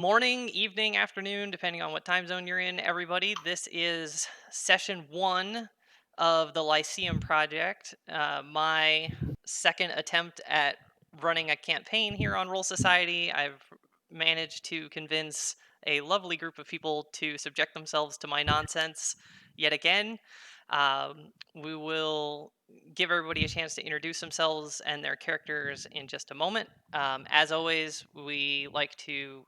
Morning, evening, afternoon, depending on what time zone you're in, everybody. This is session one of the Lyceum Project, my second attempt at running a campaign here on Roll Society. I've managed to convince a lovely group of people to subject themselves to my nonsense yet again. We will give everybody a chance to introduce themselves and their characters in just a moment. As always, we like to.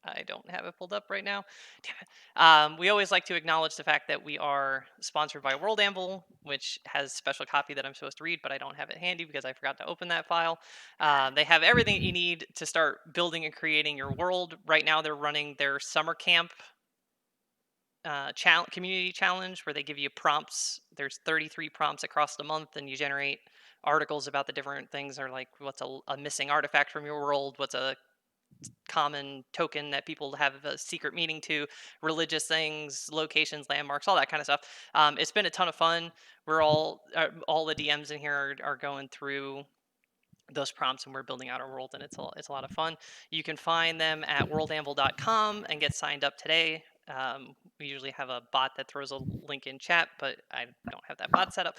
I don't have it pulled up right now. Damn it. We always like to acknowledge the fact that we are sponsored by World Anvil, which has a special copy that I'm supposed to read, but I don't have it handy because I forgot to open that file. They have everything that you need to start building and creating your world. Right now, they're running their summer camp community challenge where they give you prompts. There's 33 prompts across the month, and you generate articles about the different things. Or like, what's a missing artifact from your world? What's a common token that people have a secret meaning to, religious things, locations, landmarks, all that kind of stuff. It's been a ton of fun. We're all the DMs in here are going through those prompts, and we're building out our world, and it's a lot of fun. You can find them at worldanvil.com and get signed up today. We usually have a bot that throws a link in chat, but I don't have that bot set up.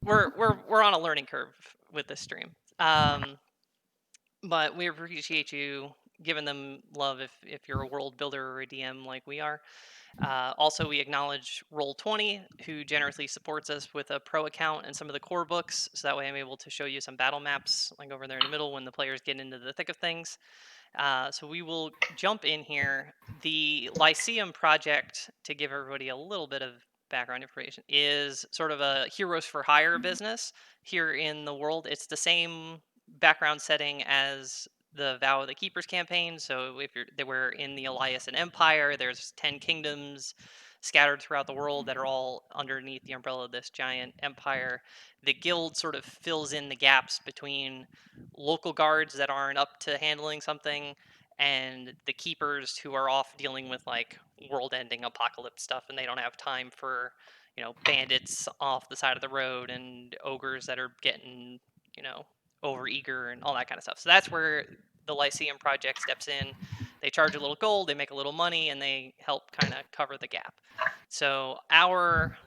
We're on a learning curve with this stream. But we appreciate you giving them love if you're a world builder or a DM like we are. Also, we acknowledge Roll20, who generously supports us with a pro account and some of the core books, so that way I'm able to show you some battle maps, like over there in the middle when the players get into the thick of things. So we will jump in here. The Lyceum project, to give everybody a little bit of background information, is sort of a heroes for hire business here in the world. It's the same background setting as the Vow of the Keepers campaign. So if we're in the Elias and Empire, there's 10 kingdoms scattered throughout the world that are all underneath the umbrella of this giant empire. The guild sort of fills in the gaps between local guards that aren't up to handling something and the keepers who are off dealing with like world ending apocalypse stuff, and they don't have time for bandits off the side of the road and ogres that are getting over eager and all that kind of stuff. So that's where the Lyceum project steps in. They charge a little gold, they make a little money, and they help kind of cover the gap. So our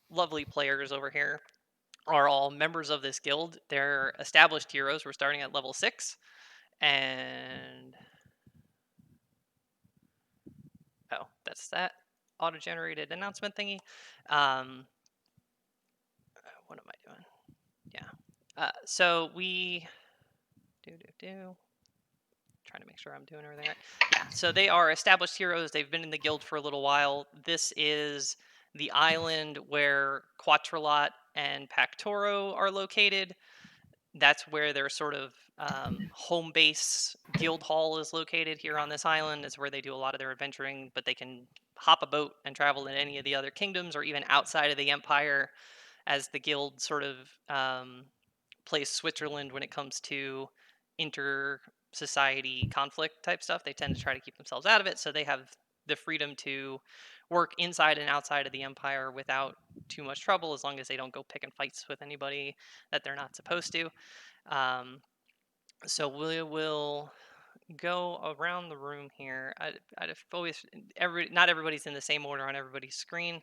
lovely players over here are all members of this guild. They're established heroes. We're starting at level 6. And oh, that's that auto-generated announcement thingy. What am I doing? Yeah. So we trying to make sure I'm doing everything right. Yeah. So they are established heroes. They've been in the guild for a little while. This is the island where Quattrolot and Pactoro are located. That's where their sort of home base guild hall is located here on this island. It's where they do a lot of their adventuring, but they can hop a boat and travel in any of the other kingdoms or even outside of the empire, as the guild sort of plays Switzerland when it comes to inter society conflict type stuff. They tend to try to keep themselves out of it, so they have the freedom to work inside and outside of the empire without too much trouble, as long as they don't go picking fights with anybody that they're not supposed to. So we will go around the room here. I'd always not everybody's in the same order on everybody's screen.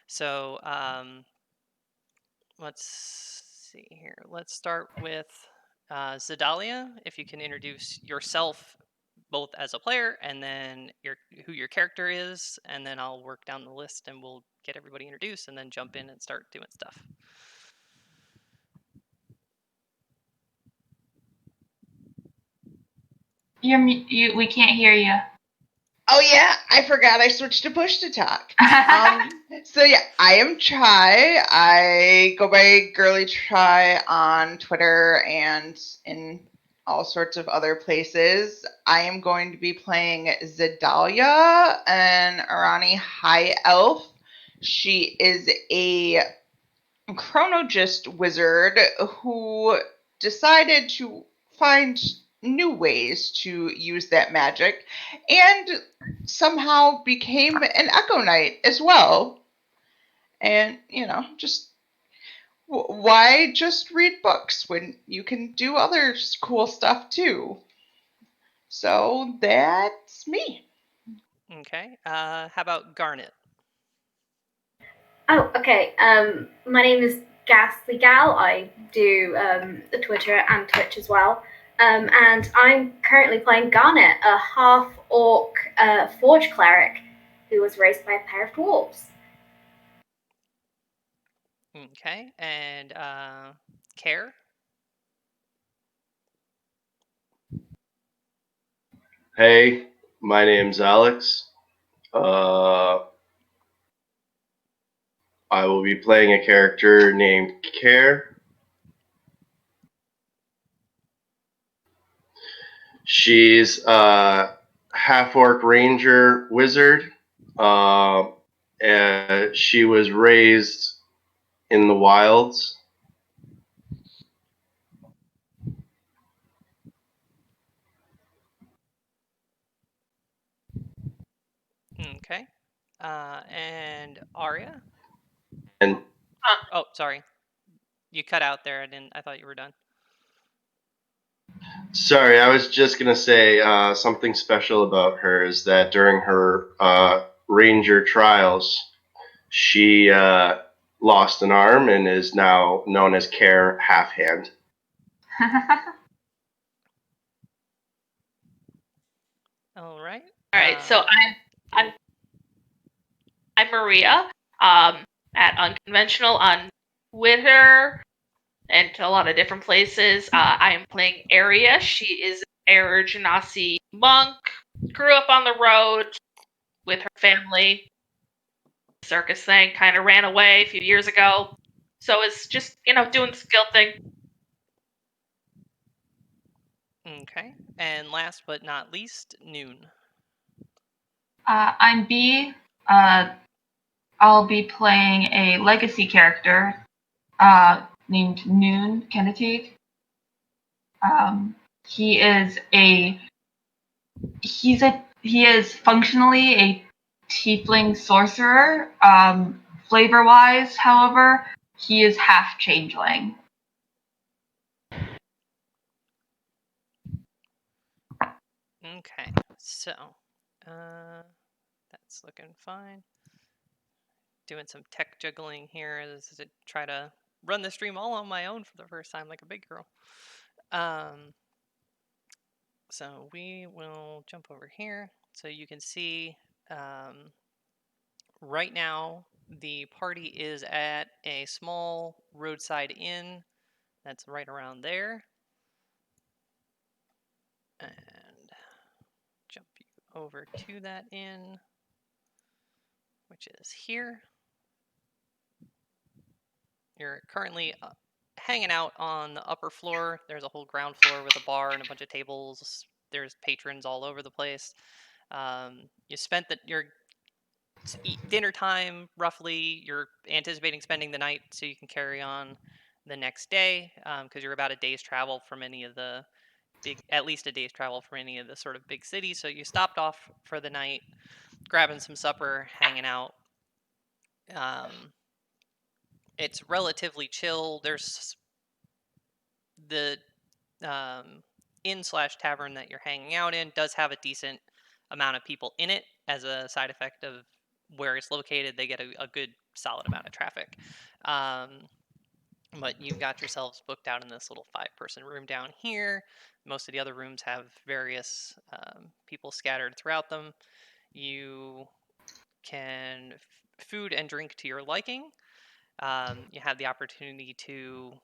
So let's see here. Let's start with Zedalia. If you can introduce yourself both as a player and then who your character is, and then I'll work down the list and we'll get everybody introduced and then jump in and start doing stuff. We can't hear you. Oh yeah, I forgot I switched to push to talk. So yeah, I am Chai. I go by Girly Chai on Twitter and in all sorts of other places. I am going to be playing Zedalia, an Irani high elf. She is a chronologist wizard who decided to find new ways to use that magic and somehow became an Echo Knight as well. And, just why just read books when you can do other cool stuff too? So that's me. Okay. How about Garnet? Oh, okay. My name is Ghastly Gal. I do the Twitter and Twitch as well. And I'm currently playing Garnet, a half-orc forge cleric who was raised by a pair of dwarves. Okay. And Care? Hey, my name's Alex. I will be playing a character named Care. She's a half-orc ranger wizard. And she was raised in the wilds. Okay. And Arya? And Oh, sorry. You cut out there. I thought you were done. sorry, I was just gonna say something special about her is that during her ranger trials, she lost an arm and is now known as Care Half Hand. All right. All right, so I'm Maria at Unconventional on Twitter and to a lot of different places. I am playing Aria. She is an Air Genasi monk. Grew up on the road with her family. Circus thing, kind of ran away a few years ago. So it's just, doing the skill thing. Okay. And last but not least, Noon. I'm B. I'll be playing a legacy character named Noon Kenneteague. He is functionally a tiefling sorcerer. Flavor-wise, however, he is half changeling. Okay. So, that's looking fine. Doing some tech juggling here to try to run the stream all on my own for the first time like a big girl. So we will jump over here so you can see right now the party is at a small roadside inn that's right around there. And jump you over to that inn, which is here. You're currently hanging out on the upper floor. There's a whole ground floor with a bar and a bunch of tables. There's patrons all over the place. You spent your dinner time roughly. You're anticipating spending the night so you can carry on the next day because you're about a day's travel from any of the at least a day's travel from any of the sort of big cities. So you stopped off for the night, grabbing some supper, hanging out. It's relatively chill. There's the inn/tavern that you're hanging out in does have a decent amount of people in it as a side effect of where it's located. They get a good solid amount of traffic. But you've got yourselves booked out in this little 5-person room down here. Most of the other rooms have various people scattered throughout them. You can food and drink to your liking. You have the opportunity to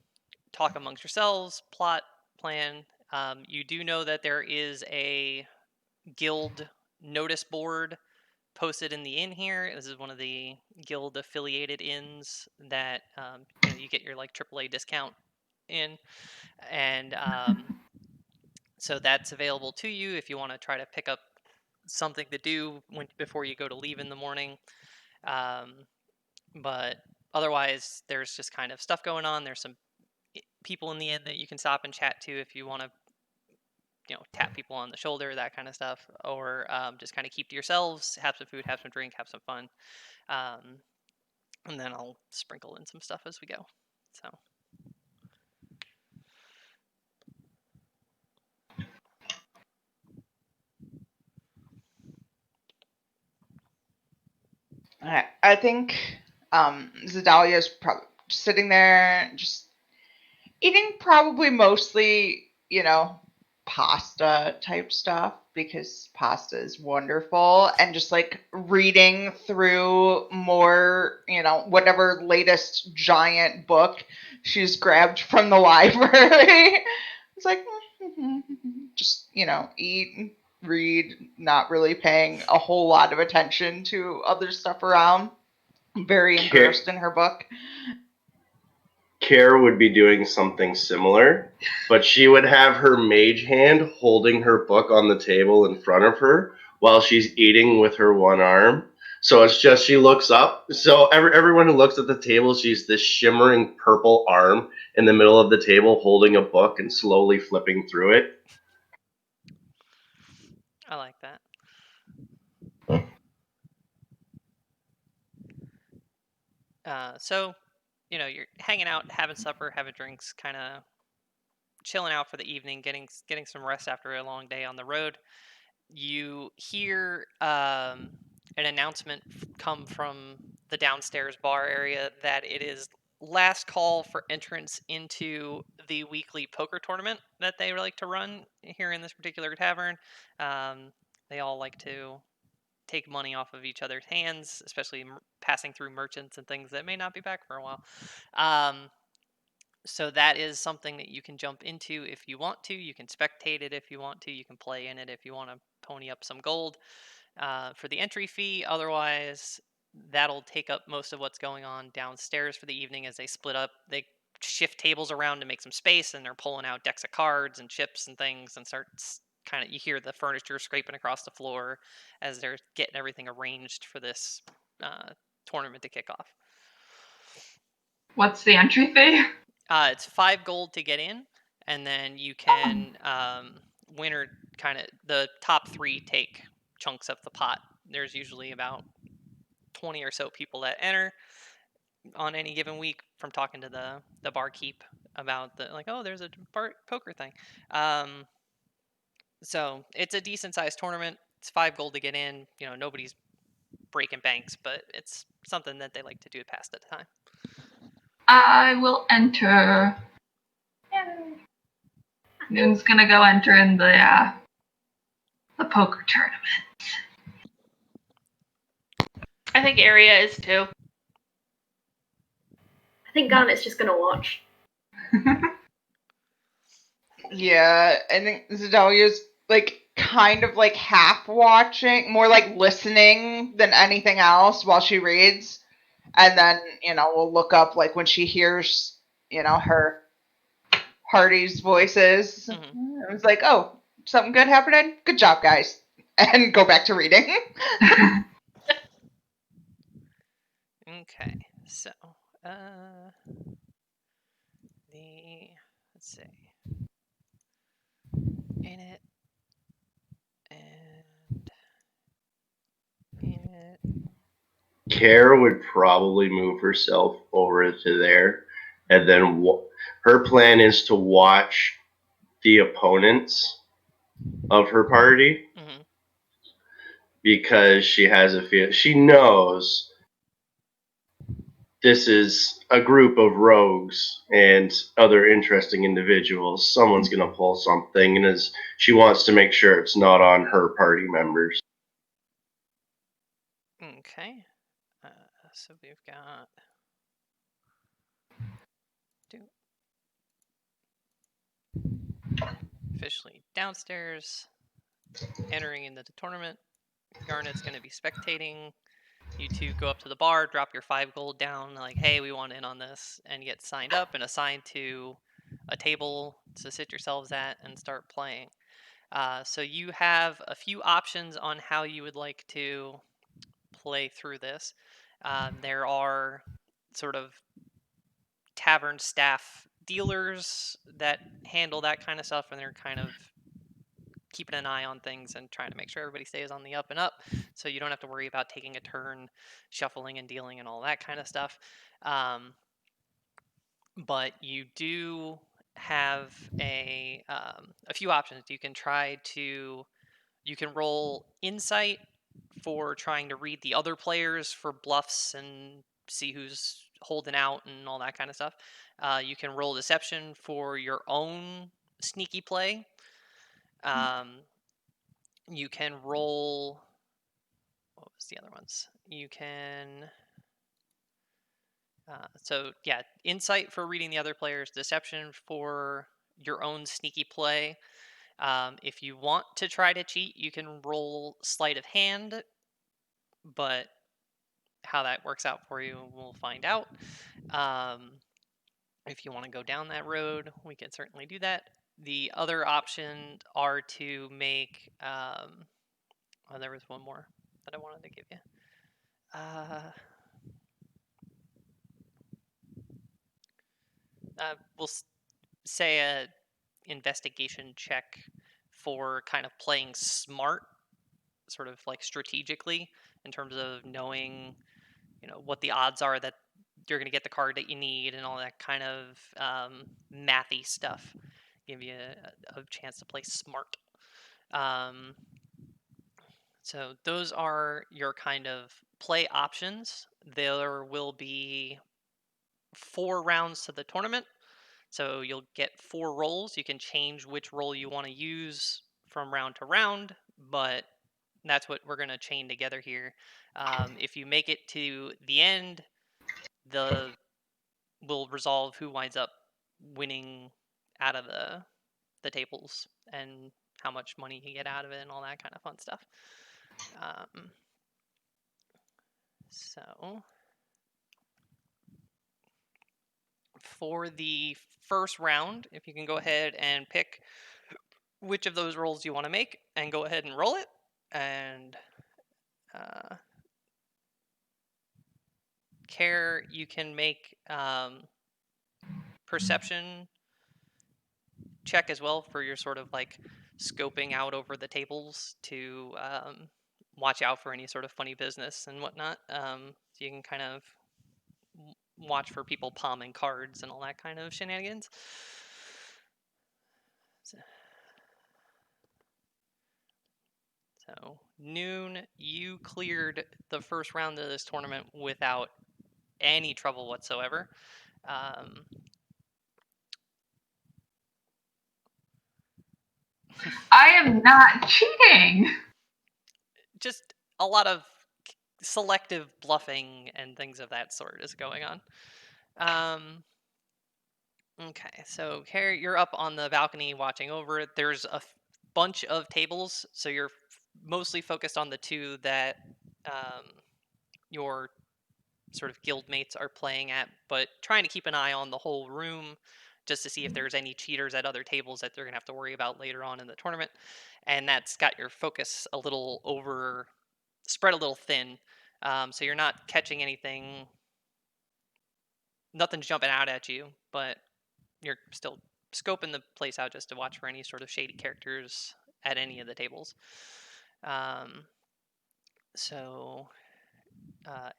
talk amongst yourselves, plot, plan. You do know that there is a guild notice board posted in the inn here. This is one of the guild affiliated inns that you get your like AAA discount in, and so that's available to you if you want to try to pick up something to do before you go to leave in the morning. But otherwise, there's just kind of stuff going on. There's some people in the inn that you can stop and chat to if you want to tap people on the shoulder, that kind of stuff, or just kind of keep to yourselves, have some food, have some drink, have some fun, and then I'll sprinkle in some stuff as we go. So I think Zadalia's probably sitting there just eating probably mostly, pasta type stuff because pasta is wonderful and just like reading through more, whatever latest giant book she's grabbed from the library. It's like just, eat, read, not really paying a whole lot of attention to other stuff around. Very engrossed in her book. Kara would be doing something similar, but she would have her mage hand holding her book on the table in front of her while she's eating with her one arm. So it's just she looks up. So everyone who looks at the table sees this shimmering purple arm in the middle of the table holding a book and slowly flipping through it. I like that. So, you're hanging out, having supper, having drinks, kind of chilling out for the evening, getting some rest after a long day on the road. You hear an announcement come from the downstairs bar area that it is last call for entrance into the weekly poker tournament that they like to run here in this particular tavern. They all like to take money off of each other's hands, especially passing through merchants and things that may not be back for a while. So that is something that you can jump into if you want to. You can spectate it if you want to. You can play in it if you want to pony up some gold for the entry fee. Otherwise, that'll take up most of what's going on downstairs for the evening as they split up. They shift tables around to make some space, and they're pulling out decks of cards and chips and things and start kind of, you hear the furniture scraping across the floor as they're getting everything arranged for this tournament to kick off. What's the entry fee? It's 5 gold to get in, and then you can winner kind of the top 3 take chunks of the pot. There's usually about 20 or so people that enter on any given week from talking to the barkeep about there's a poker thing. So it's a decent sized tournament. It's 5 gold to get in. Nobody's breaking banks, but it's something that they like to do to pass the time. I will enter. Noon's gonna go enter in the poker tournament. I think Area is too. I think Garnet's just gonna watch. Yeah, I think Zadalia's kind of half watching, more like listening than anything else while she reads. And then, we'll look up when she hears, her party's voices. Mm-hmm. It's like, oh, something good happening? Good job, guys. And go back to reading. Okay, so let's see, in it and in it. Kara would probably move herself over to there, and then her plan is to watch the opponents of her party Mm-hmm. because she has a feel. She knows this is a group of rogues and other interesting individuals. Someone's going to pull something, and she wants to make sure it's not on her party members. Okay, so we've got officially downstairs, entering into the tournament. Garnet's going to be spectating. You two go up to the bar, drop your 5 gold down, like, hey, we want in on this, and get signed up and assigned to a table to sit yourselves at and start playing. So you have a few options on how you would like to play through this. There are sort of tavern staff dealers that handle that kind of stuff, and they're kind of keeping an eye on things and trying to make sure everybody stays on the up and up, so you don't have to worry about taking a turn shuffling and dealing and all that kind of stuff. But you do have a few options. You can roll insight for trying to read the other players for bluffs and see who's holding out and all that kind of stuff. You can roll deception for your own sneaky play. You can roll. What was the other ones? You can. So yeah, insight for reading the other players, deception for your own sneaky play. If you want to try to cheat, you can roll sleight of hand, but how that works out for you, we'll find out. If you want to go down that road, we can certainly do that. The other options are to make. Oh, there was one more that I wanted to give you. We'll say a investigation check for kind of playing smart, sort of like strategically, in terms of knowing, what the odds are that you're going to get the card that you need and all that kind of mathy stuff. Give you a chance to play smart. So those are your kind of play options. There will be 4 rounds to the tournament. So you'll get 4 rolls. You can change which roll you want to use from round to round, but that's what we're going to chain together here. If you make it to the end, we'll resolve who winds up winning out of the tables and how much money you get out of it and all that kind of fun stuff. So for the first round, if you can go ahead and pick which of those rolls you want to make and go ahead and roll it. And Care, you can make perception check as well for your sort of like scoping out over the tables to watch out for any sort of funny business and whatnot. So you can kind of watch for people palming cards and all that kind of shenanigans. So Noon, you cleared the first round of this tournament without any trouble whatsoever. I am not cheating. Just a lot of selective bluffing and things of that sort is going on. Okay, so Carrie, you're up on the balcony watching over it. There's a bunch of tables, so you're mostly focused on the 2 that your sort of guild mates are playing at, but trying to keep an eye on the whole room just to see if there's any cheaters at other tables that they're going to have to worry about later on in the tournament. And that's got your focus a little spread a little thin. So you're not catching anything, nothing's jumping out at you, but you're still scoping the place out just to watch for any sort of shady characters at any of the tables. So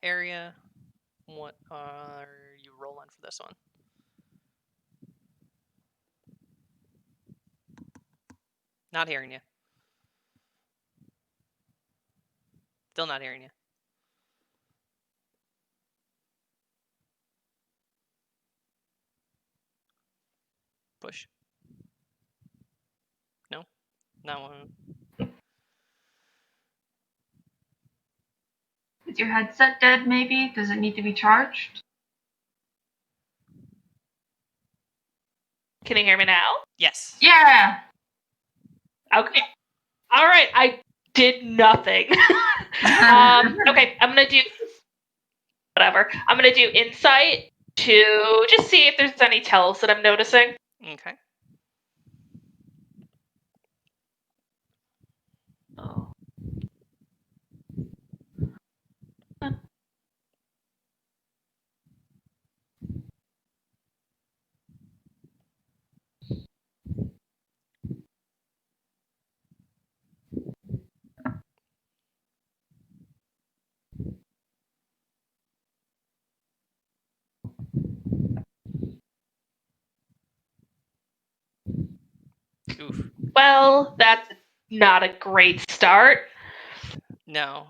area, what are you rolling for this one? Not hearing you. Still not hearing you. Push. No? Not one. Is your headset dead, maybe? Does it need to be charged? Can you hear me now? Yes. Yeah! Okay. All right. I did nothing. Okay. I'm going to do whatever. I'm going to do insight to just see if there's any tells that I'm noticing. Okay. Oh. Oof. Well, that's not a great start. No.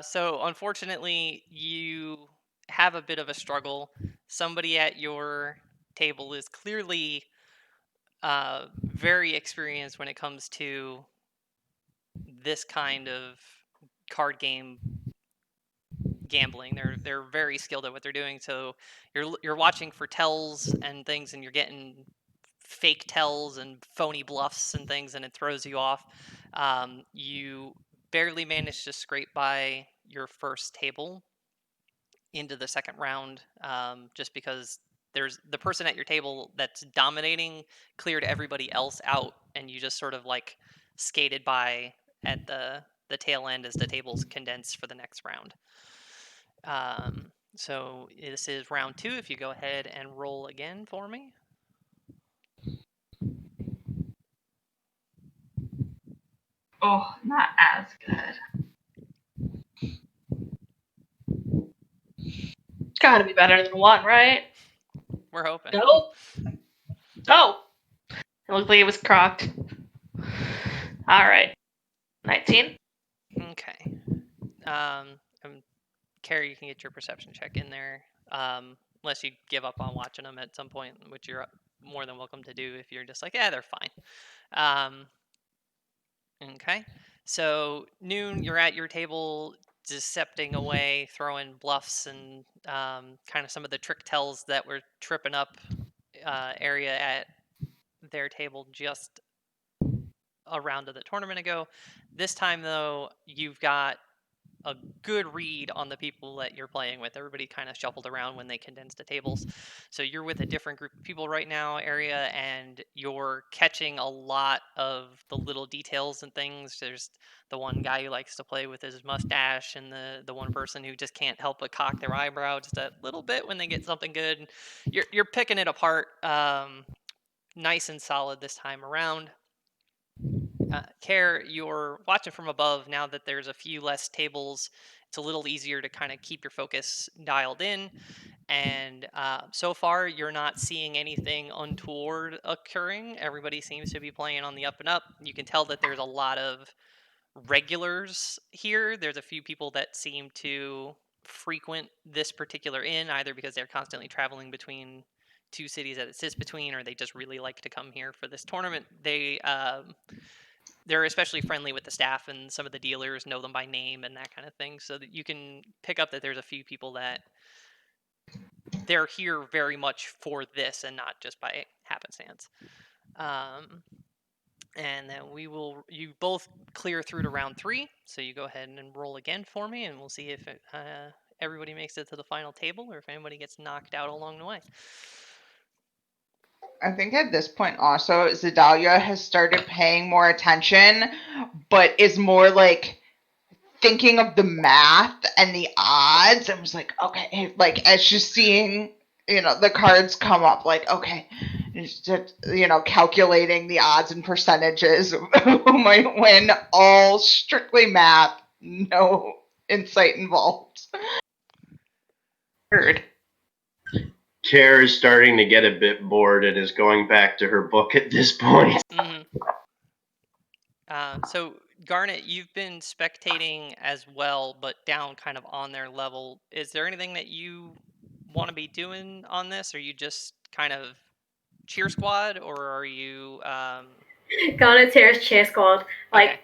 So unfortunately, you have a bit of a struggle. Somebody at your table is clearly very experienced when it comes to this kind of card game gambling. They're very skilled at what they're doing. So you're watching for tells and things, and you're getting fake tells and phony bluffs and things, and it throws you off. You barely manage to scrape by your first table into the second round, just because there's the person at your table that's dominating cleared everybody else out, and you just sort of like skated by at the tail end as the tables condense for the next round. So this is round 2. If you go ahead and roll again for me. Oh, not as good. It's got to be better than 1, right? We're hoping. Nope. Oh, it looked like it was crocked. All right, 19. Okay. Carrie, you can get your perception check in there, unless you give up on watching them at some point, which you're more than welcome to do if you're just like, yeah, they're fine. Okay. So Noon, you're at your table, decepting away, throwing bluffs and kind of some of the trick tells that were tripping up area at their table just a round of the tournament ago. This time, though, you've got a good read on the people that you're playing with. Everybody kind of shuffled around when they condensed the tables. So you're with a different group of people right now, area, and you're catching a lot of the little details and things. There's the one guy who likes to play with his mustache, and the one person who just can't help but cock their eyebrow just a little bit when they get something good. You're picking it apart, nice and solid this time around. Care, you're watching from above now that there's a few less tables. It's a little easier to kind of keep your focus dialed in. And so far, you're not seeing anything untoward occurring. Everybody seems to be playing on the up and up. You can tell that there's a lot of regulars here. There's a few people that seem to frequent this particular inn, either because they're constantly traveling between two cities that it sits between, or they just really like to come here for this tournament. They're especially friendly with the staff, and some of the dealers know them by name and that kind of thing, so that you can pick up that there's a few people that they're here very much for this and not just by happenstance. And then you both clear through to round 3, so you go ahead and roll again for me, and we'll see if everybody makes it to the final table or if anybody gets knocked out along the way. I think at this point also Zedalia has started paying more attention, but is more like thinking of the math and the odds. I was like, okay, like as she's seeing, the cards come up, like, okay, it's just, calculating the odds and percentages of who might win, all strictly math, no insight involved. Heard. Care is starting to get a bit bored and is going back to her book at this point. Mm-hmm. So Garnet, you've been spectating as well, but down kind of on their level. Is there anything that you want to be doing on this? Are you just kind of cheer squad, or are you? Garnet's here as cheer squad. Okay.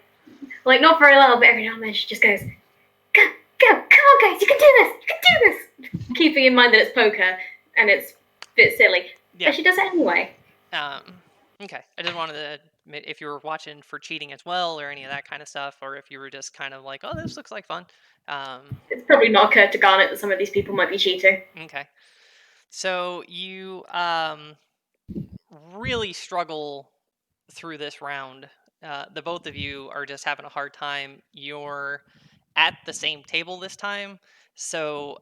Like not very loud, but every now and then she just goes, "Go, go, come on, guys, you can do this, you can do this." Keeping in mind that it's poker and it's a bit silly, Yeah. but she does it anyway. Okay. I just wanted to admit if you were watching for cheating as well, or any of that kind of stuff, or if you were just kind of like, oh, this looks like fun. It's probably not occurred to Garnet that some of these people might be cheating. Okay. So you really struggle through this round. The both of you are just having a hard time. You're at the same table this time, so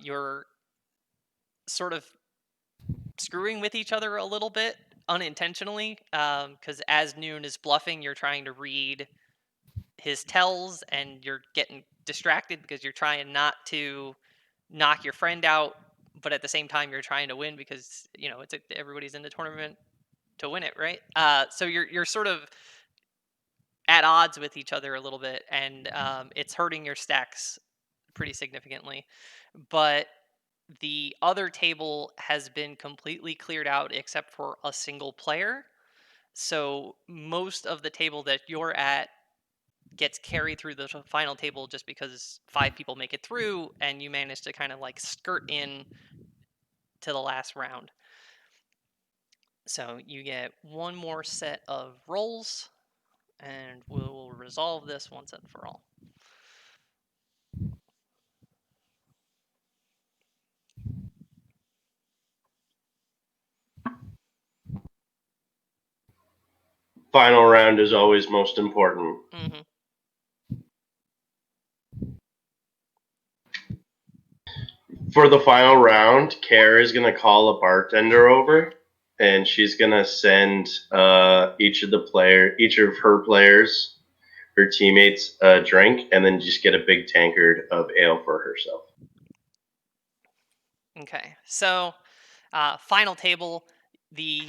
you're sort of screwing with each other a little bit unintentionally, because as Noon is bluffing, you're trying to read his tells, and you're getting distracted because you're trying not to knock your friend out, but at the same time you're trying to win because everybody's in the tournament to win it, right? So you're sort of at odds with each other a little bit, and it's hurting your stacks pretty significantly. But the other table has been completely cleared out except for a single player. So most of the table that you're at gets carried through the final table just because 5 people make it through, and you manage to kind of like skirt in to the last round. So you get one more set of rolls, and we'll resolve this once and for all. Final round is always most important. Mm-hmm. For the final round, Kara is going to call a bartender over, and she's going to send each of her players, her teammates, a drink, and then just get a big tankard of ale for herself. Okay, so final table, the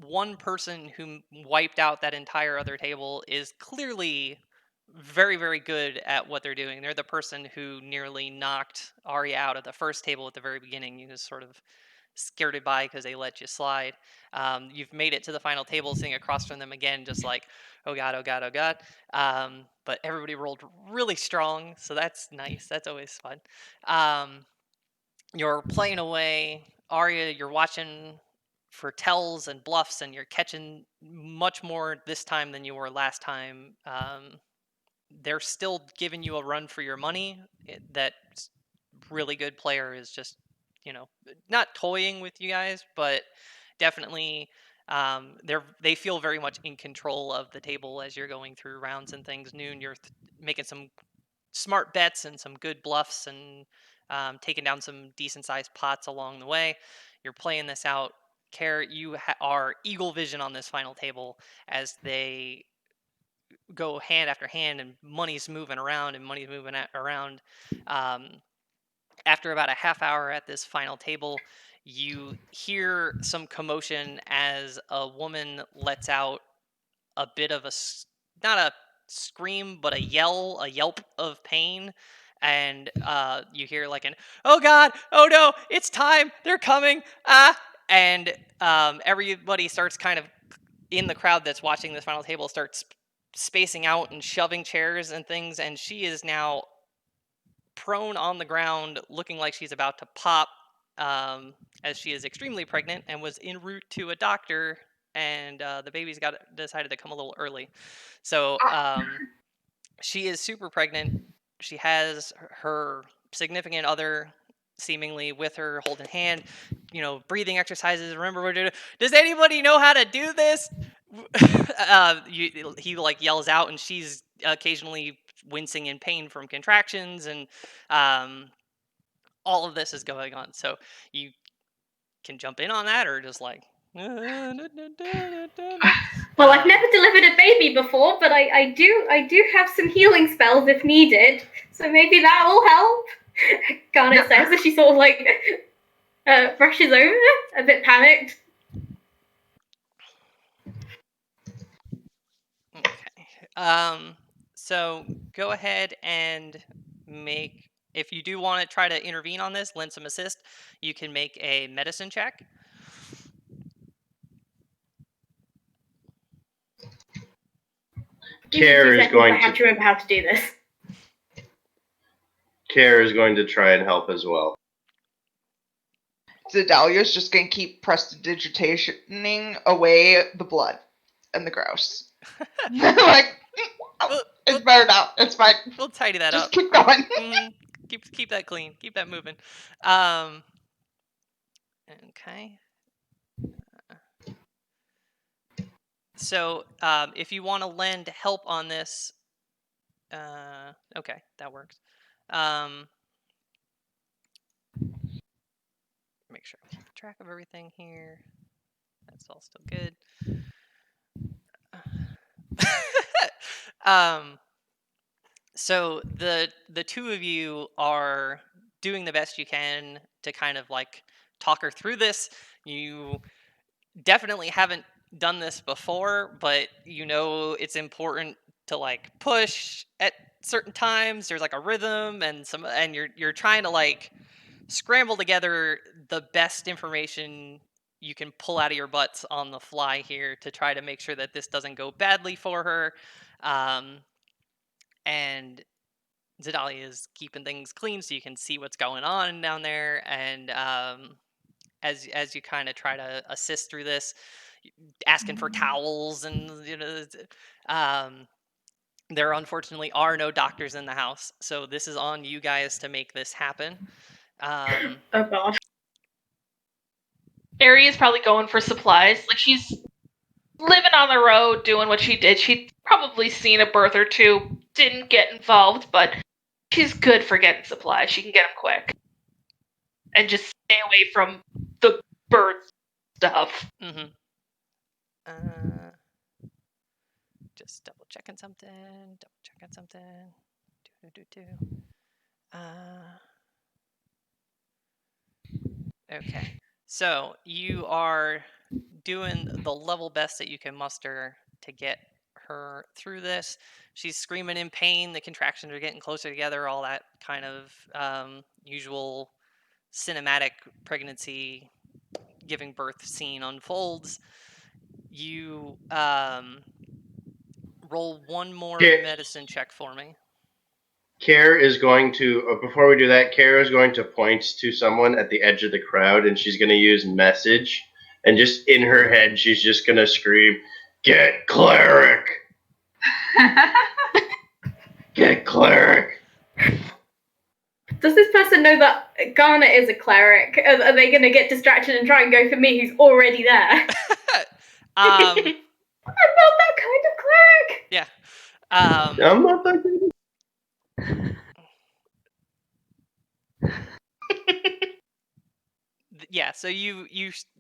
one person who wiped out that entire other table is clearly very, very good at what they're doing. They're the person who nearly knocked Arya out of the first table at the very beginning. You just sort of skirted by because they let you slide. You've made it to the final table, sitting across from them again, just like, oh god, oh god, oh god. But everybody rolled really strong, so that's nice. That's always fun. You're playing away. Arya, you're watching for tells and bluffs, and you're catching much more this time than you were last time. They're still giving you a run for your money. That really good player is just, not toying with you guys, but definitely they feel very much in control of the table as you're going through rounds and things. Noon, you're making some smart bets and some good bluffs, and taking down some decent sized pots along the way. You're playing this out. Care, you are eagle vision on this final table as they go hand after hand, and money's moving around and money's moving around. After about a half hour at this final table, you hear some commotion as a woman lets out a bit of not a scream, but a yelp of pain. And you hear like an, oh god, oh no, it's time, they're coming, and everybody starts kind of in the crowd that's watching this final table starts spacing out and shoving chairs and things, and she is now prone on the ground, looking like she's about to pop, as she is extremely pregnant and was en route to a doctor, and the baby's decided to come a little early. So she is super pregnant. She has her significant other seemingly with her, holding hand, breathing exercises. Remember what to do. Does anybody know how to do this? He like yells out, and she's occasionally wincing in pain from contractions, and all of this is going on. So you can jump in on that, or just like. Well, I've never delivered a baby before, but I do have some healing spells if needed, so maybe that will help. Garnet says as she sort of like rushes over, a bit panicked. Okay. So go ahead and make, if you do want to try to intervene on this, lend some assist, you can make a medicine check. Care is going I have to remember how to do this. Care is going to try and help as well. So Dahlia's just going to keep prestidigitationing away the blood and the gross. Like, it's better now. It's fine. We'll tidy that just up. Keep going. Keep that clean. Keep that moving. Okay. So if you want to lend help on this, okay, that works. Make sure I keep track of everything here. That's all still good. So the two of you are doing the best you can to kind of like talk her through this. You definitely haven't done this before, but you know it's important to like push at certain times. There's like a rhythm and you're trying to like scramble together the best information you can pull out of your butts on the fly here to try to make sure that this doesn't go badly for her. Um, and Zidali is keeping things clean so you can see what's going on down there. And as you kind of try to assist through this, asking for towels and um, there unfortunately are no doctors in the house, so this is on you guys to make this happen. Oh god. Aria's probably going for supplies. Like, she's living on the road, doing what she did. She'd probably seen a birth or two, didn't get involved, but she's good for getting supplies. She can get them quick. And just stay away from the bird stuff. Mm-hmm. Just double checking something. Okay. So you are doing the level best that you can muster to get her through this. She's screaming in pain. The contractions are getting closer together. All that kind of usual cinematic pregnancy giving birth scene unfolds. You roll one more Okay. medicine check for me. Care is going to, before we do that, Care is going to point to someone at the edge of the crowd, and she's going to use message. And just in her head, she's just going to scream, "Get Cleric! Get Cleric!" Does this person know that Garnet is a cleric? Are they going to get distracted and try and go for me who's already there? I'm not that kind of cleric! Yeah. I'm not that good. Yeah, so you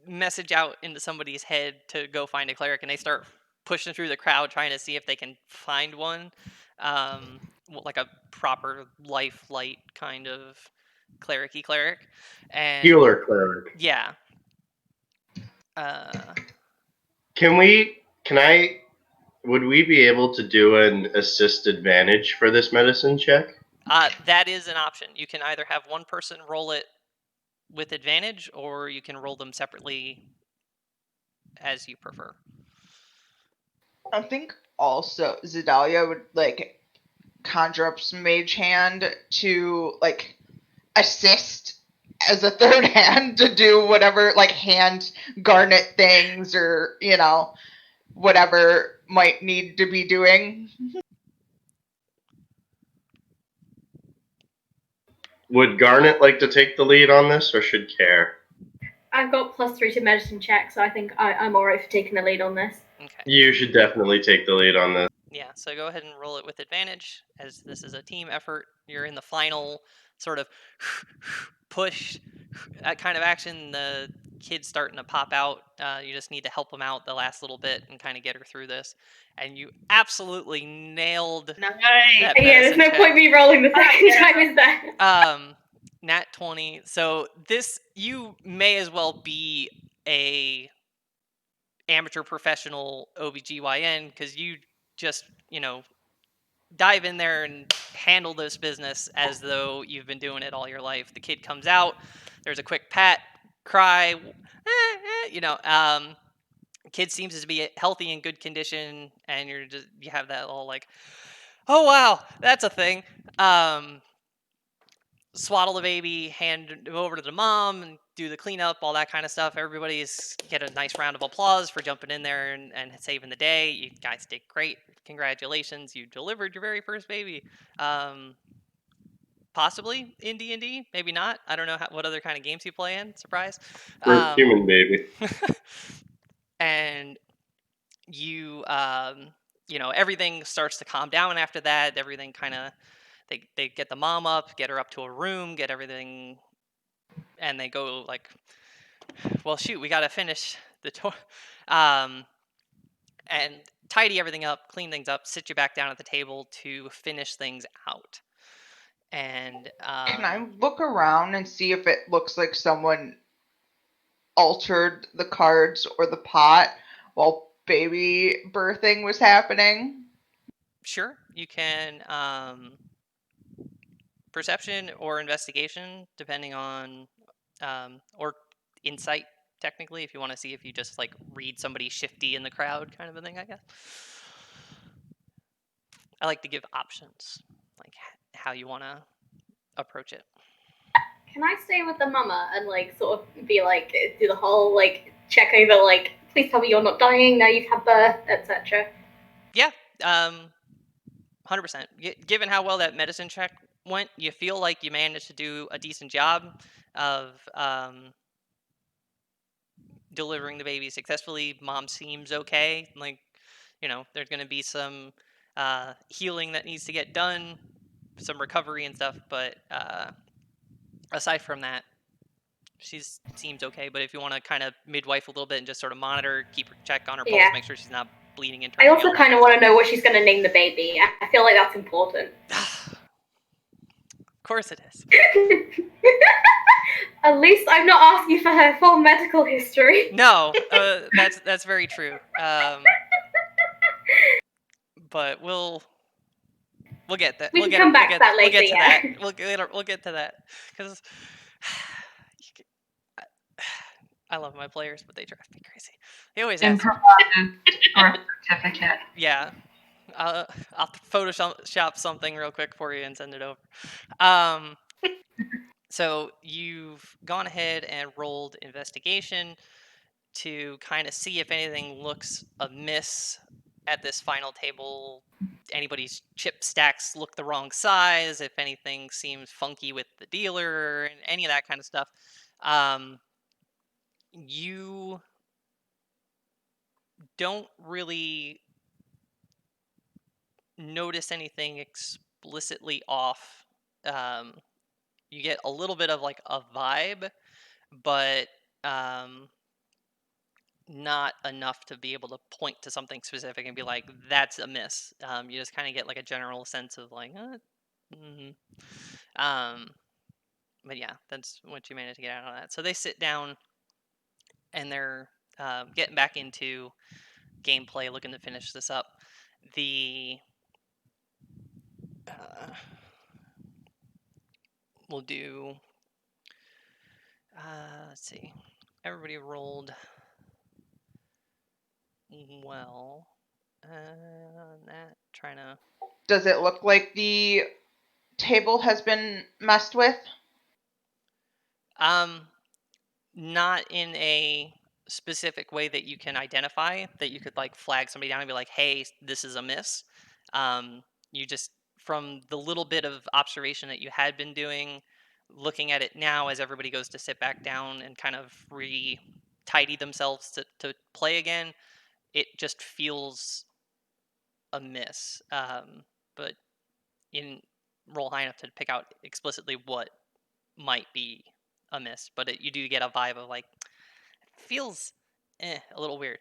message out into somebody's head to go find a cleric, and they start pushing through the crowd trying to see if they can find one, like a proper life light kind of cleric-y cleric, and Healer Cleric. yeah. Would we be able to do an assist advantage for this medicine check? That is an option. You can either have one person roll it with advantage, or you can roll them separately as you prefer. I think also Zidalia would like conjure up some mage hand to like assist as a third hand to do whatever like hand garnet things or whatever might need to be doing. Would Garnet like to take the lead on this, or should Care? I've got +3 to medicine check, so I think I'm alright for taking the lead on this. Okay. You should definitely take the lead on this. Yeah, so go ahead and roll it with advantage, as this is a team effort. You're in the final sort of push kind of action. The kid's starting to pop out. You just need to help them out the last little bit and kind of get her through this. And you absolutely nailed Nice. that Yeah, there's medicine no check. point me rolling the second time, is there? Nat 20. So this, you may as well be a amateur professional OBGYN, because you just, dive in there and handle this business as though you've been doing it all your life. The kid comes out, there's a quick pat, cry, kid seems to be healthy and good condition, and you have that all like, oh wow, that's a thing. Swaddle the baby, hand him over to the mom, and do the cleanup, all that kind of stuff. Everybody's get a nice round of applause for jumping in there and saving the day. You guys did great. Congratulations, you delivered your very first baby. Possibly in D&D, maybe not. I don't know what other kind of games you play in. Surprise. First human baby. And you, everything starts to calm down after that. Everything kind of, they get the mom up, get her up to a room, get everything, and they go like, well, shoot, we got to finish the tour. And tidy everything up, clean things up, sit you back down at the table to finish things out. And Can I look around and see if it looks like someone altered the cards or the pot, while baby birthing was happening? Sure, you can perception or investigation, depending on, or insight, technically, if you want to see if you just like read somebody shifty in the crowd, kind of a thing, I guess. I like to give options, like how you want to approach it. Can I stay with the mama and like sort of be like do the whole like check over like please tell me you're not dying now you've had birth, etc. Yeah, 100%. Given how well that medicine check went, you feel like you managed to do a decent job of delivering the baby successfully. Mom seems okay. Like, there's going to be some healing that needs to get done, some recovery and stuff. But aside from that, she seems okay. But if you want to kind of midwife a little bit and just sort of monitor, keep her check on her pulse, Yeah. make sure she's not bleeding and I turning also yellow. kind of want to know what she's going to name the baby. I feel like that's important. Of course it is. At least I'm not asking for her full medical history. No, that's very true. But we'll get that. We We'll can get come we'll back get to that we'll get later, to yeah. that. We'll get to that because I love my players, but they drive me crazy. They always ask. Improvised birth certificate. Yeah, I'll Photoshop something real quick for you and send it over. So you've gone ahead and rolled investigation to kind of see if anything looks amiss at this final table. Anybody's chip stacks look the wrong size, if anything seems funky with the dealer, and any of that kind of stuff. You don't really notice anything explicitly off. You get a little bit of like a vibe, but not enough to be able to point to something specific and be like, that's a miss. You just kind of get like a general sense of like, but yeah, that's what you managed to get out of that. So they sit down and they're getting back into gameplay, looking to finish this up. We'll do. Let's see. Everybody rolled well. That trying to. Does it look like the table has been messed with? Not in a specific way that you can identify, that you could like flag somebody down and be like, hey, this is a miss. You just, from the little bit of observation that you had been doing, looking at it now as everybody goes to sit back down and kind of tidy themselves to play again, it just feels amiss. But you roll high enough to pick out explicitly what might be amiss, but you do get a vibe of like, feels a little weird.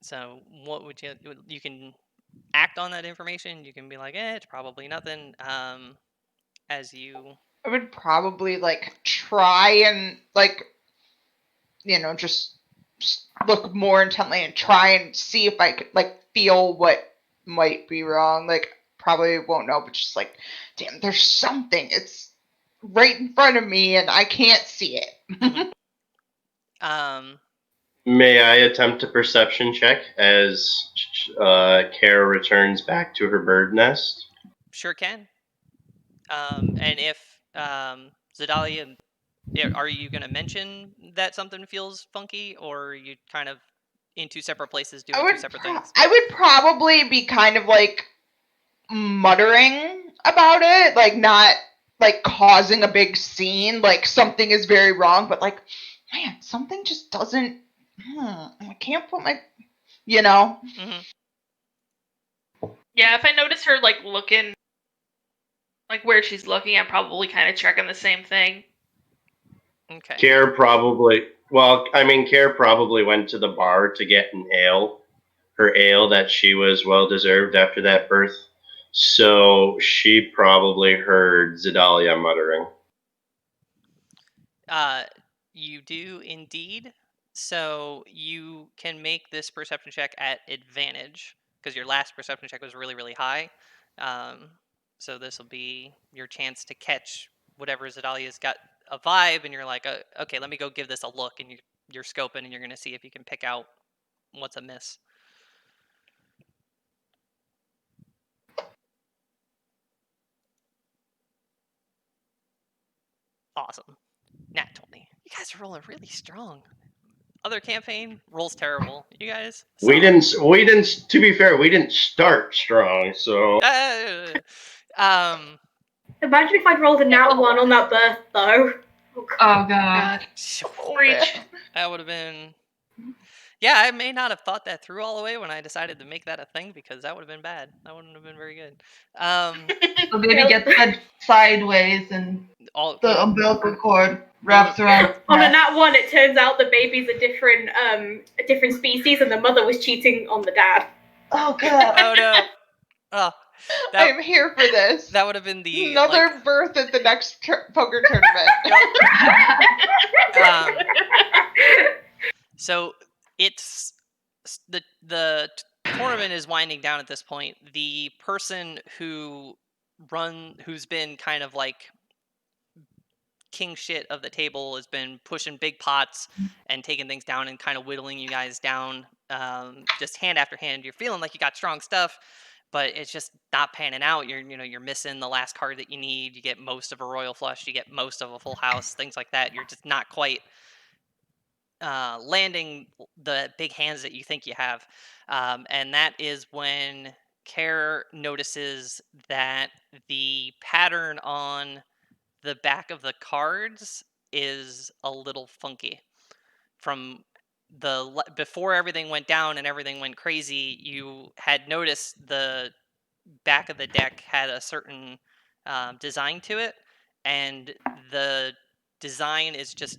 So what would you can act on that information. You can be like, it's probably nothing. As you I would probably like try and like, just look more intently and try and see if I could like feel what might be wrong. Like probably won't know, but just like, damn, there's something. It's right in front of me and I can't see it. May I attempt a perception check as Kara returns back to her bird nest? Sure can. And if Zedalia, are you going to mention that something feels funky, or are you kind of in two separate places doing two separate things? I would probably be kind of like muttering about it, like not like causing a big scene, like something is very wrong, but like, man, something just doesn't. I can't put my, Mm-hmm. Yeah, if I notice her like looking, like where she's looking, I'm probably kind of checking the same thing. Okay. Kara probably went to the bar to get an ale, her ale that she was well deserved after that birth. So she probably heard Zedalia muttering. You do indeed So you can make this perception check at advantage because your last perception check was really, really high. So this will be your chance to catch whatever Zadalia's got a vibe, and you're like, okay, let me go give this a look, and you're scoping, and you're going to see if you can pick out what's amiss. Awesome. Nat 20. You guys are rolling really strong. Other campaign rolls terrible. You guys. We solid. didn't. To be fair, we didn't start strong, so Imagine if I'd rolled a nat 1 on that birth, though. Oh, Oh god. Reach. That would have been. Yeah, I may not have thought that through all the way when I decided to make that a thing because that would have been bad. That wouldn't have been very good. So baby gets fed sideways and All the umbilical cord wraps around. On a nat 1, it turns out the baby's a different species, and the mother was cheating on the dad. Oh god. Oh no. Oh, I'm here for this. that would have been the Another birth at the next poker tournament. So it's the tournament is winding down at this point. The person who's been kind of like king shit of the table has been pushing big pots and taking things down and kind of whittling you guys down, just hand after hand. You're feeling like you got strong stuff, but it's just not panning out. You're missing the last card that you need. You get most of a royal flush. You get most of a full house. Things like that. You're just not quite landing the big hands that you think you have, and that is when Care notices that the pattern on the back of the cards is a little funky. From before everything went down and everything went crazy, you had noticed the back of the deck had a certain design to it, and the design is just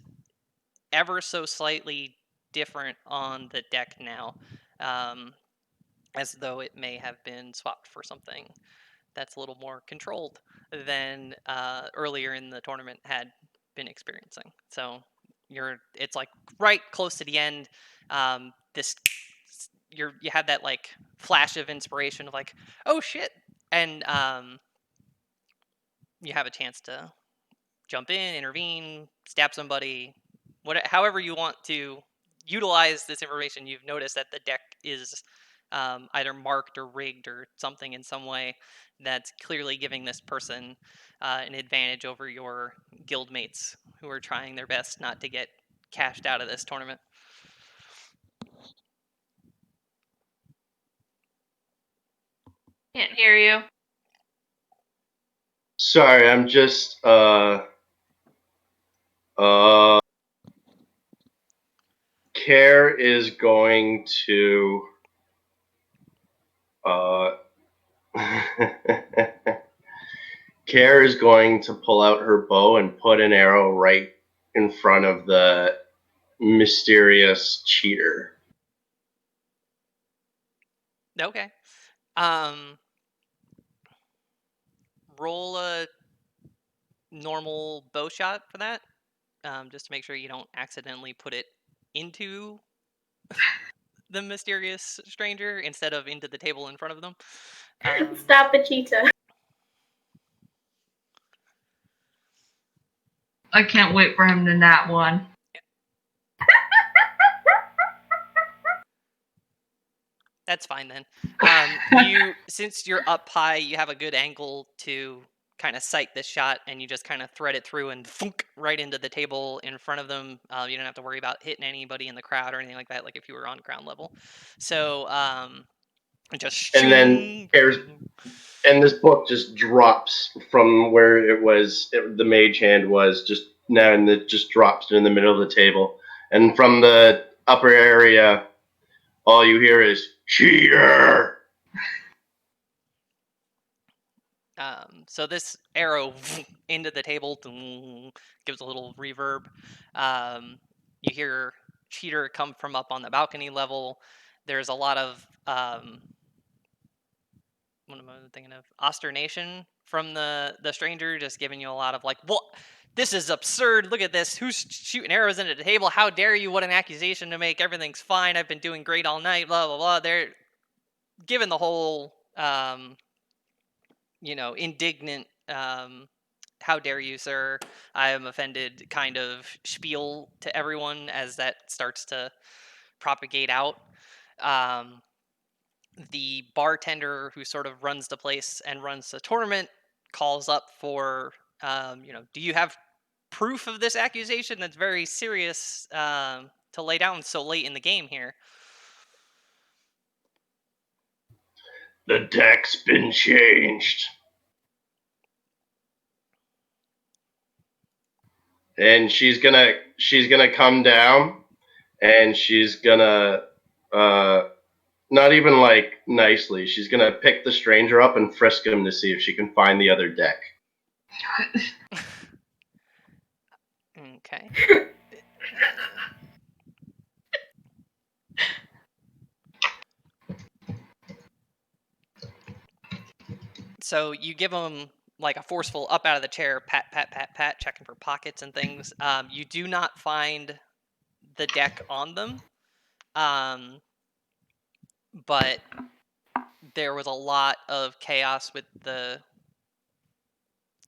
ever so slightly different on the deck now, as though it may have been swapped for something that's a little more controlled than earlier in the tournament had been experiencing. So it's like right close to the end. You have that like flash of inspiration of like, oh shit, and you have a chance to jump in, intervene, stab somebody, however you want to utilize this information. You've noticed that the deck is either marked or rigged or something in some way that's clearly giving this person an advantage over your guildmates who are trying their best not to get cashed out of this tournament. Can't hear you. sorry. I'm just Care is going to Care is going to pull out her bow and put an arrow right in front of the mysterious cheater. Okay. Roll a normal bow shot for that, just to make sure you don't accidentally put it into the mysterious stranger instead of into the table in front of them. Stab the cheater. I can't wait for him to nat 1. That's fine then. Since you're up high, you have a good angle to kind of sight this shot, and you just kind of thread it through and thunk right into the table in front of them. You don't have to worry about hitting anybody in the crowd or anything like that, like if you were on ground level. So just And then and this book just drops from where it was. The mage hand was just now, and it just drops in the middle of the table. And from the upper area, all you hear is cheater. So this arrow into the table gives a little reverb. You hear cheater come from up on the balcony level. There's a lot of what am I thinking of? Osternation from the stranger, just giving you a lot of like, what? this is absurd. Look at this. Who's shooting arrows into the table? How dare you? What an accusation to make. Everything's fine. I've been doing great all night. Blah, blah, blah. They're given the whole, indignant, how dare you, sir? I am offended kind of spiel to everyone as that starts to propagate out. The bartender who sort of runs the place and runs the tournament calls up for, do you have proof of this accusation? That's very serious to lay down so late in the game here. The deck's been changed. And she's gonna come down, and she's gonna not even like nicely. She's gonna pick the stranger up and frisk him to see if she can find the other deck. Okay. So you give them like a forceful up out of the chair, pat, pat, pat, pat, checking for pockets and things. You do not find the deck on them, but there was a lot of chaos with the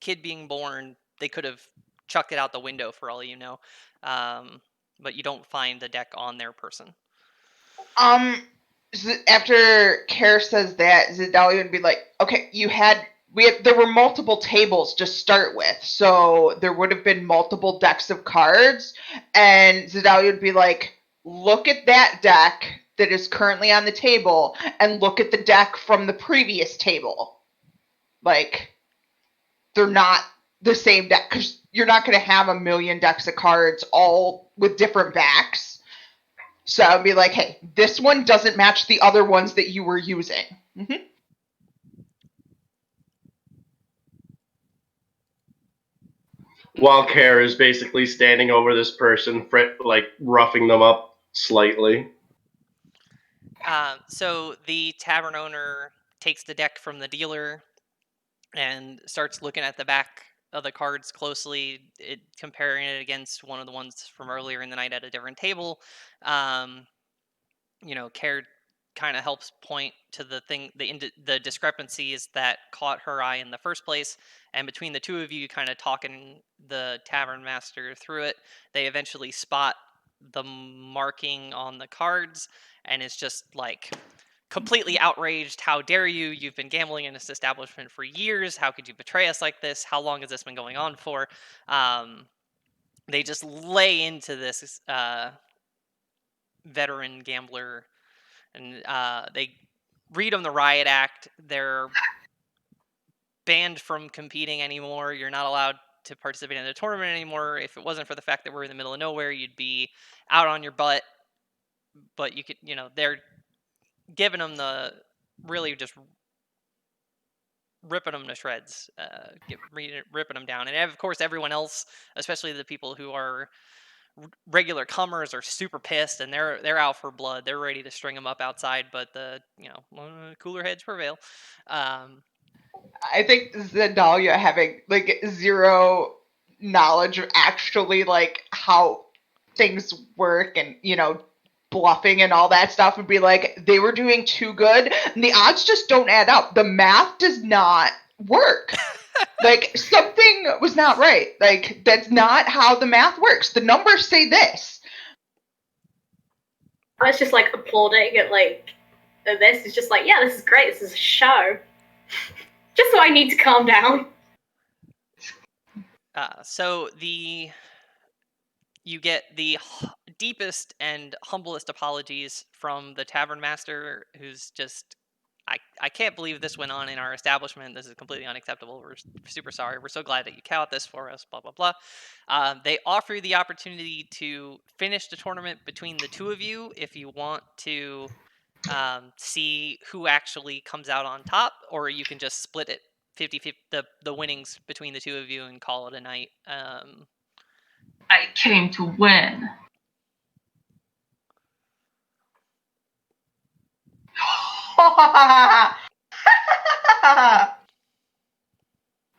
kid being born. They could have chucked it out the window for all you know, but you don't find the deck on their person. After Kara says that, Zedalia would be like, okay, there were multiple tables to start with, so there would have been multiple decks of cards, and Zedalia would be like, look at that deck that is currently on the table, and look at the deck from the previous table. Like, they're not the same deck, because you're not going to have a million decks of cards all with different backs. So I'd be like, hey, this one doesn't match the other ones that you were using. Mm-hmm. While Kara is basically standing over this person, like roughing them up slightly. So the tavern owner takes the deck from the dealer and starts looking at the back of the cards closely, comparing it against one of the ones from earlier in the night at a different table. Care kind of helps point to the discrepancies that caught her eye in the first place, and between the two of you kind of talking the tavern master through it, they eventually spot the marking on the cards, and it's just like completely outraged. How dare you? You've been gambling in this establishment for years. How could you betray us like this? How long has this been going on for? They just lay into this veteran gambler, and they read them the riot act. They're banned from competing anymore. You're not allowed to participate in the tournament anymore. If it wasn't for the fact that we're in the middle of nowhere, you'd be out on your butt. But you could, they're giving them really just ripping them to shreds, ripping them down. And of course, everyone else, especially the people who are regular comers, are super pissed, and they're out for blood. They're ready to string them up outside, but the cooler heads prevail. I think Zedalia, having like zero knowledge of actually like how things work and bluffing and all that stuff, would be like, they were doing too good and the odds just don't add up. The math does not work. Like, something was not right. Like, that's not how the math works. The numbers say this. I was just like applauding at this. It's just like, yeah, this is great. This is a show. Just so I need to calm down. So you get the deepest and humblest apologies from the tavern master, who's just, I can't believe this went on in our establishment. This is completely unacceptable. We're super sorry. We're so glad that you caught this for us, blah, blah, blah. They offer you the opportunity to finish the tournament between the two of you if you want to see who actually comes out on top, or you can just split it 50-50, the winnings between the two of you, and call it a night. I came to win.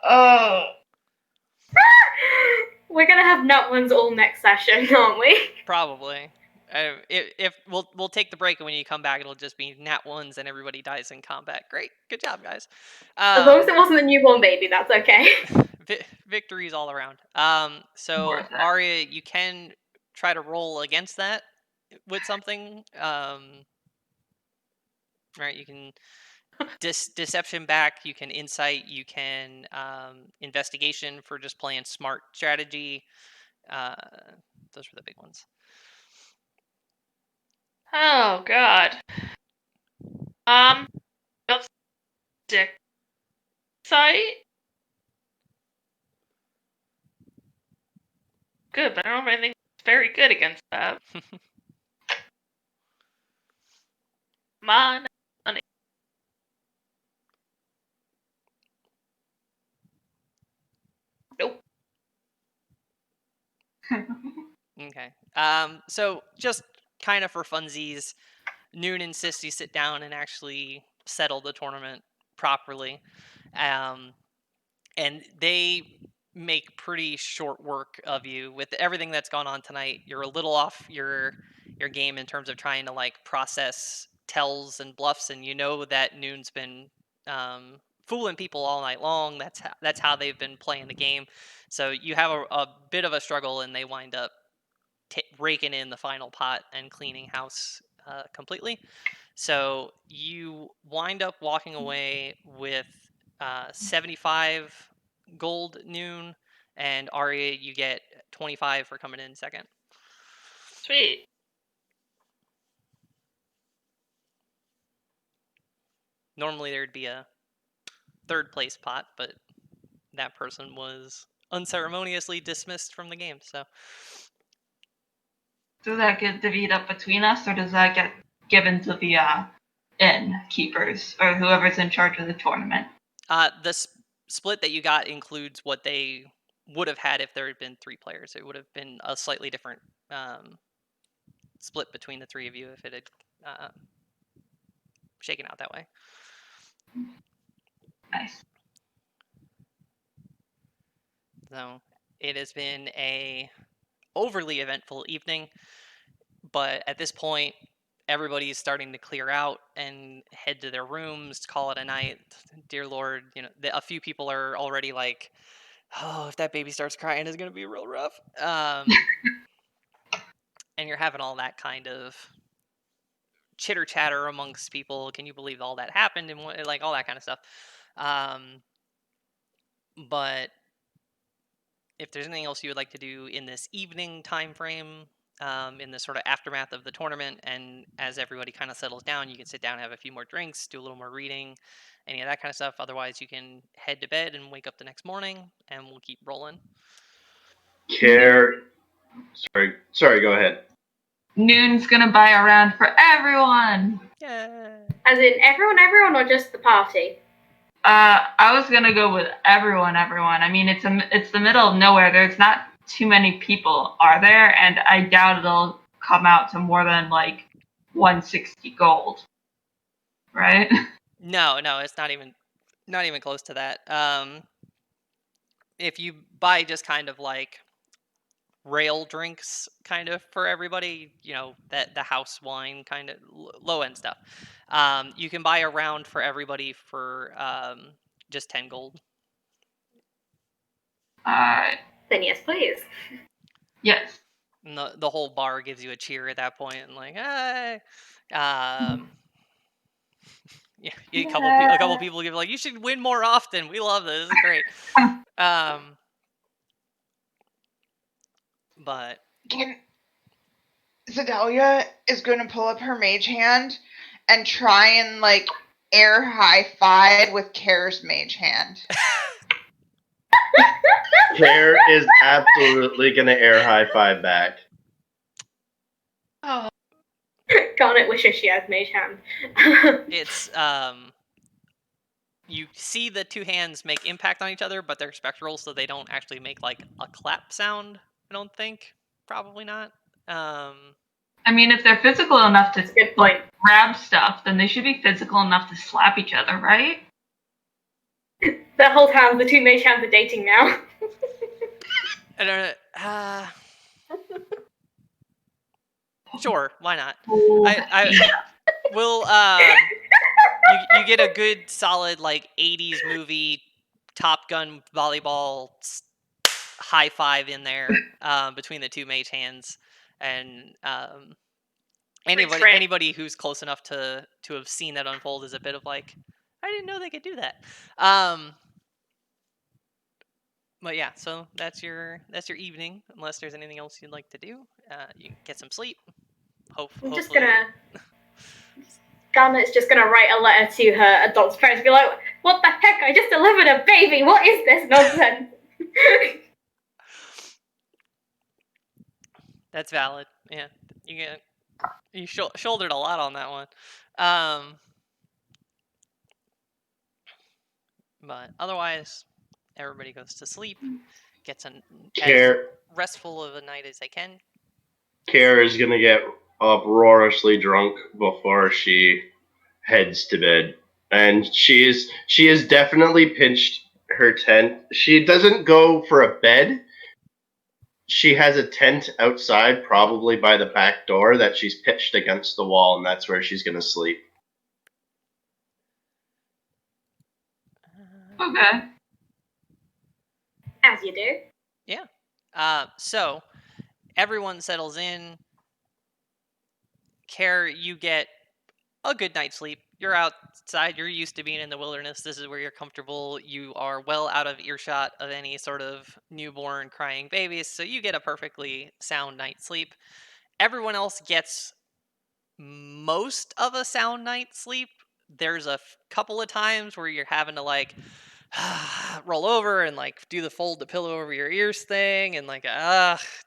Oh. we're gonna have nut ones all next session, aren't we? Probably. If we'll take the break, and when you come back, it'll just be nat ones and everybody dies in combat. Great, good job, guys. As long as it wasn't a newborn baby, that's okay. Victories all around. So Worth it. Arya, you can try to roll against that with something. Right, you can deception back. You can insight. You can investigation for just playing smart strategy. Those were the big ones. Oh God. That's dick sight. Good, but I don't have anything very good against that. Money. Nope. Okay. So just kind of for funsies, Noon insists you sit down and actually settle the tournament properly. And they make pretty short work of you with everything that's gone on tonight. You're a little off your game in terms of trying to like process tells and bluffs, and you know that Noon's been fooling people all night long. That's how they've been playing the game. So you have a bit of a struggle, and they wind up raking in the final pot and cleaning house completely. So you wind up walking away with 75 gold, Noon, and Arya, you get 25 for coming in second. Sweet. Normally there'd be a third place pot, but that person was unceremoniously dismissed from the game. So Does that get divvied up between us, or does that get given to the inn keepers or whoever's in charge of the tournament? the split that you got includes what they would have had if there had been 3 players. It would have been a slightly different split between the 3 of you if it had shaken out that way. Nice. So it has been a overly eventful evening, but at this point, everybody's starting to clear out and head to their rooms to call it a night. Dear Lord, a few people are already like, oh, if that baby starts crying, it's going to be real rough. And you're having all that kind of chitter chatter amongst people. Can you believe all that happened? And like all that kind of stuff. But if there's anything else you would like to do in this evening time frame, in the sort of aftermath of the tournament, and as everybody kind of settles down, you can sit down and have a few more drinks, do a little more reading, any of that kind of stuff. Otherwise, you can head to bed and wake up the next morning, and we'll keep rolling. Sorry, go ahead. Noon's gonna buy a round for everyone. Yeah. As in everyone, or just the party? I was gonna go with everyone. I mean, it's the middle of nowhere. There's not too many people, are there? And I doubt it'll come out to more than like 160 gold, right? No, it's not even close to that. If you buy just kind of like rail drinks kind of for everybody, that the house wine kind of low end stuff, you can buy a round for everybody for just 10 gold. Then yes, please. Yes. And the whole bar gives you a cheer at that point, and like, hey. Yeah, a couple people give like, you should win more often. We love this. This is great. But Sedalia is going to pull up her mage hand and try and like air high five with Kare's mage hand. Kare is absolutely going to air high five back. Oh. Garnet wishes she had mage hand. It's you see the 2 hands make impact on each other, but they're spectral, so they don't actually make like a clap sound. I don't think. Probably not. I mean, if they're physical enough to Good point. grab stuff, then they should be physical enough to slap each other, right? The whole time, the 2 mage hands are dating now. I don't know. Sure, why not? Ooh, I will. You get a good solid like 80s movie Top Gun volleyball high five in there between the two mage hands, and Freeze frame. anybody who's close enough to have seen that unfold is a bit of like, I didn't know they could do that. But yeah, so that's your evening. Unless there's anything else you'd like to do, you can get some sleep. I'm just Hopefully, gonna. Garnet's just gonna write a letter to her adult parents and be like, "What the heck? I just delivered a baby. What is this nonsense?" that's valid. Yeah, you shouldered a lot on that one. But otherwise, everybody goes to sleep, gets as Care restful of a night as they can. Care is gonna get uproariously drunk before she heads to bed, and she is definitely pinched her tent. She doesn't go for a bed. She has a tent outside, probably by the back door, that she's pitched against the wall, and that's where she's gonna sleep. okay. As you do. Yeah. So everyone settles in. Care, you get a good night's sleep. You're outside. You're used to being in the wilderness. This is where you're comfortable. You are well out of earshot of any sort of newborn crying babies, so you get a perfectly sound night's sleep. Everyone else gets most of a sound night's sleep. There's a couple of times where you're having to like roll over and like do the fold the pillow over your ears thing, and like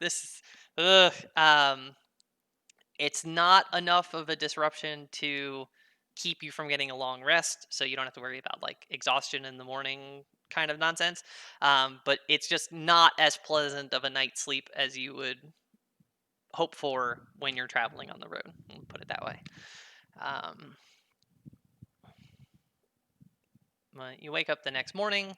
this it's not enough of a disruption to keep you from getting a long rest, so you don't have to worry about like exhaustion in the morning kind of nonsense. But it's just not as pleasant of a night's sleep as you would hope for when you're traveling on the road. We'll put it that way. But you wake up the next morning.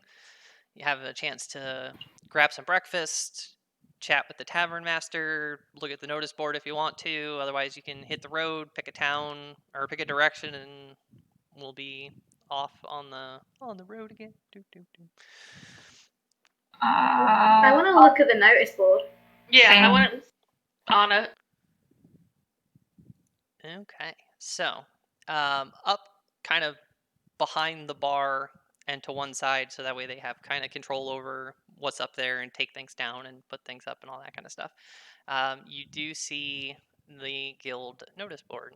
You have a chance to grab some breakfast, chat with the tavern master, look at the notice board if you want to. Otherwise, you can hit the road, pick a town, or pick a direction, and we'll be off on the road again. I want to look at the notice board. Yeah, Same. I want Anna. Okay, so up kind of behind the bar and to one side, so that way they have kind of control over what's up there and take things down and put things up and all that kind of stuff. You do see the guild notice board,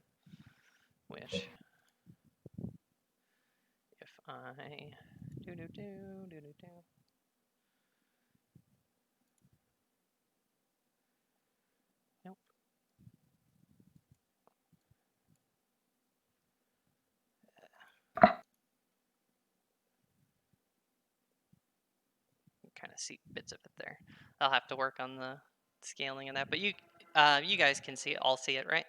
which if I do nope. Kind of see bits of it there. I'll have to work on the scaling of that, but you guys can see it. All see it, right?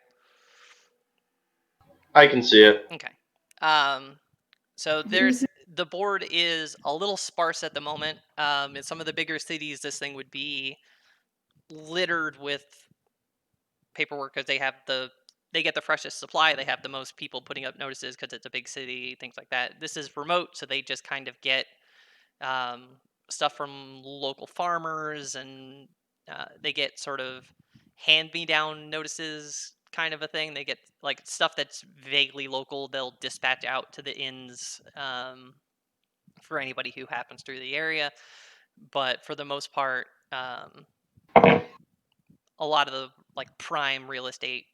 I can see it. Okay. So there's the board is a little sparse at the moment. In some of the bigger cities, this thing would be littered with paperwork because they get the freshest supply. They have the most people putting up notices because it's a big city, things like that. This is remote, so they just kind of get stuff from local farmers, and they get sort of hand-me-down notices kind of a thing. They get like stuff that's vaguely local. They'll dispatch out to the inns for anybody who happens through the area. But for the most part, a lot of the like prime real estate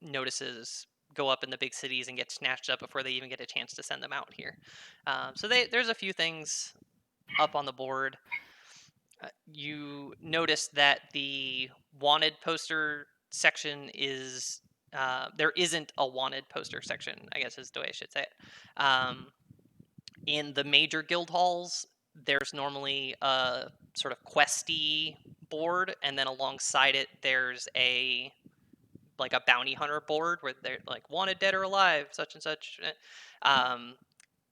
notices go up in the big cities and get snatched up before they even get a chance to send them out here. So there's a few things up on the board. You notice that the wanted poster section is there isn't a wanted poster section, I guess is the way I should say it. In the major guild halls, there's normally a sort of questy board, and then alongside it there's a bounty hunter board where they're like wanted dead or alive, such and such.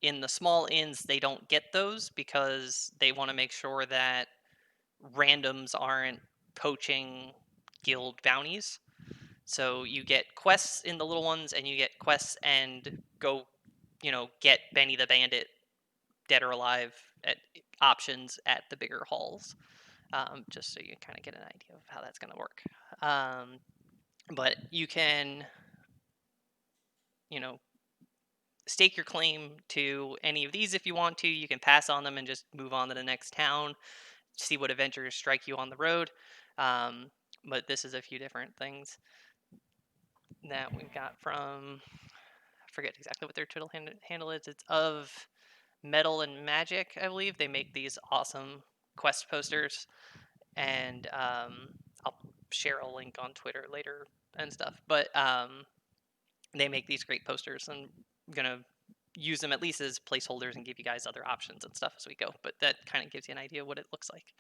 In the small inns, they don't get those because they want to make sure that randoms aren't poaching guild bounties. So you get quests in the little ones, and you get quests and go, get Benny the Bandit, dead or alive, at options at the bigger halls. Just so you kind of get an idea of how that's going to work. But you can, stake your claim to any of these if you want to. You can pass on them and just move on to the next town, see what adventures strike you on the road. But this is a few different things that we've got from, I forget exactly what their Twitter handle is. It's of Metal and Magic, I believe. They make these awesome quest posters, and I'll share a link on Twitter later and stuff. But they make these great posters, and I'm gonna use them at least as placeholders and give you guys other options and stuff as we go. But that kind of gives you an idea of what it looks like.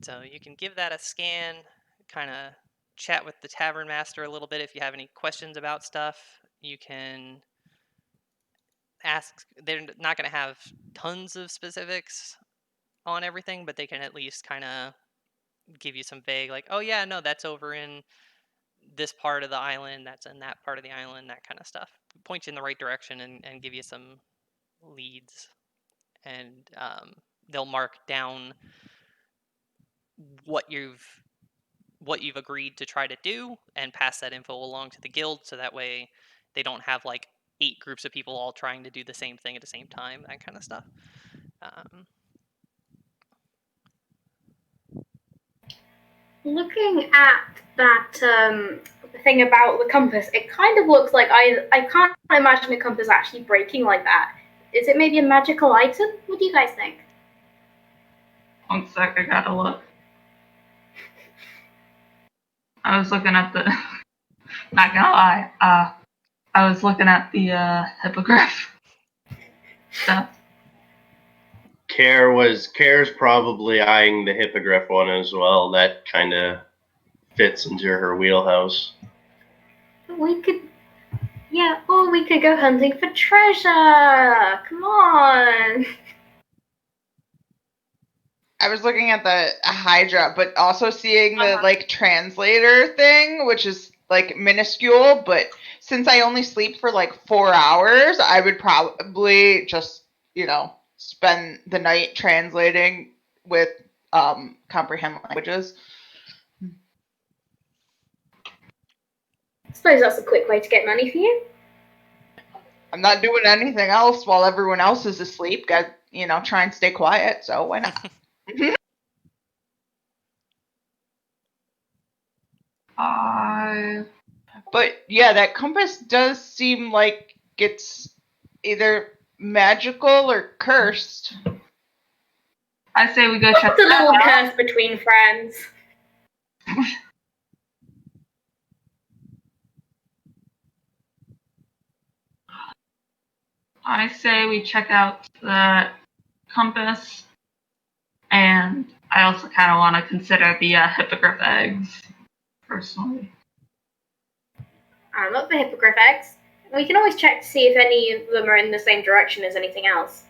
So you can give that a scan, kind of chat with the Tavern Master a little bit if you have any questions about stuff. You can ask. They're not going to have tons of specifics on everything, but they can at least kind of give you some vague, like, oh yeah, no, that's over in this part of the island, that's in that part of the island, that kind of stuff. Point you in the right direction and give you some leads. And they'll mark down what you've agreed to try to do and pass that info along to the guild, so that way they don't have like 8 groups of people all trying to do the same thing at the same time, that kind of stuff. Looking at that thing about the compass, it kind of looks like I can't imagine a compass actually breaking like that. Is it maybe a magical item? What do you guys think? 1 sec, I gotta look. I was looking at the. Not gonna lie. I was looking at the hippogriff stuff. Care's probably eyeing the hippogriff one as well. That kind of fits into her wheelhouse. We could, yeah, or we could go hunting for treasure. Come on. I was looking at the Hydra, but also seeing the like translator thing, which is like minuscule. But since I only sleep for like 4 hours, I would probably just spend the night translating with comprehend languages. I suppose that's a quick way to get money for you. I'm not doing anything else while everyone else is asleep. Got try and stay quiet. So why not? But yeah, that compass does seem like it's either magical or cursed. I say we go check It's a little that out. curse between friends. I say we check out the compass, and I also kind of want to consider the hippogriff eggs, personally. I'm up for hippogriff eggs. We can always check to see if any of them are in the same direction as anything else.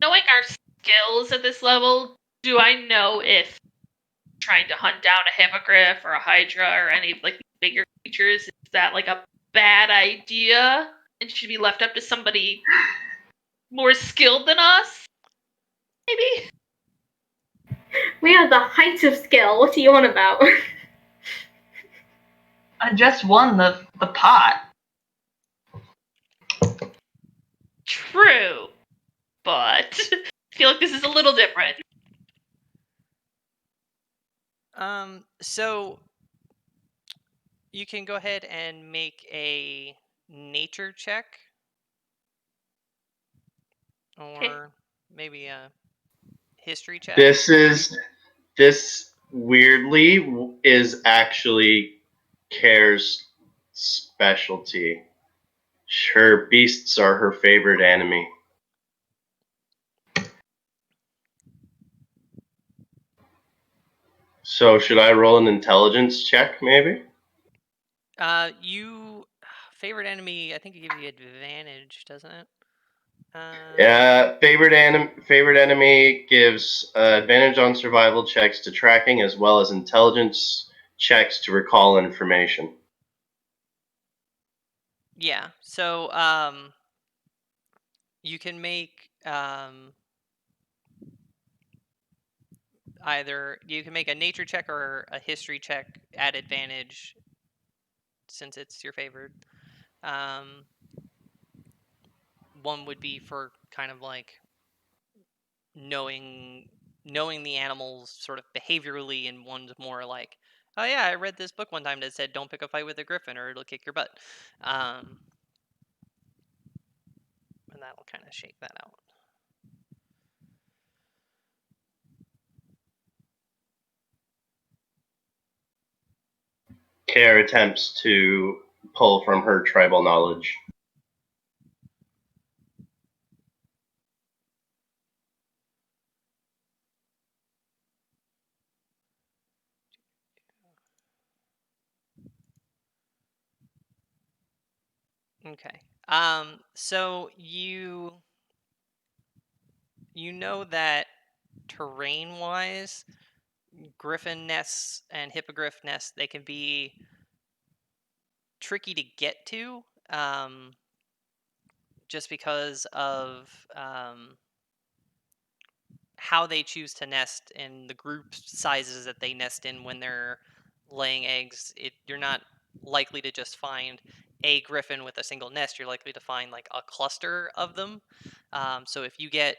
Knowing our skills at this level, do I know if trying to hunt down a hippogriff or a hydra or any of like bigger creatures, is that like a bad idea and should be left up to somebody more skilled than us? Maybe? We are the height of skill. What are you on about? I just won the pot. True. But I feel like this is a little different. So you can go ahead and make a nature check, or maybe a history check. This weirdly is actually Care's specialty. Her beasts are her favorite enemy. So should I roll an intelligence check, maybe? Favorite enemy, I think it gives you advantage, doesn't it? Favorite enemy gives advantage on survival checks to tracking as well as intelligence checks to recall information. Yeah. So you can make either you can make a nature check or a history check at advantage since it's your favorite. One would be for kind of like knowing the animals sort of behaviorally, and one's more like, oh yeah, I read this book one time that said don't pick a fight with a griffin or it'll kick your butt. And that'll kind of shake that out. Care attempts to pull from her tribal knowledge. Okay. So you know that terrain wise, griffin nests and hippogriff nests, they can be tricky to get to, just because of how they choose to nest and the group sizes that they nest in when they're laying eggs. You're not likely to just find a griffin with a single nest. You're likely to find like a cluster of them. So if you get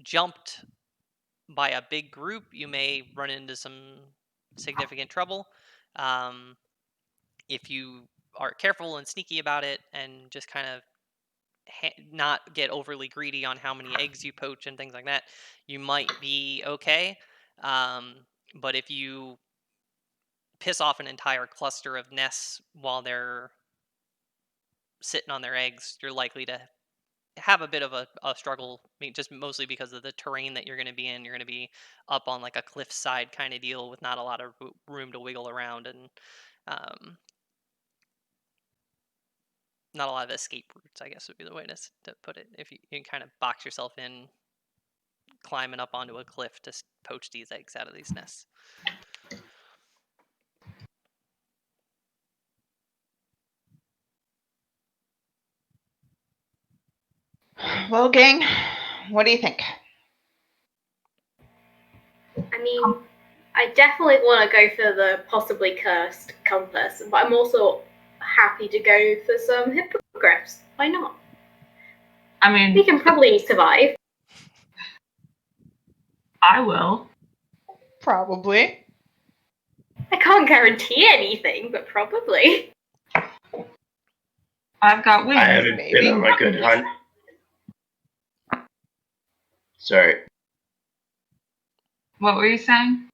jumped by a big group, you may run into some significant trouble. If you are careful and sneaky about it and just kind of not get overly greedy on how many eggs you poach and things like that, you might be okay. But if you piss off an entire cluster of nests while they're sitting on their eggs, you're likely to have a bit of a struggle. I mean, just mostly because of the terrain that you're going to be in. You're going to be up on like a cliffside kind of deal with not a lot of room to wiggle around, and not a lot of escape routes, I guess would be the way to put it. If you can kind of box yourself in climbing up onto a cliff to poach these eggs out of these nests. Well, gang, what do you think? I mean, I definitely want to go for the possibly cursed compass, but I'm also happy to go for some hippogriffs. Why not? I mean, We can probably survive. I will. Probably. I can't guarantee anything, but probably. I've got wings. I haven't been on a good hunt. Sorry. What were you saying?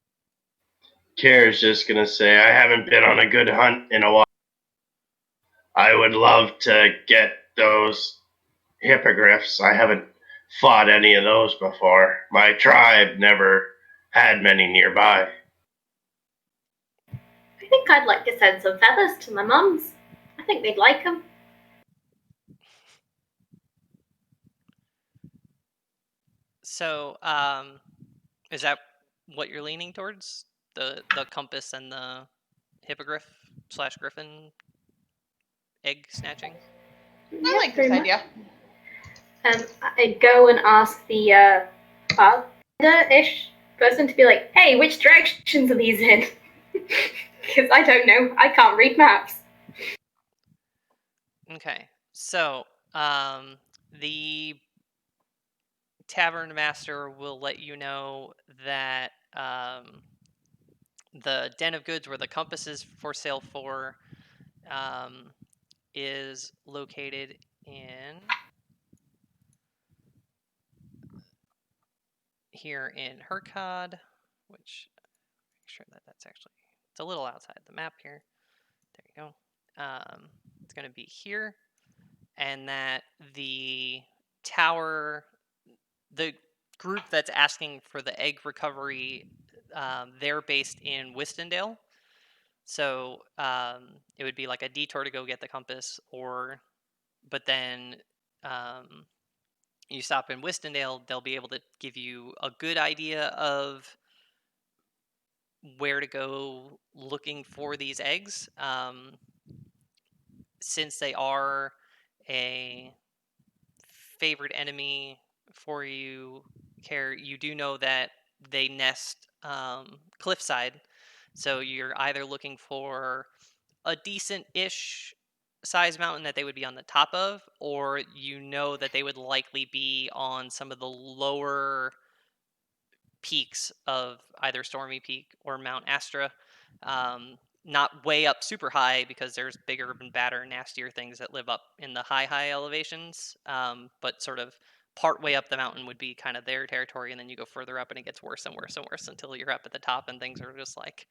Kara's just gonna say, I haven't been on a good hunt in a while. I would love to get those hippogriffs. I haven't fought any of those before. My tribe never had many nearby. I think I'd like to send some feathers to my mums. I think they'd like them. So, is that what you're leaning towards? The compass and the hippogriff / griffin egg snatching? I like this idea. I'd go and ask the pathfinder-ish person to be like, hey, which directions are these in? Because I don't know. I can't read maps. Okay, so the tavern master will let you know that the den of goods where the compass is for sale for is located in here in Hurkad, which make sure that that's actually, it's a little outside the map here. There you go. It's going to be here, and that the tower, the group that's asking for the egg recovery, they're based in Wistondale. So it would be like a detour to go get the compass, but then you stop in Wistondale, they'll be able to give you a good idea of where to go looking for these eggs. Since they are a favorite enemy for you, you do know that they nest cliffside. So you're either looking for a decent-ish size mountain that they would be on the top of, or you know that they would likely be on some of the lower peaks of either Stormy Peak or Mount Astra. Not way up super high because there's bigger and badder, nastier things that live up in the high elevations. But sort of part way up the mountain would be kind of their territory, and then you go further up and it gets worse and worse and worse until you're up at the top and things are just like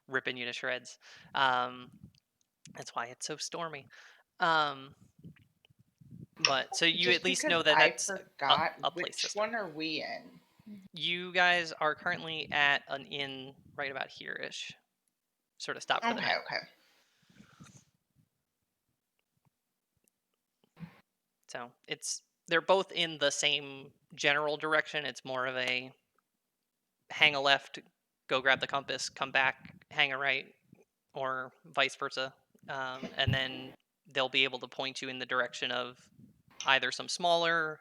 ripping you to shreds. That's why it's so stormy. But so you Just at least because know that I that's forgot a place which system. one are we in? You guys are currently at an inn right about here-ish. Sort of stop for the Okay, night. okay. So they're both in the same general direction. It's more of a hang a left, go grab the compass, come back, hang a right, or vice versa. And then they'll be able to point you in the direction of either some smaller,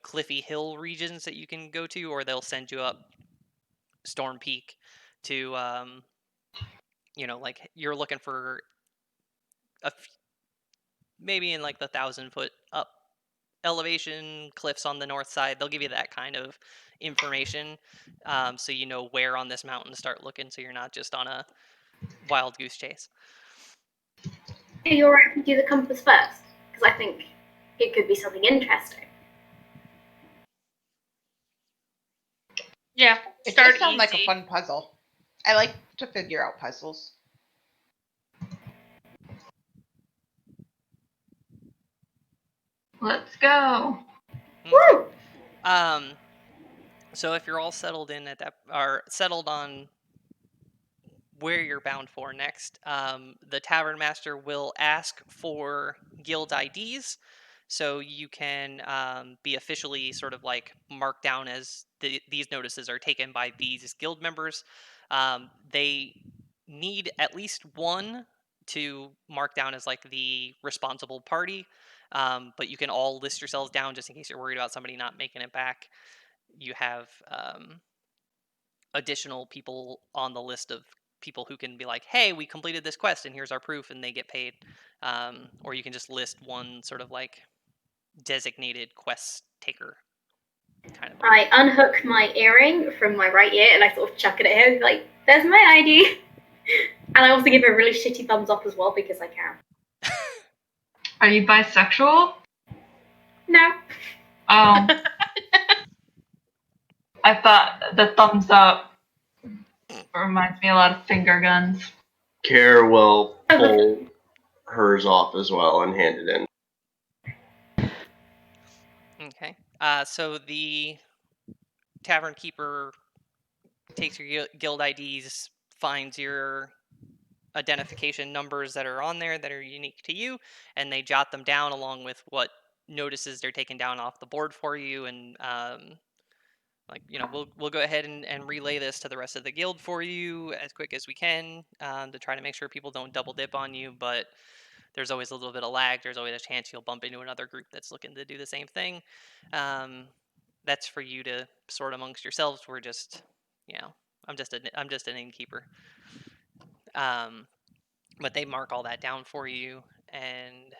cliffy hill regions that you can go to, or they'll send you up Storm Peak to, like you're looking for maybe in like the 1,000-foot up elevation cliffs on the north side. They'll give you that kind of information, so you know where on this mountain to start looking, so you're not just on a wild goose chase. Are you alright if we do the compass first? Because I think it could be something interesting. Yeah, It start does sound like a easy. fun puzzle. I like to figure out puzzles. Let's go. Woo! So if you're all settled in at that, or settled on where you're bound for next, the tavern master will ask for guild IDs, so you can be officially sort of like marked down as these notices are taken by these guild members. They need at least one to mark down as like the responsible party, but you can all list yourselves down just in case you're worried about somebody not making it back. You have additional people on the list of people who can be like, hey, we completed this quest and here's our proof, and they get paid. Or you can just list one sort of like designated quest taker kind of. I unhook my earring from my right ear and I sort of chuck it at him, like, there's my ID. And I also give a really shitty thumbs up as well because I can. Are you bisexual? No. Oh. I thought the thumbs up reminds me a lot of finger guns. Care will pull hers off as well and hand it in. Okay. So the tavern keeper takes your guild IDs, finds your identification numbers that are on there that are unique to you, and they jot them down along with what notices they're taking down off the board for you. And we'll go ahead and relay this to the rest of the guild for you as quick as we can, to try to make sure people don't double dip on you. But there's always a little bit of lag. There's always a chance you'll bump into another group that's looking to do the same thing. That's for you to sort amongst yourselves. We're just, I'm just an innkeeper. But they mark all that down for you, and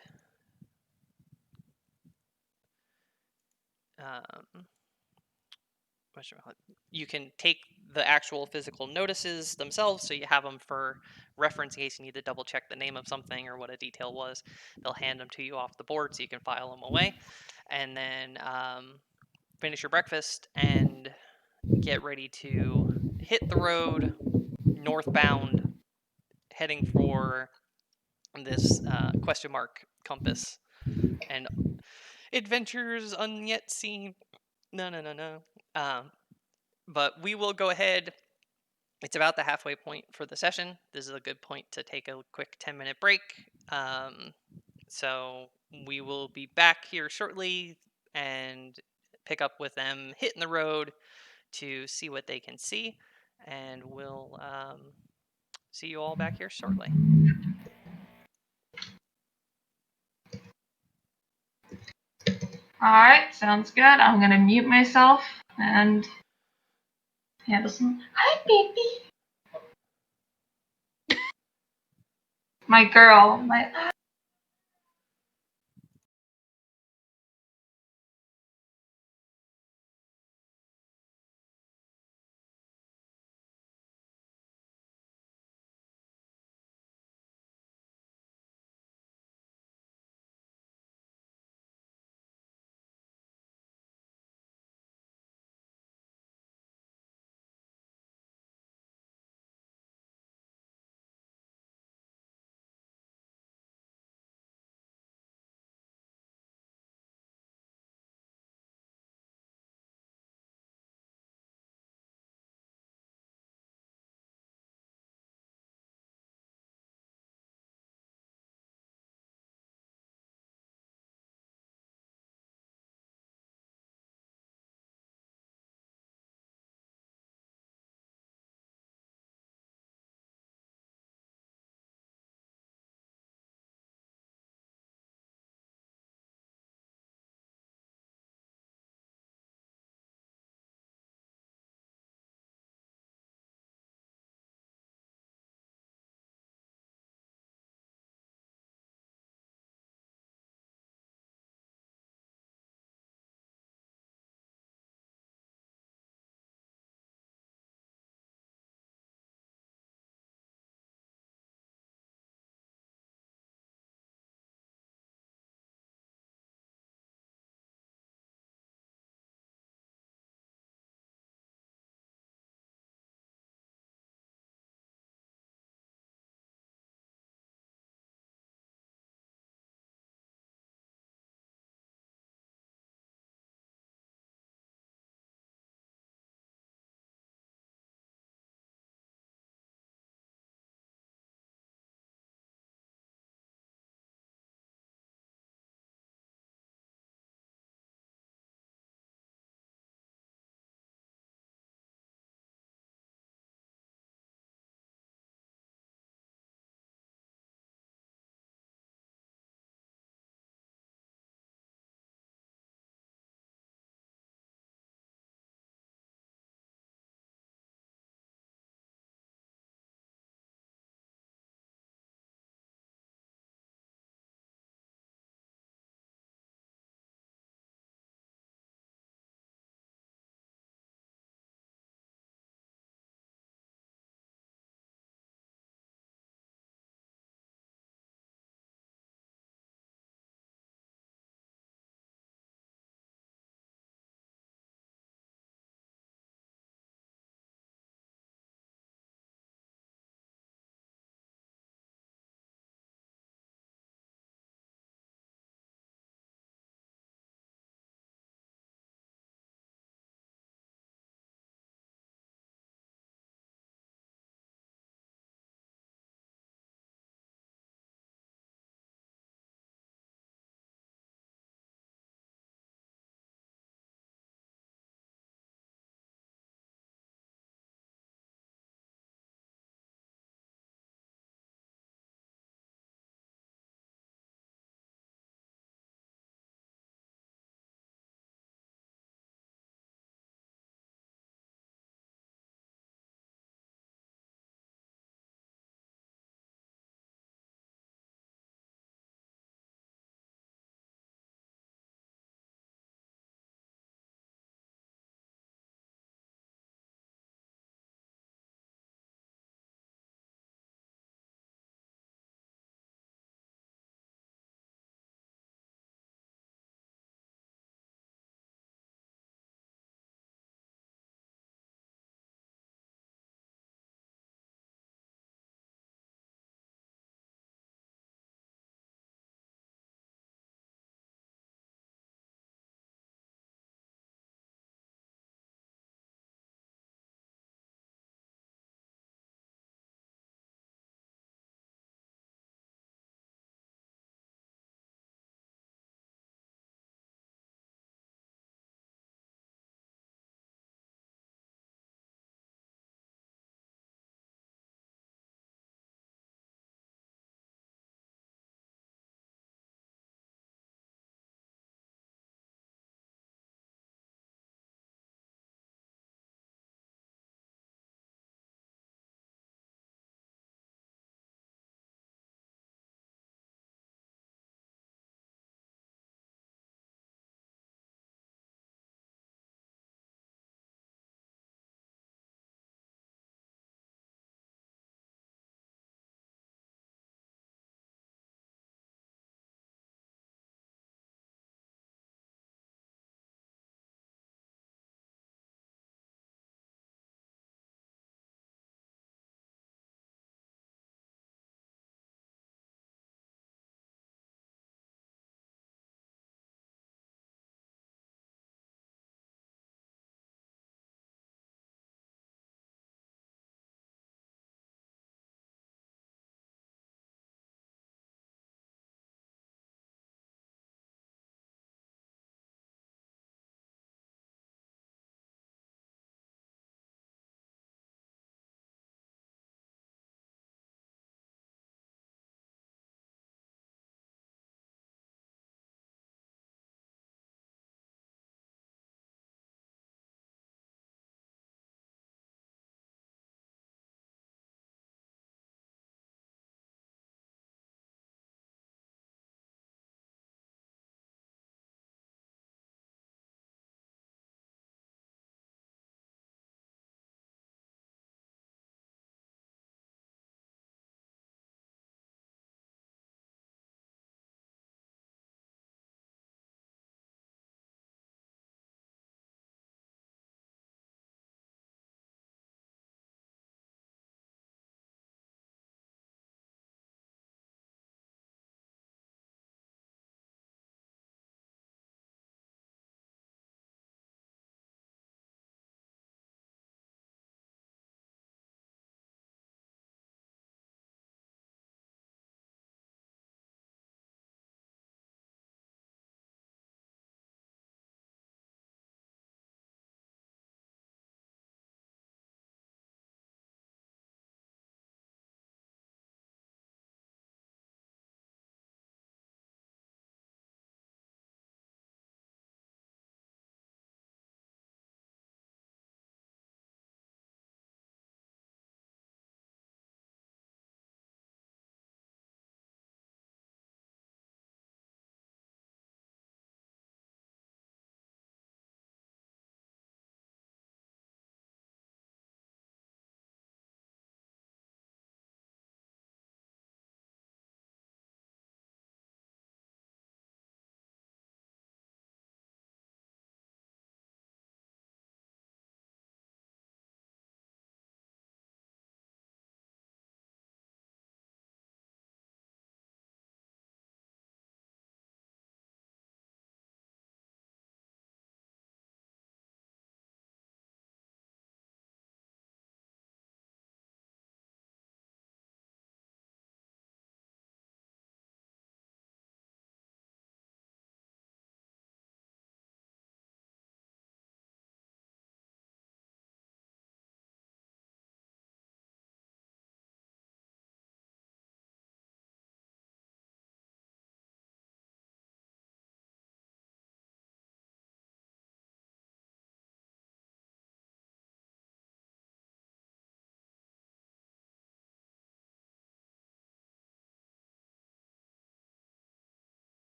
you can take the actual physical notices themselves, so you have them for reference in case you need to double check the name of something or what a detail was. They'll hand them to you off the board so you can file them away, and then finish your breakfast and get ready to hit the road northbound, heading for this question mark compass and adventures unyet seen. No. But we will go ahead it's about the halfway point for the session. This is a good point to take a quick 10-minute break. So we will be back here shortly and pick up with them hitting the road to see what they can see. And we'll see you all back here shortly. All right, sounds good. I'm gonna mute myself and handle some. Hi, baby. My girl, my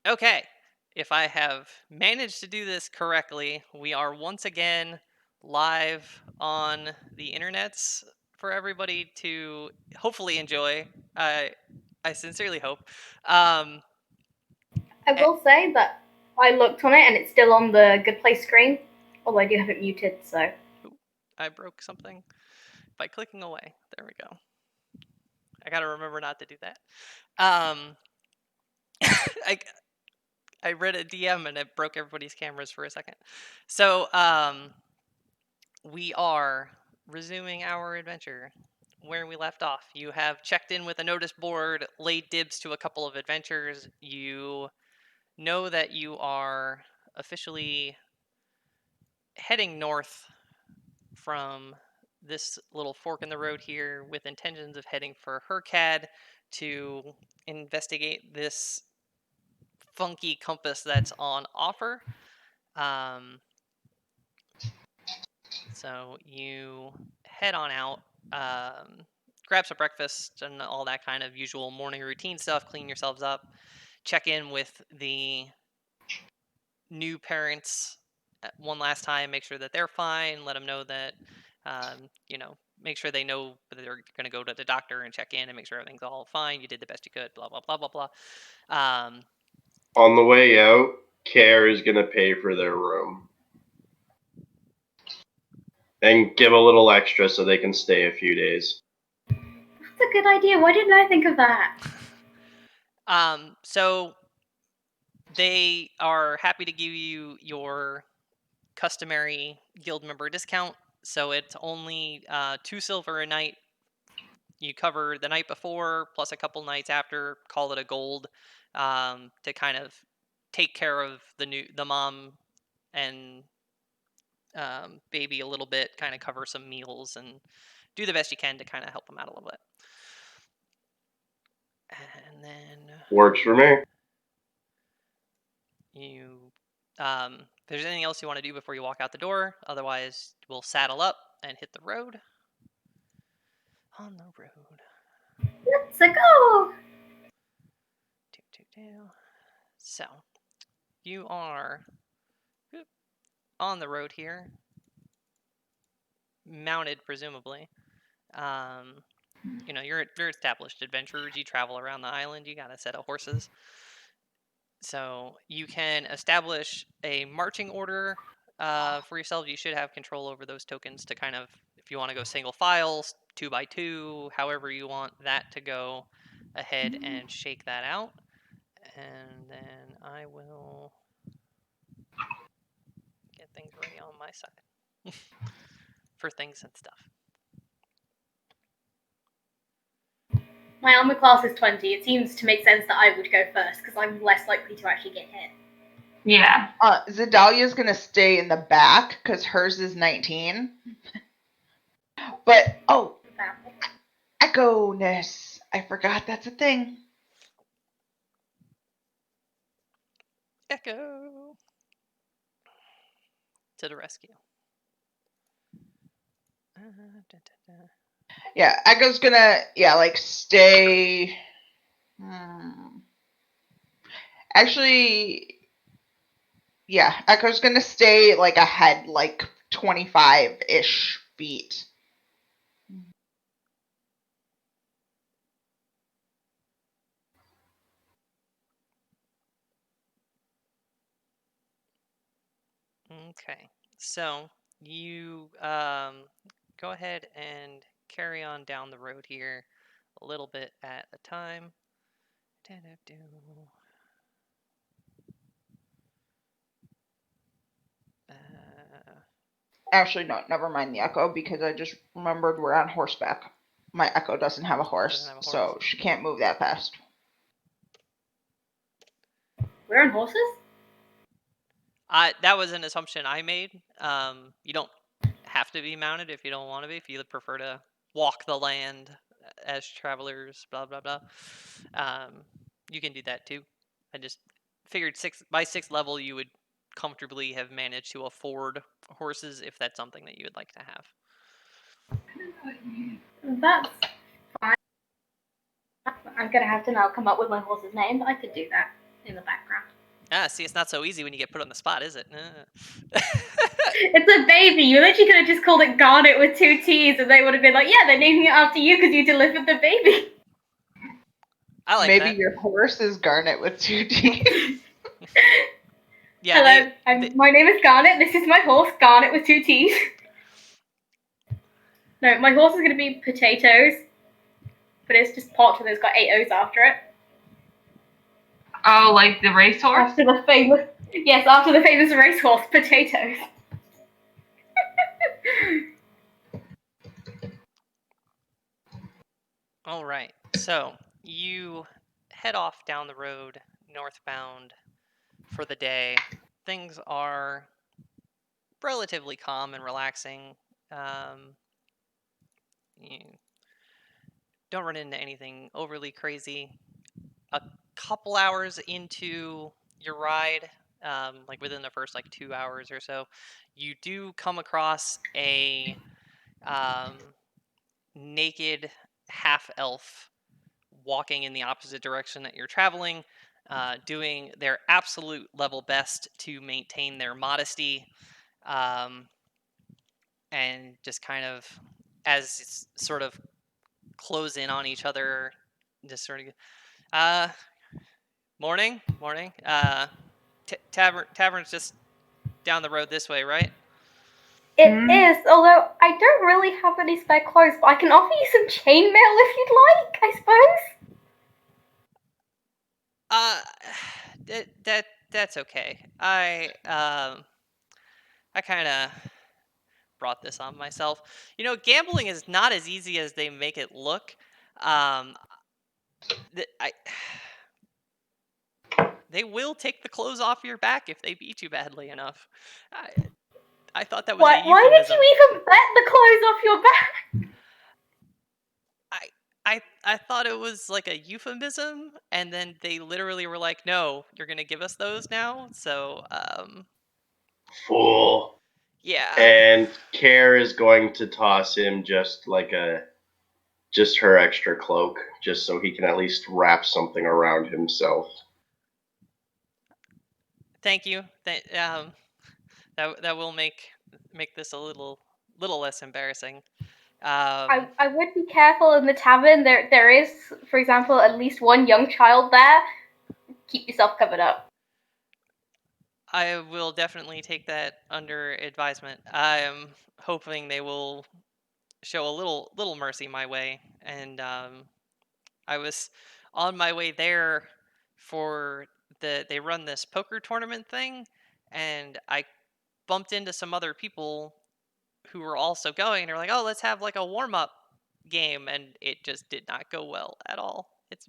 Okay, if I have managed to do this correctly, we are once again live on the internets for everybody to hopefully enjoy. I sincerely hope. Um, I eh, will say that I looked on it and it's still on the Good Place screen, although I do have it muted, so. I broke something by clicking away. There we go. I gotta remember not to do that. I I read a DM and it broke everybody's cameras for a second. So we are resuming our adventure where we left off. You have checked in with a notice board, laid dibs to a couple of adventures. You know that you are officially heading north from this little fork in the road here with intentions of heading for Hercad to investigate this funky compass that's on offer. Um, so you head on out, grab some breakfast and all that kind of usual morning routine stuff, clean yourselves up, check in with the new parents one last time, make sure that they're fine, let them know that, make sure they know that they're going to go to the doctor and check in and make sure everything's all fine. You did the best you could, blah, blah, blah, blah, blah. On the way out, Care is going to pay for their room. And give a little extra so they can stay a few days. That's a good idea. Why didn't I think of that? So they are happy to give you your customary guild member discount. So it's only 2 silver a night. You cover the night before plus a couple nights after. Call it a gold, to kind of take care of the mom and baby a little bit. Kind of cover some meals and do the best you can to kind of help them out a little bit. And then Works for me. if there's anything else you want to do before you walk out the door, otherwise we'll saddle up and hit the road. On the road. Let's go! So, you are on the road here, mounted presumably. You're established adventurers. You travel around the island. You got a set of horses. So you can establish a marching order for yourself. You should have control over those tokens to kind of, if you want to go single files, 2x2, however you want that to go ahead and shake that out. And then I will get things ready on my side for things and stuff. My armor class is 20. It seems to make sense that I would go first because I'm less likely to actually get hit. Yeah. Zadalia's gonna stay in the back because hers is 19. But echo-ness. I forgot that's a thing. Echo to the rescue. Yeah, Echo's gonna stay. Actually, yeah, Echo's gonna stay ahead 25-ish feet. Okay, so you go ahead and carry on down the road here a little bit at a time. Actually, no, never mind the Echo because I just remembered we're on horseback. My Echo doesn't have a horse, so she can't move that fast. We're on horses? That was an assumption I made. You don't have to be mounted if you don't want to be. If you prefer to walk the land as travelers, blah blah blah, you can do that too. I just figured by 6th level you would comfortably have managed to afford horses if that's something that you would like to have. That's fine. I'm gonna have to now come up with my horse's name, but I could do that in the background. See, it's not so easy when you get put on the spot, is it? It's a baby. You literally could have just called it Garnet with 2 T's, and they would have been like, "Yeah, they're naming it after you because you delivered the baby." I like Maybe that. your horse is Garnet with 2 T's. Yeah, Hello, my name is Garnet. This is my horse, Garnet with 2 T's. No, my horse is going to be Potatoes, but it's just Pot and it's got 8 O's after it. Oh, like the racehorse? After the famous racehorse, Potatoes. All right. So you head off down the road northbound for the day. Things are relatively calm and relaxing. You don't run into anything overly crazy. A couple hours into your ride, like within the first 2 hours or so, you do come across a naked half elf walking in the opposite direction that you're traveling, doing their absolute level best to maintain their modesty, and just kind of as it's sort of close in on each other, just sort of, morning. Tavern's just down the road this way, right? It is, although I don't really have any spare clothes, but I can offer you some chainmail if you'd like, I suppose. That's okay. I kind of brought this on myself. Gambling is not as easy as they make it look. They will take the clothes off your back if they beat you badly enough. I thought that was a euphemism. Why did you even bet the clothes off your back? I thought it was like a euphemism, and then they literally were like, "No, you're gonna give us those now." So, Fool. yeah. And Care is going to toss him just her extra cloak, just so he can at least wrap something around himself. Thank you. That will make this a little less embarrassing. I would be careful in the tavern. There is, for example, at least one young child there. Keep yourself covered up. I will definitely take that under advisement. I am hoping they will show a little mercy my way, and I was on my way there for they run this poker tournament thing, and I bumped into some other people who were also going, and they're like, "Oh, let's have like a warm up game," and it just did not go well at all. It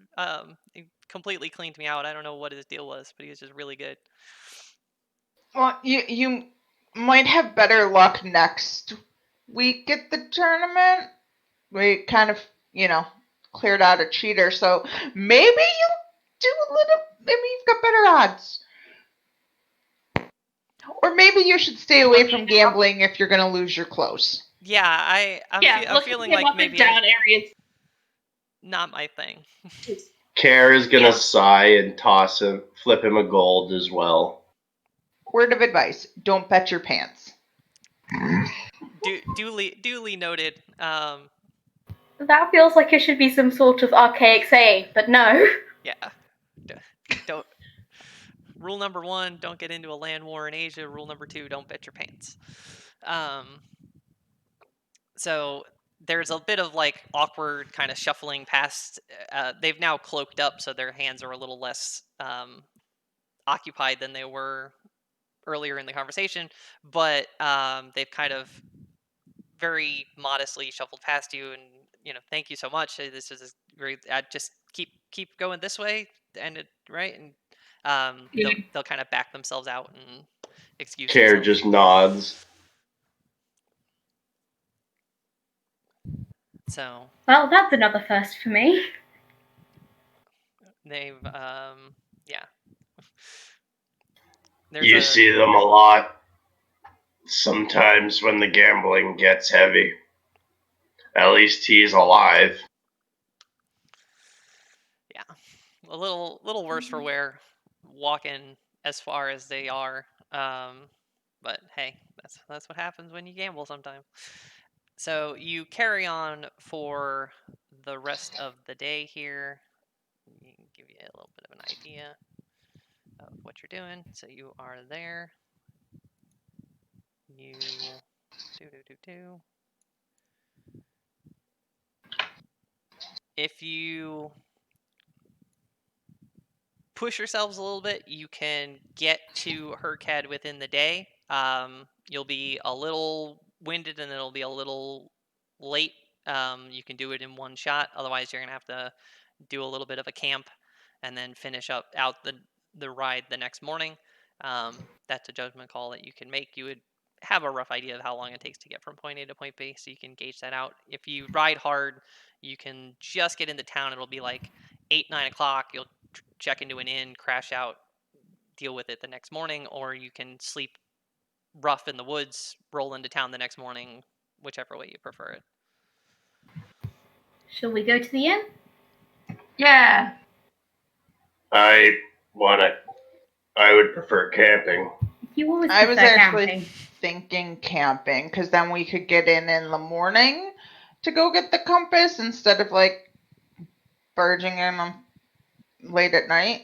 completely cleaned me out. I don't know what his deal was, but he was just really good. Well, you might have better luck next week at the tournament. We kind of, cleared out a cheater, so maybe you'll do a little. Maybe you've got better odds. Or maybe you should stay away from gambling if you're going to lose your clothes. Yeah, I'm feeling like maybe down areas. Not my thing. Care is gonna sigh and flip him a gold as well. Word of advice: don't bet your pants. Duly noted. That feels like it should be some sort of archaic saying, but no. Yeah. Don't. Rule number 1: don't get into a land war in Asia. Rule number 2: don't bet your pants. So there's a bit of awkward kind of shuffling past. They've now cloaked up, so their hands are a little less occupied than they were earlier in the conversation. But they've kind of very modestly shuffled past you, and thank you so much. This is great. Just keep going this way, and right, and they'll kind of back themselves out and excuse Care themselves. just nods. So well, that's another first for me. they've yeah. You see them a lot. Sometimes when the gambling gets heavy. At least he's alive. Yeah, a little worse for wear. Walking as far as they are. But hey, that's what happens when you gamble sometimes. So you carry on for the rest of the day here. Give you a little bit of an idea of what you're doing. So you are there. You do. If you push yourselves a little bit, you can get to Hercad within the day. You'll be a little winded and it'll be a little late. You can do it in one shot. Otherwise, you're gonna have to do a little bit of a camp and then finish out the ride the next morning. That's a judgment call that you can make. You would have a rough idea of how long it takes to get from point A to point B, so you can gauge that out. If you ride hard, you can just get into town. It'll be like 8, 9 o'clock. You'll check into an inn, crash out, deal with it the next morning, or you can sleep rough in the woods, roll into town the next morning, whichever way you prefer it. Shall we go to the inn? Yeah. I would prefer camping. You always I was prefer actually camping. thinking camping, because then we could get in the morning to go get the compass instead of like barging in late at night.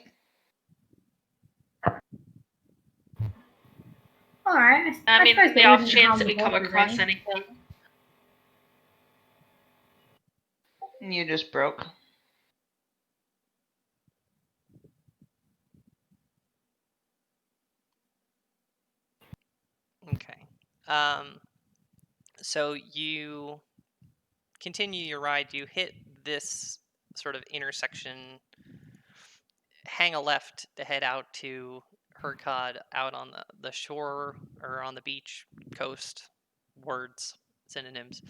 All right. I mean, suppose the it off wouldn't chance harm that we the come horses across any. anything. You just broke. Okay. So you continue your ride. You hit this sort of intersection, hang a left to head out to Hercod, out on the shore or on the beach, coast, words, synonyms.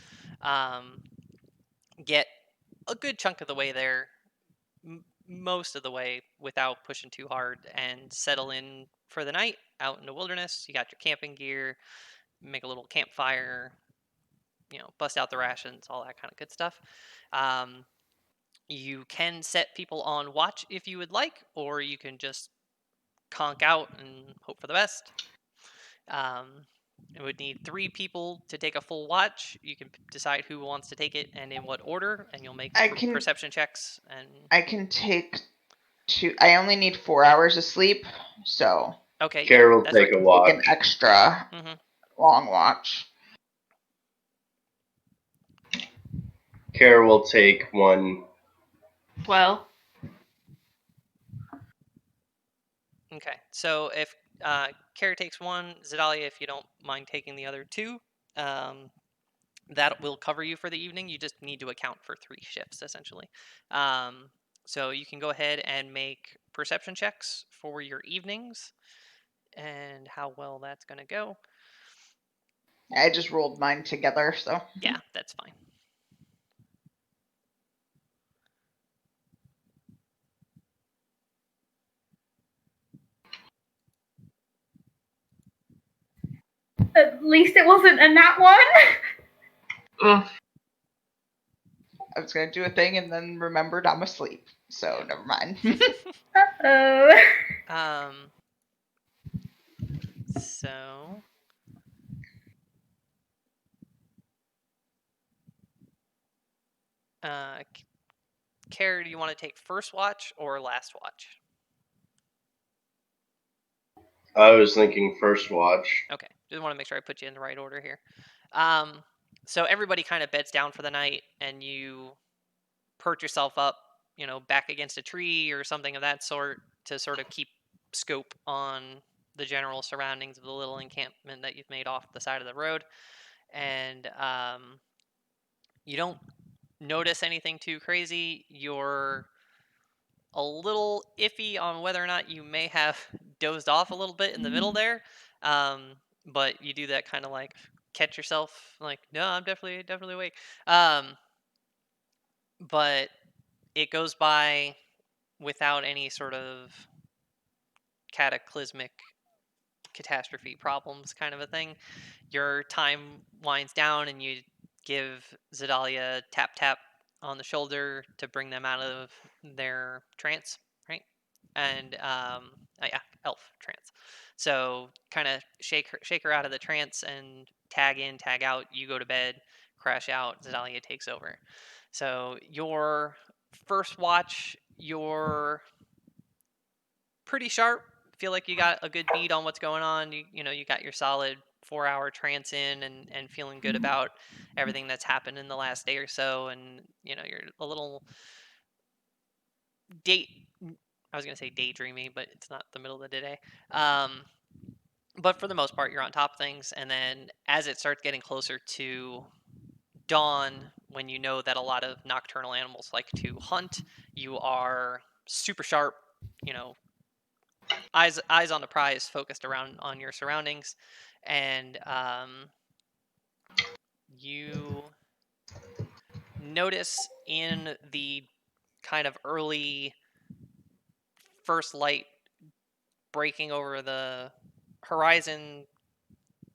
Get a good chunk of the way there, most of the way without pushing too hard, and settle in for the night out in the wilderness. You got your camping gear, make a little campfire, bust out the rations, all that kind of good stuff. You can set people on watch if you would like, or you can just conk out and hope for the best. It would need 3 people to take a full watch. You can decide who wants to take it and in what order, and you'll make perception checks. And I can take 2. I only need 4 hours of sleep, so okay, Kara will that's take right. a watch. Take an extra long watch. Kara will take one. Well, Okay, so if Kara takes 1, Zedalia, if you don't mind taking the other 2, that will cover you for the evening. You just need to account for 3 shifts, essentially. So you can go ahead and make perception checks for your evenings and how well that's going to go. I just rolled mine together, so. Yeah, that's fine. At least it wasn't a nat one. Ugh. I was going to do a thing and then remembered I'm asleep, so never mind. Uh-oh. So Kara, do you want to take first watch or last watch? I was thinking first watch. Okay, just want to make sure I put you in the right order here. So everybody kind of beds down for the night, and you perch yourself up, back against a tree or something of that sort to sort of keep scope on the general surroundings of the little encampment that you've made off the side of the road. And you don't notice anything too crazy. You're a little iffy on whether or not you may have dozed off a little bit in the middle there. But you do that kind of like catch yourself, like, no, I'm definitely awake. But it goes by without any sort of cataclysmic catastrophe problems kind of a thing. Your time winds down and you give Zedalia tap on the shoulder to bring them out of their trance, right? And yeah, elf trance. So kind of shake her out of the trance and tag in, tag out. You go to bed, crash out. Zalia takes over. So your first watch, you're pretty sharp. Feel like you got a good beat on what's going on. You got your solid 4-hour trance in and feeling good about everything that's happened in the last day or so. And you're a little date. I was gonna say daydreamy, but it's not the middle of the day. But for the most part, you're on top of things. And then as it starts getting closer to dawn, when you know that a lot of nocturnal animals like to hunt, you are super sharp. You know, eyes on the prize, focused around on your surroundings, and you notice in the kind of early first light breaking over the horizon,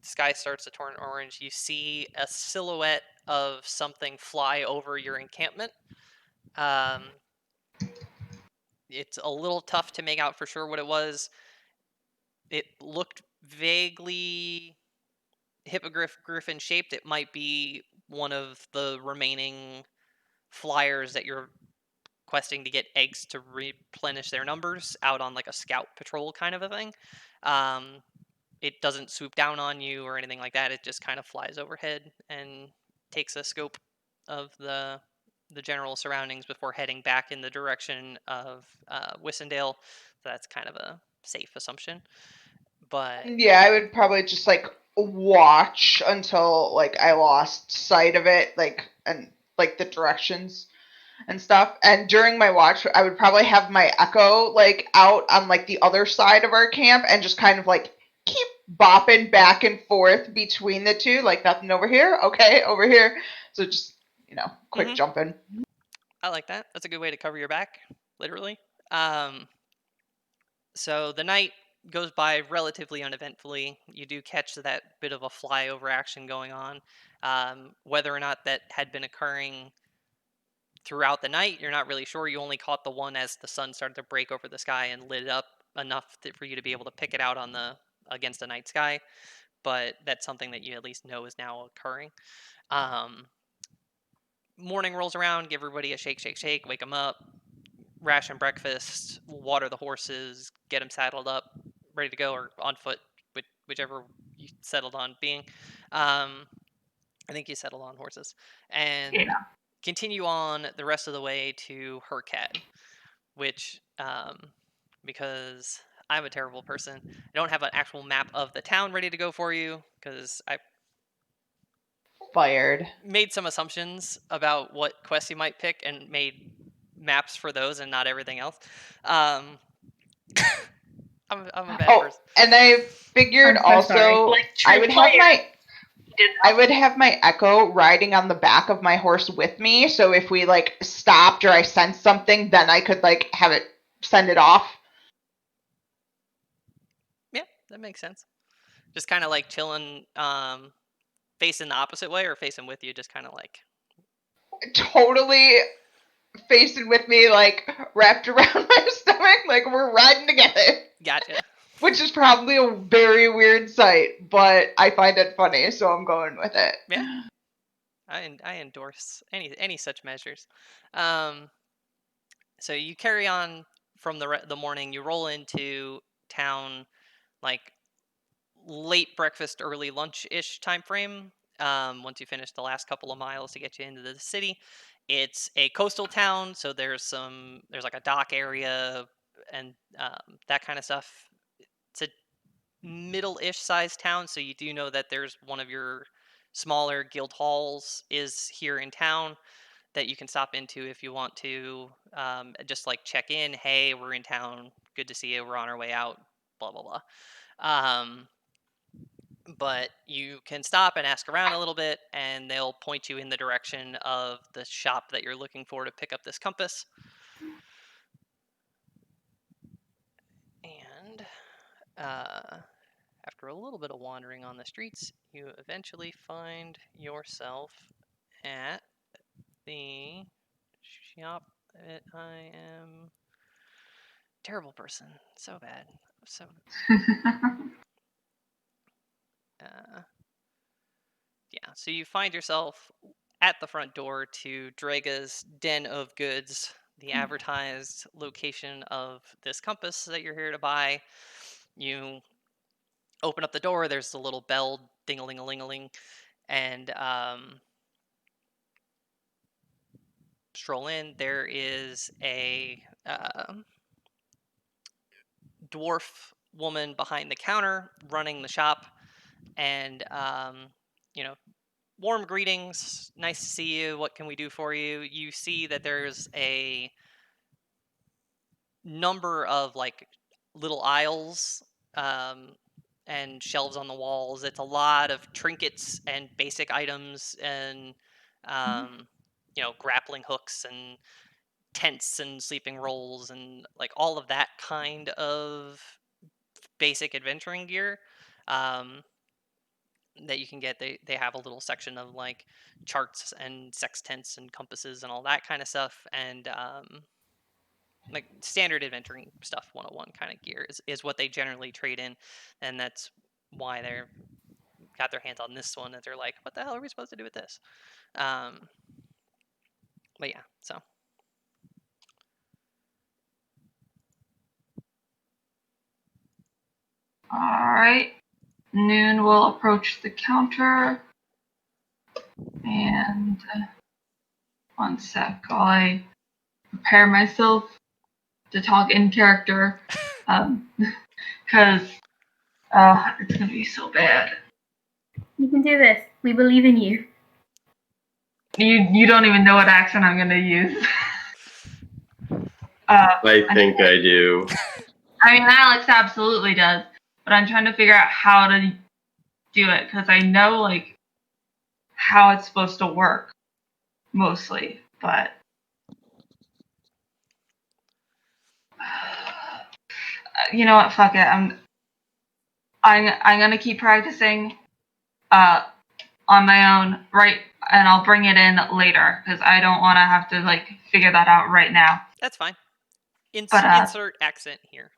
sky starts to turn orange. You see a silhouette of something fly over your encampment. Um, it's a little tough to make out for sure what it was. It looked vaguely hippogriff griffin shaped. It might be one of the remaining flyers that you're questing to get eggs to replenish their numbers out on like a scout patrol kind of a thing. It doesn't swoop down on you or anything like that. It just kind of flies overhead and takes a scope of the general surroundings before heading back in the direction of Wissendale. So that's kind of a safe assumption. But Yeah, I would probably just like watch until like I lost sight of it, like and like the directions and stuff. And during my watch, I would probably have my echo like out on like the other side of our camp and just kind of like keep bopping back and forth between the two, like nothing over here, okay, over here. So just quick Mhm. jumping. I like that. That's a good way to cover your back, literally. Um, so the night goes by relatively uneventfully. You do catch that bit of a flyover action going on. Whether or not that had been occurring throughout the night, you're not really sure. You only caught the one as the sun started to break over the sky and lit it up enough for you to be able to pick it out on the against the night sky. But that's something that you at least know is now occurring. Um, Morning rolls around, give everybody a shake, shake, shake, wake them up, ration breakfast, water the horses, get them saddled up, ready to go, or on foot, whichever you settled on being. I think you settled on horses, and Yeah. continue on the rest of the way to Hercad, which, because I'm a terrible person, I don't have an actual map of the town ready to go for you, because I Fired. made some assumptions about what quests you might pick and made maps for those and not everything else. Um, I'm a bad Oh, person. and I figured I'm so sorry. also Like I true would have player, my he did I not. would have my echo riding on the back of my horse with me, so if we like stopped or I sensed something, then I could like have it send it off. Yeah, that makes sense. Just kind of like chilling, facing the opposite way or facing with you, just kind of like. Totally facing with me, like wrapped around my stomach, like we're riding together. Gotcha. Which is probably a very weird sight, but I find it funny, so I'm going with it. Yeah. I endorse any such measures. Um, so you carry on from the morning. You roll into town like late breakfast, early lunch ish time frame. Once you finish the last couple of miles to get you into the city, it's a coastal town, so there's like a dock area and that kind of stuff. It's a middle-ish sized town, so you do know that there's one of your smaller guild halls is here in town that you can stop into if you want to, just like check in. Hey, we're in town. Good to see you. We're on our way out. Blah blah blah. But you can stop and ask around a little bit, and they'll point you in the direction of the shop that you're looking for to pick up this compass. And after a little bit of wandering on the streets, you eventually find yourself at the shop that I am terrible person. So bad. So yeah. So you find yourself at the front door to Drega's Den of Goods, the advertised location of this compass that you're here to buy. You open up the door. There's a little bell, ding-a-ling-a-ling-a-ling, and stroll in. There is a dwarf woman behind the counter running the shop, and you know, warm greetings. Nice to see you. What can we do for you? You see that there's a number of like little aisles and shelves on the walls. It's a lot of trinkets and basic items and grappling hooks and tents and sleeping rolls and like all of that kind of basic adventuring gear that you can get. They have a little section of like charts and sextants and compasses and all that kind of stuff, and like standard adventuring stuff 101 kind of gear is what they generally trade in, and that's why they're got their hands on this one, that they're like, what the hell are we supposed to do with this? But yeah, so All right. Noon will approach the counter. And one sec while I prepare myself to talk in character. Because it's going to be so bad. You can do this. We believe in you. You don't even know what accent I'm going to use. I think I do. I mean, Alex absolutely does. But I'm trying to figure out how to do it. Because I know, like, how it's supposed to work. Mostly. But you know what? Fuck it. I'm gonna keep practicing on my own, right? And I'll bring it in later because I don't want to have to like figure that out right now. that's fine. But, Insert accent here.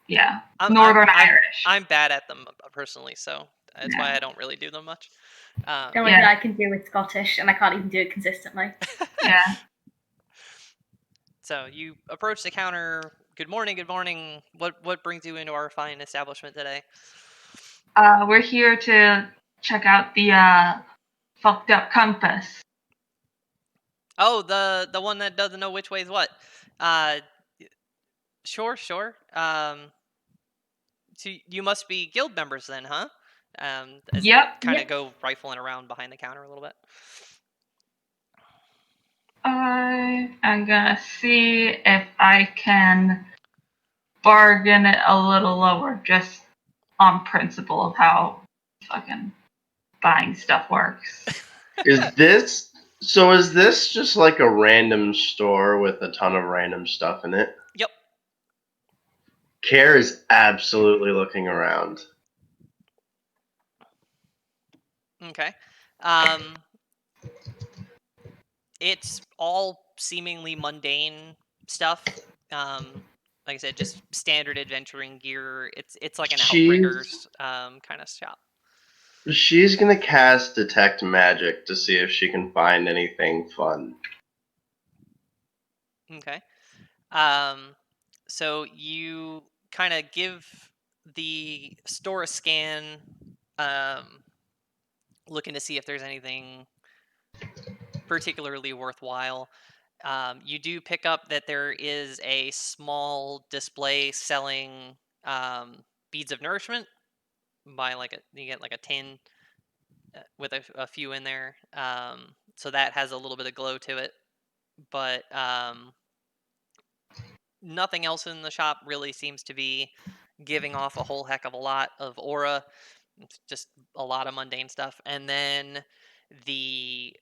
Yeah, Northern Irish. I'm bad at them personally, so that's why I don't really do them much. The only thing I can do with Scottish, and I can't even do it consistently. Yeah. So you approach the counter. Good morning. Good morning. What brings you into our fine establishment today? We're here to check out the fucked up compass. Oh, the one that doesn't know which way is what. Sure. So you must be guild members then, huh? Yep. Kind of go rifling around behind the counter a little bit. I'm gonna see if I can bargain it a little lower, just on principle of how fucking buying stuff works. Is this just like a random store with a ton of random stuff in it? Yep. Care is absolutely looking around. Okay. It's all seemingly mundane stuff. Like I said, just standard adventuring gear. It's like an Outriders kind of shop. She's gonna cast Detect Magic to see if she can find anything fun. Okay. So you kind of give the store a scan, looking to see if there's anything particularly worthwhile. You do pick up that there is a small display selling beads of nourishment. You get like a tin with a few in there. So that has a little bit of glow to it, but nothing else in the shop really seems to be giving off a whole heck of a lot of aura. It's just a lot of mundane stuff. And then the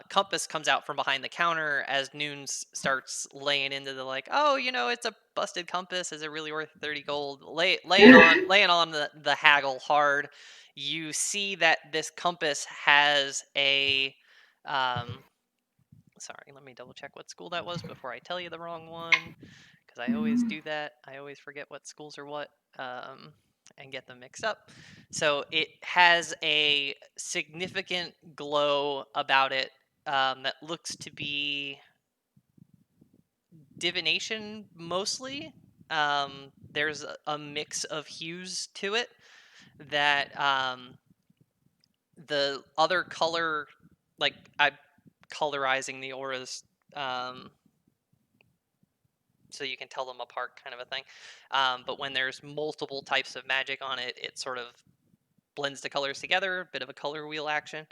compass comes out from behind the counter as Noons starts laying into the like, oh, it's a busted compass. Is it really worth 30 gold? Laying on the haggle hard. You see that this compass has a sorry, let me double check what school that was before I tell you the wrong one, because I always do that. I always forget what schools are what, and get them mixed up. So it has a significant glow about it, that looks to be divination mostly. There's a mix of hues to it that, the other color, like I'm colorizing the auras, um, so you can tell them apart, kind of a thing. But when there's multiple types of magic on it, it sort of blends the colors together, a bit of a color wheel action.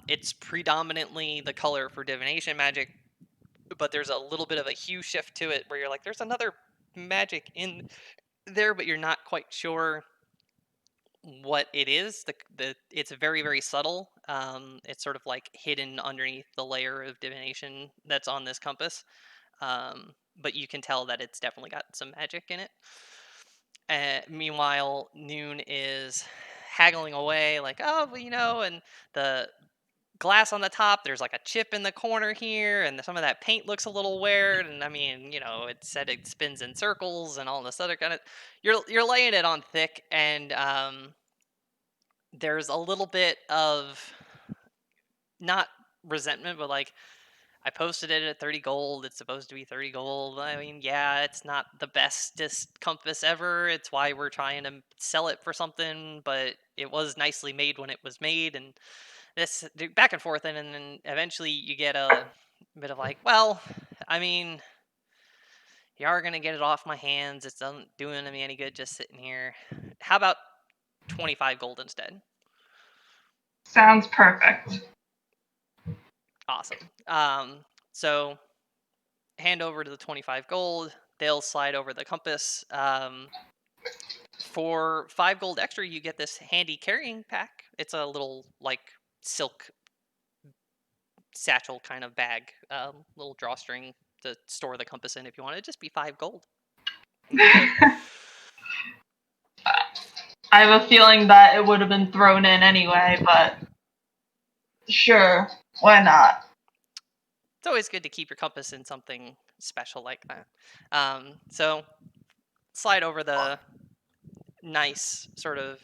It's predominantly the color for divination magic, but there's a little bit of a hue shift to it where you're like, there's another magic in there, but you're not quite sure what it is. It's very, very subtle. It's sort of like hidden underneath the layer of divination that's on this compass. But you can tell that it's definitely got some magic in it. Meanwhile, Noon is haggling away, like, oh, well, and the glass on the top, there's like a chip in the corner here, and some of that paint looks a little weird. And I mean, it said it spins in circles and all this other kind of. You're laying it on thick, and there's a little bit of not resentment, but like, I posted it at 30 gold. It's supposed to be 30 gold. I mean, yeah, it's not the bestest compass ever. It's why we're trying to sell it for something, but it was nicely made when it was made. And this back and forth, and then eventually you get a bit of like, well, I mean, you are going to get it off my hands. It's not doing me any good just sitting here. How about 25 gold instead? Sounds perfect. Awesome. So hand over to the 25 gold. They'll slide over the compass. For 5 gold extra, you get this handy carrying pack. It's a little like silk satchel kind of bag, little drawstring to store the compass in if you want. It'd just be 5 gold. I have a feeling that it would have been thrown in anyway, but sure, why not? It's always good to keep your compass in something special like that. So slide over the nice sort of,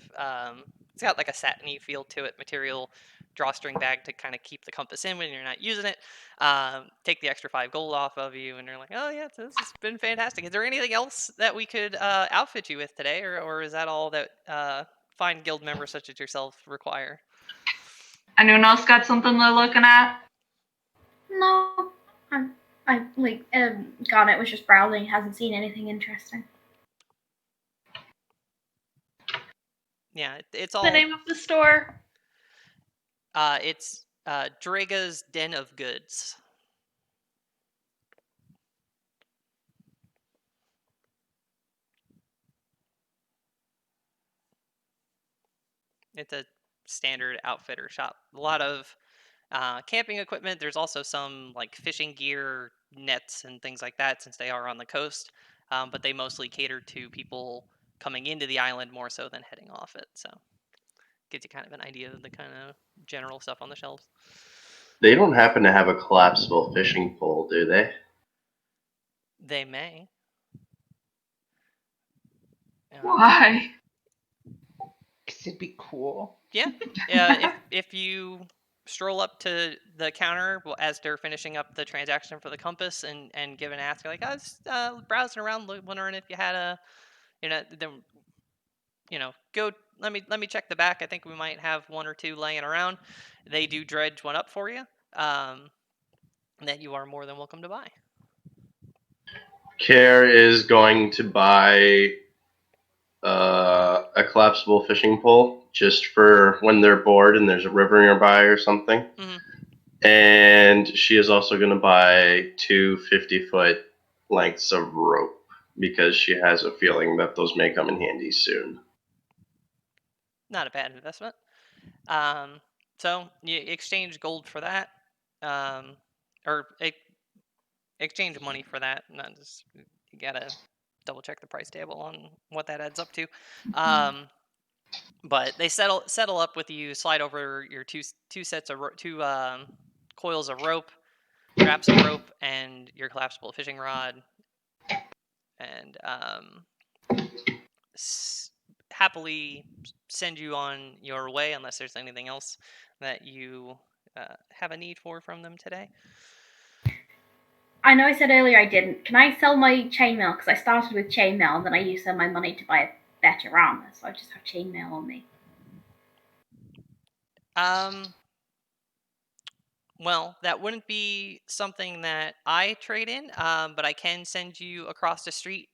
it's got like a satiny feel to it, material drawstring bag to kind of keep the compass in when you're not using it. Take the extra 5 gold off of you, and you're like, oh yeah, this has been fantastic. Is there anything else that we could outfit you with today, or is that all that fine guild members such as yourself require? Anyone else got something they're looking at? No, Garnet was just browsing, hasn't seen anything interesting. Yeah, it's all. The name of the store? It's Draga's Den of Goods. It's a standard outfitter shop. A lot of camping equipment. There's also some like fishing gear, nets, and things like that, since they are on the coast. But they mostly cater to people coming into the island more so than heading off it. So gives you kind of an idea of the kind of general stuff on the shelves. They don't happen to have a collapsible fishing pole, do they? They may. Why? Because it'd be cool. Yeah. If you stroll up to the counter as they're finishing up the transaction for the compass and give an ask, like, I was browsing around, wondering if you had a, go. Let me check the back. I think we might have 1 or 2 laying around. They do dredge one up for you. That you are more than welcome to buy. Care is going to buy a collapsible fishing pole just for when they're bored and there's a river nearby or something. Mm-hmm. And she is also going to buy 2 50-foot lengths of rope because she has a feeling that those may come in handy soon. Not a bad investment. So you exchange gold for that, or exchange money for that. Not just, you gotta double check the price table on what that adds up to. But they settle up with you, slide over your two sets of two coils of rope, straps of rope, and your collapsible fishing rod. and happily send you on your way unless there's anything else that you have a need for from them today. I know I said earlier I didn't. Can I sell my chainmail? Because I started with chainmail and then I used some of my money to buy a better armor, so I just have chainmail on me. Well, that wouldn't be something that I trade in, but I can send you across the street,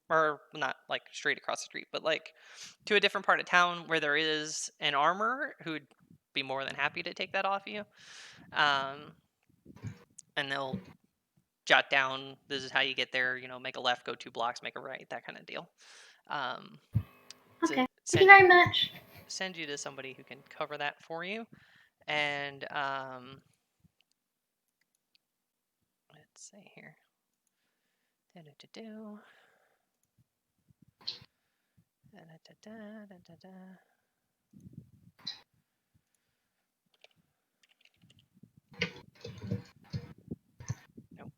or not like straight across the street, but like to a different part of town where there is an armorer who would be more than happy to take that off you. And they'll jot down, this is how you get there, make a left, go 2 blocks, make a right, that kind of deal. Okay. Thank you very much. Send you to somebody who can cover that for you. And let's see here. Da-da-da-do. Da-da-da-da-da-da-da. Nope.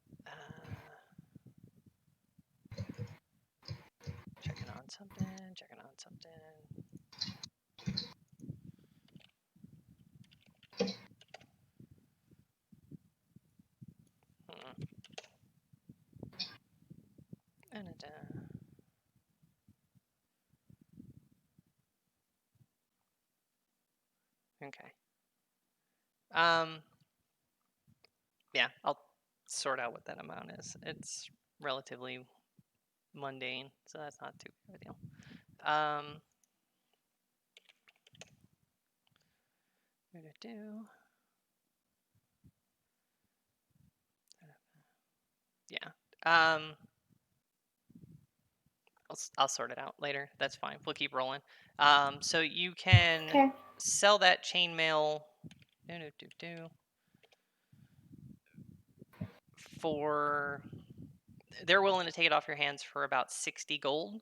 Checking on something. Da-da-da. Okay. Yeah, I'll sort out what that amount is. It's relatively mundane, so that's not too big of a deal. Yeah. I'll sort it out later. That's fine. We'll keep rolling. So you can sell that chainmail for. They're willing to take it off your hands for about 60 gold.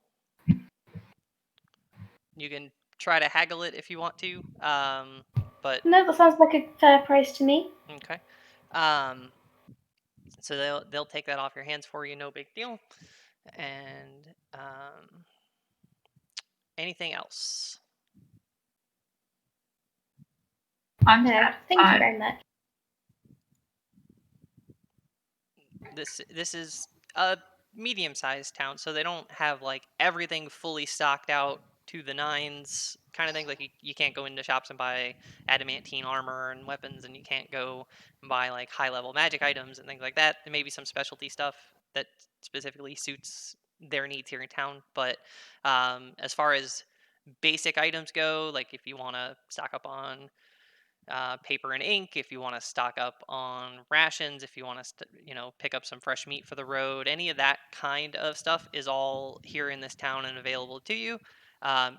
You can try to haggle it if you want to, but no, that sounds like a fair price to me. Okay. So they'll take that off your hands for you, no big deal. And anything else? I'm No, thank you very much. This is a medium-sized town, so they don't have like everything fully stocked out to the nines kind of thing. Like you can't go into shops and buy adamantine armor and weapons, and you can't go and buy like high-level magic items and things like that. There may be some specialty stuff that specifically suits their needs here in town, but as far as basic items go, like if you want to stock up on paper and ink, if you want to stock up on rations, if you want to pick up some fresh meat for the road, any of that kind of stuff is all here in this town and available to you.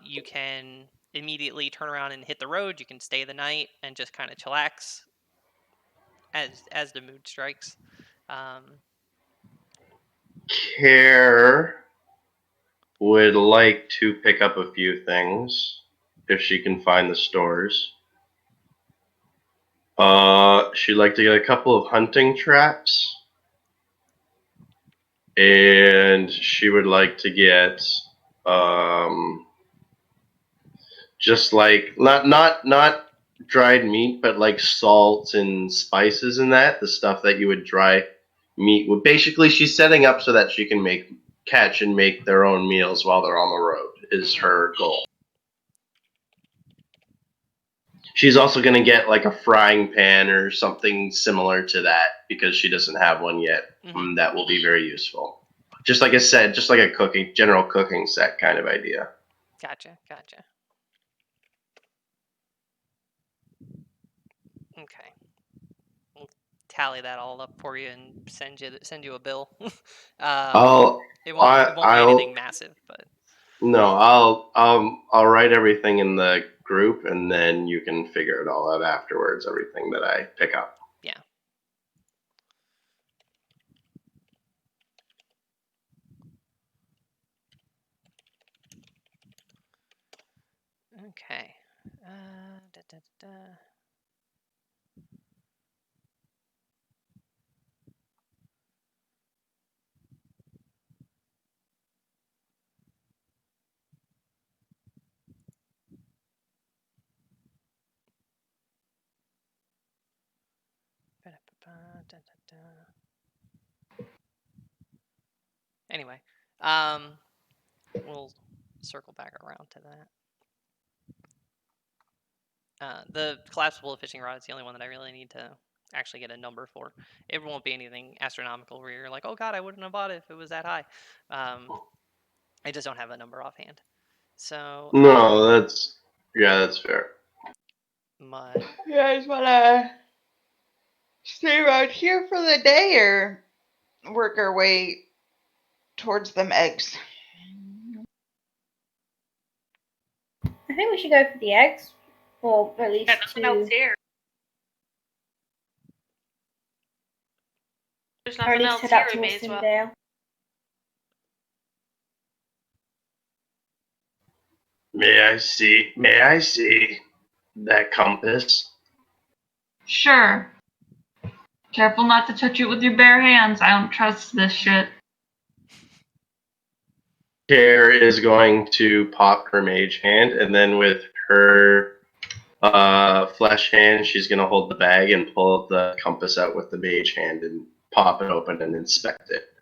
You can immediately turn around and hit the road. You can stay the night and just kind of chillax as the mood strikes. Care would like to pick up a few things if she can find the stores. She'd like to get a couple of hunting traps, and she would like to get just like not dried meat, but like salt and spices and that, the stuff that you would dry meat with. Basically, she's setting up so that she can catch and make their own meals while they're on the road is her goal. She's also going to get like a frying pan or something similar to that because she doesn't have one yet. That will be very useful. Just like I said, just like a general cooking set kind of idea. Gotcha. Okay. We'll tally that all up for you and send you a bill. It won't be anything massive, but no, I'll write everything in the group, and then you can figure it all out afterwards. Everything that I pick up. Yeah. Okay. Anyway, we'll circle back around to that. The collapsible fishing rod is the only one that I really need to actually get a number for. It won't be anything astronomical where you're like, oh god, I wouldn't have bought it if it was that high. I just don't have a number offhand. So No, that's fair. my You guys wanna stay around here for the day or work our way towards them eggs? I think we should go for the eggs, or at least Got nothing else to, here. There's or at nothing least else head here. out We may towards as well. Sunnydale. May I see that compass? Sure. Careful not to touch it with your bare hands. I don't trust this shit. Care is going to pop her mage hand, and then with her flesh hand, she's going to hold the bag and pull the compass out with the mage hand and pop it open and inspect it.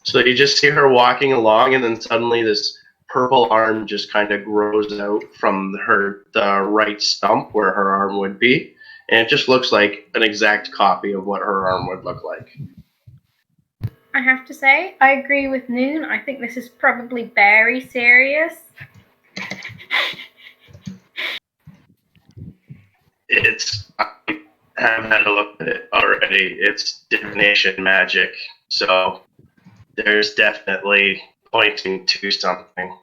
So you just see her walking along, and then suddenly this purple arm just kind of grows out from the right stump where her arm would be, and it just looks like an exact copy of what her arm would look like. I have to say, I agree with Noon. I think this is probably very serious. I have had a look at it already. It's divination magic, so there's definitely pointing to something.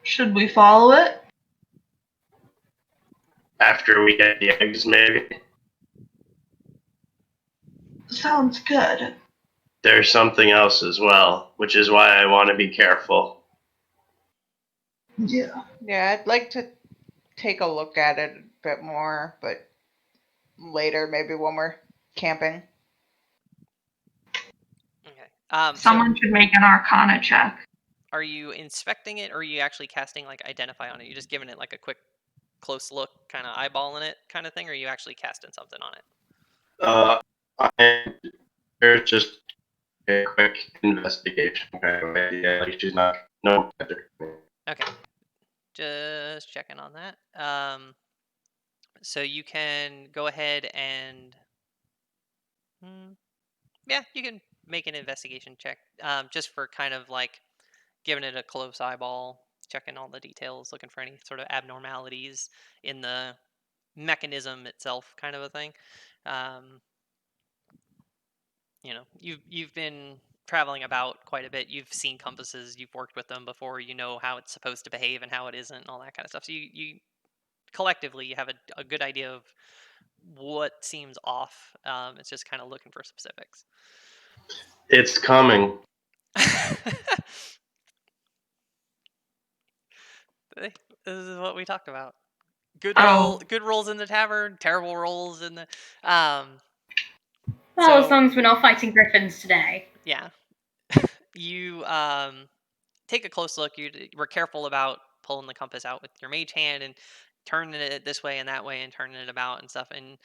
Should we follow it? After we get the eggs, maybe. Sounds good. There's something else as well, which is why I want to be careful. Yeah. Yeah, I'd like to take a look at it a bit more, but later, maybe when we're camping. okay. Someone should make an Arcana check. Are you inspecting it, or are you actually casting like Identify on it? You just giving it like a quick, close look, kind of eyeballing it, kind of thing, or are you actually casting something on it? There's just a quick investigation kind of idea. Like she's not no better. Okay, just checking on that. So you can go ahead and, yeah, you can make an investigation check, just for kind of like giving it a close eyeball, checking all the details, looking for any sort of abnormalities in the mechanism itself, kind of a thing. You've been traveling about quite a bit. You've seen compasses, you've worked with them before. You know how it's supposed to behave and how it isn't, and all that kind of stuff. So you collectively you have a good idea of what seems off. It's just kind of looking for specifics. It's coming. This is what we talked about. Good rolls in the tavern, terrible rolls in the Well, as long as we're not fighting griffins today. Yeah. You take a close look. You were careful about pulling the compass out with your mage hand and turning it this way and that way and turning it about and stuff. And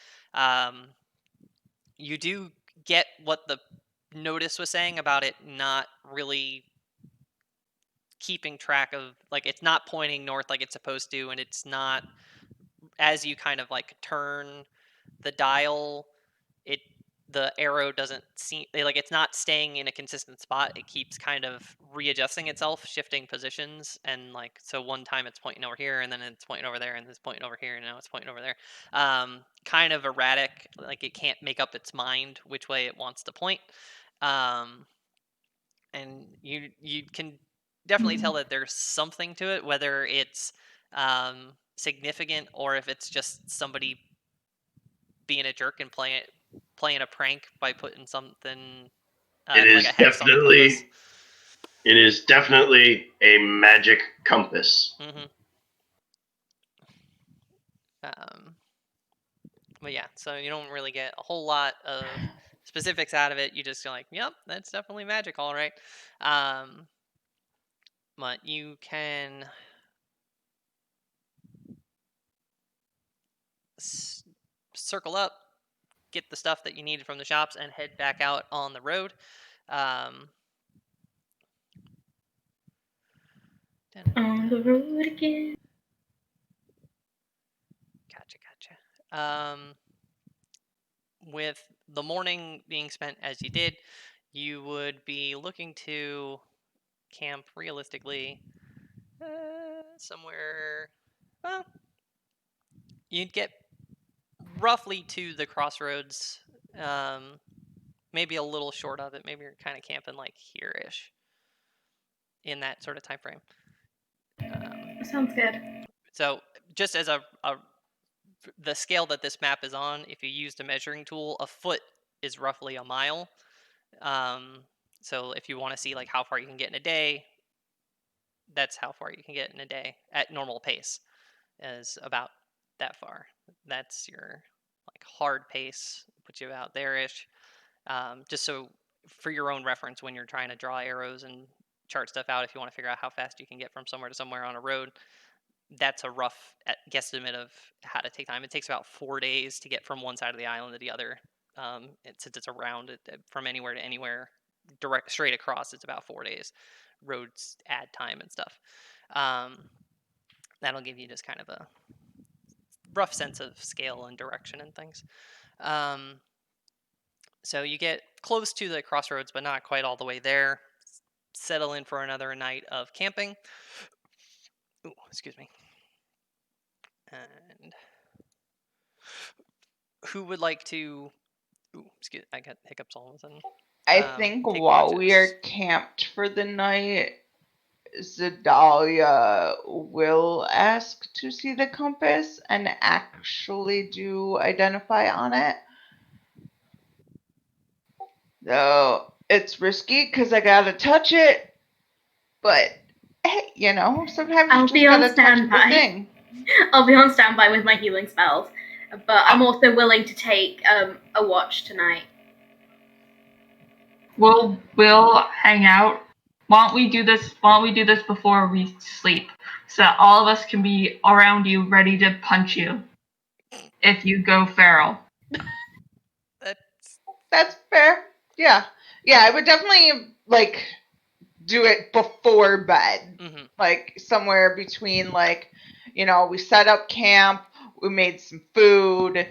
you do get what the notice was saying about it not really keeping track of, like, it's not pointing north like it's supposed to, and it's not, as you kind of like turn the dial, the arrow doesn't seem like it's not staying in a consistent spot. It keeps kind of readjusting itself, shifting positions, and like, so one time it's pointing over here, and then it's pointing over there, and it's pointing over here, and now it's pointing over there. Kind of erratic, like it can't make up its mind which way it wants to point. And you can definitely tell that there's something to it, whether it's significant or if it's just somebody being a jerk and playing a prank by putting something like a hex on the compass. It is definitely a magic compass. But yeah, so you don't really get a whole lot of specifics out of it. You just go like, yep, that's definitely magic, all right. But you can circle up, get the stuff that you needed from the shops, and head back out on the road. On the road again. Gotcha. With the morning being spent as you did, you would be looking to camp realistically somewhere. Well, you'd get roughly to the crossroads, maybe a little short of it. Maybe you're kind of camping like here-ish in that sort of time frame. Sounds good. So just as the scale that this map is on, if you used a measuring tool, a foot is roughly a mile. So if you want to see like how far you can get in a day, that's how far you can get in a day at normal pace, is about that far. That's your like hard pace, puts you about there-ish. Just so for your own reference when you're trying to draw arrows and chart stuff out, if you want to figure out how fast you can get from somewhere to somewhere on a road, that's a rough guesstimate of how to take time. It takes about 4 days to get from one side of the island to the other. Since it's around it from anywhere to anywhere, direct straight across, it's about 4 days. Roads add time and stuff. That'll give you just kind of a rough sense of scale and direction and things. So you get close to the crossroads, but not quite all the way there. Settle in for another night of camping. Ooh, excuse me. And who would like to? Ooh, excuse. I got hiccups all of a sudden. I think take while we are watches. camped for the night, Zedalia will ask to see the compass and actually do identify on it. Though it's risky because I gotta touch it, but hey, sometimes I'll you just be on gotta touch the standby. thing. I'll be on standby with my healing spells, but I'm also willing to take a watch tonight. We'll hang out. Why don't we do this before we sleep, so that all of us can be around you, ready to punch you if you go feral. That's fair. Yeah, I would definitely do it before bed, like somewhere between we set up camp, we made some food,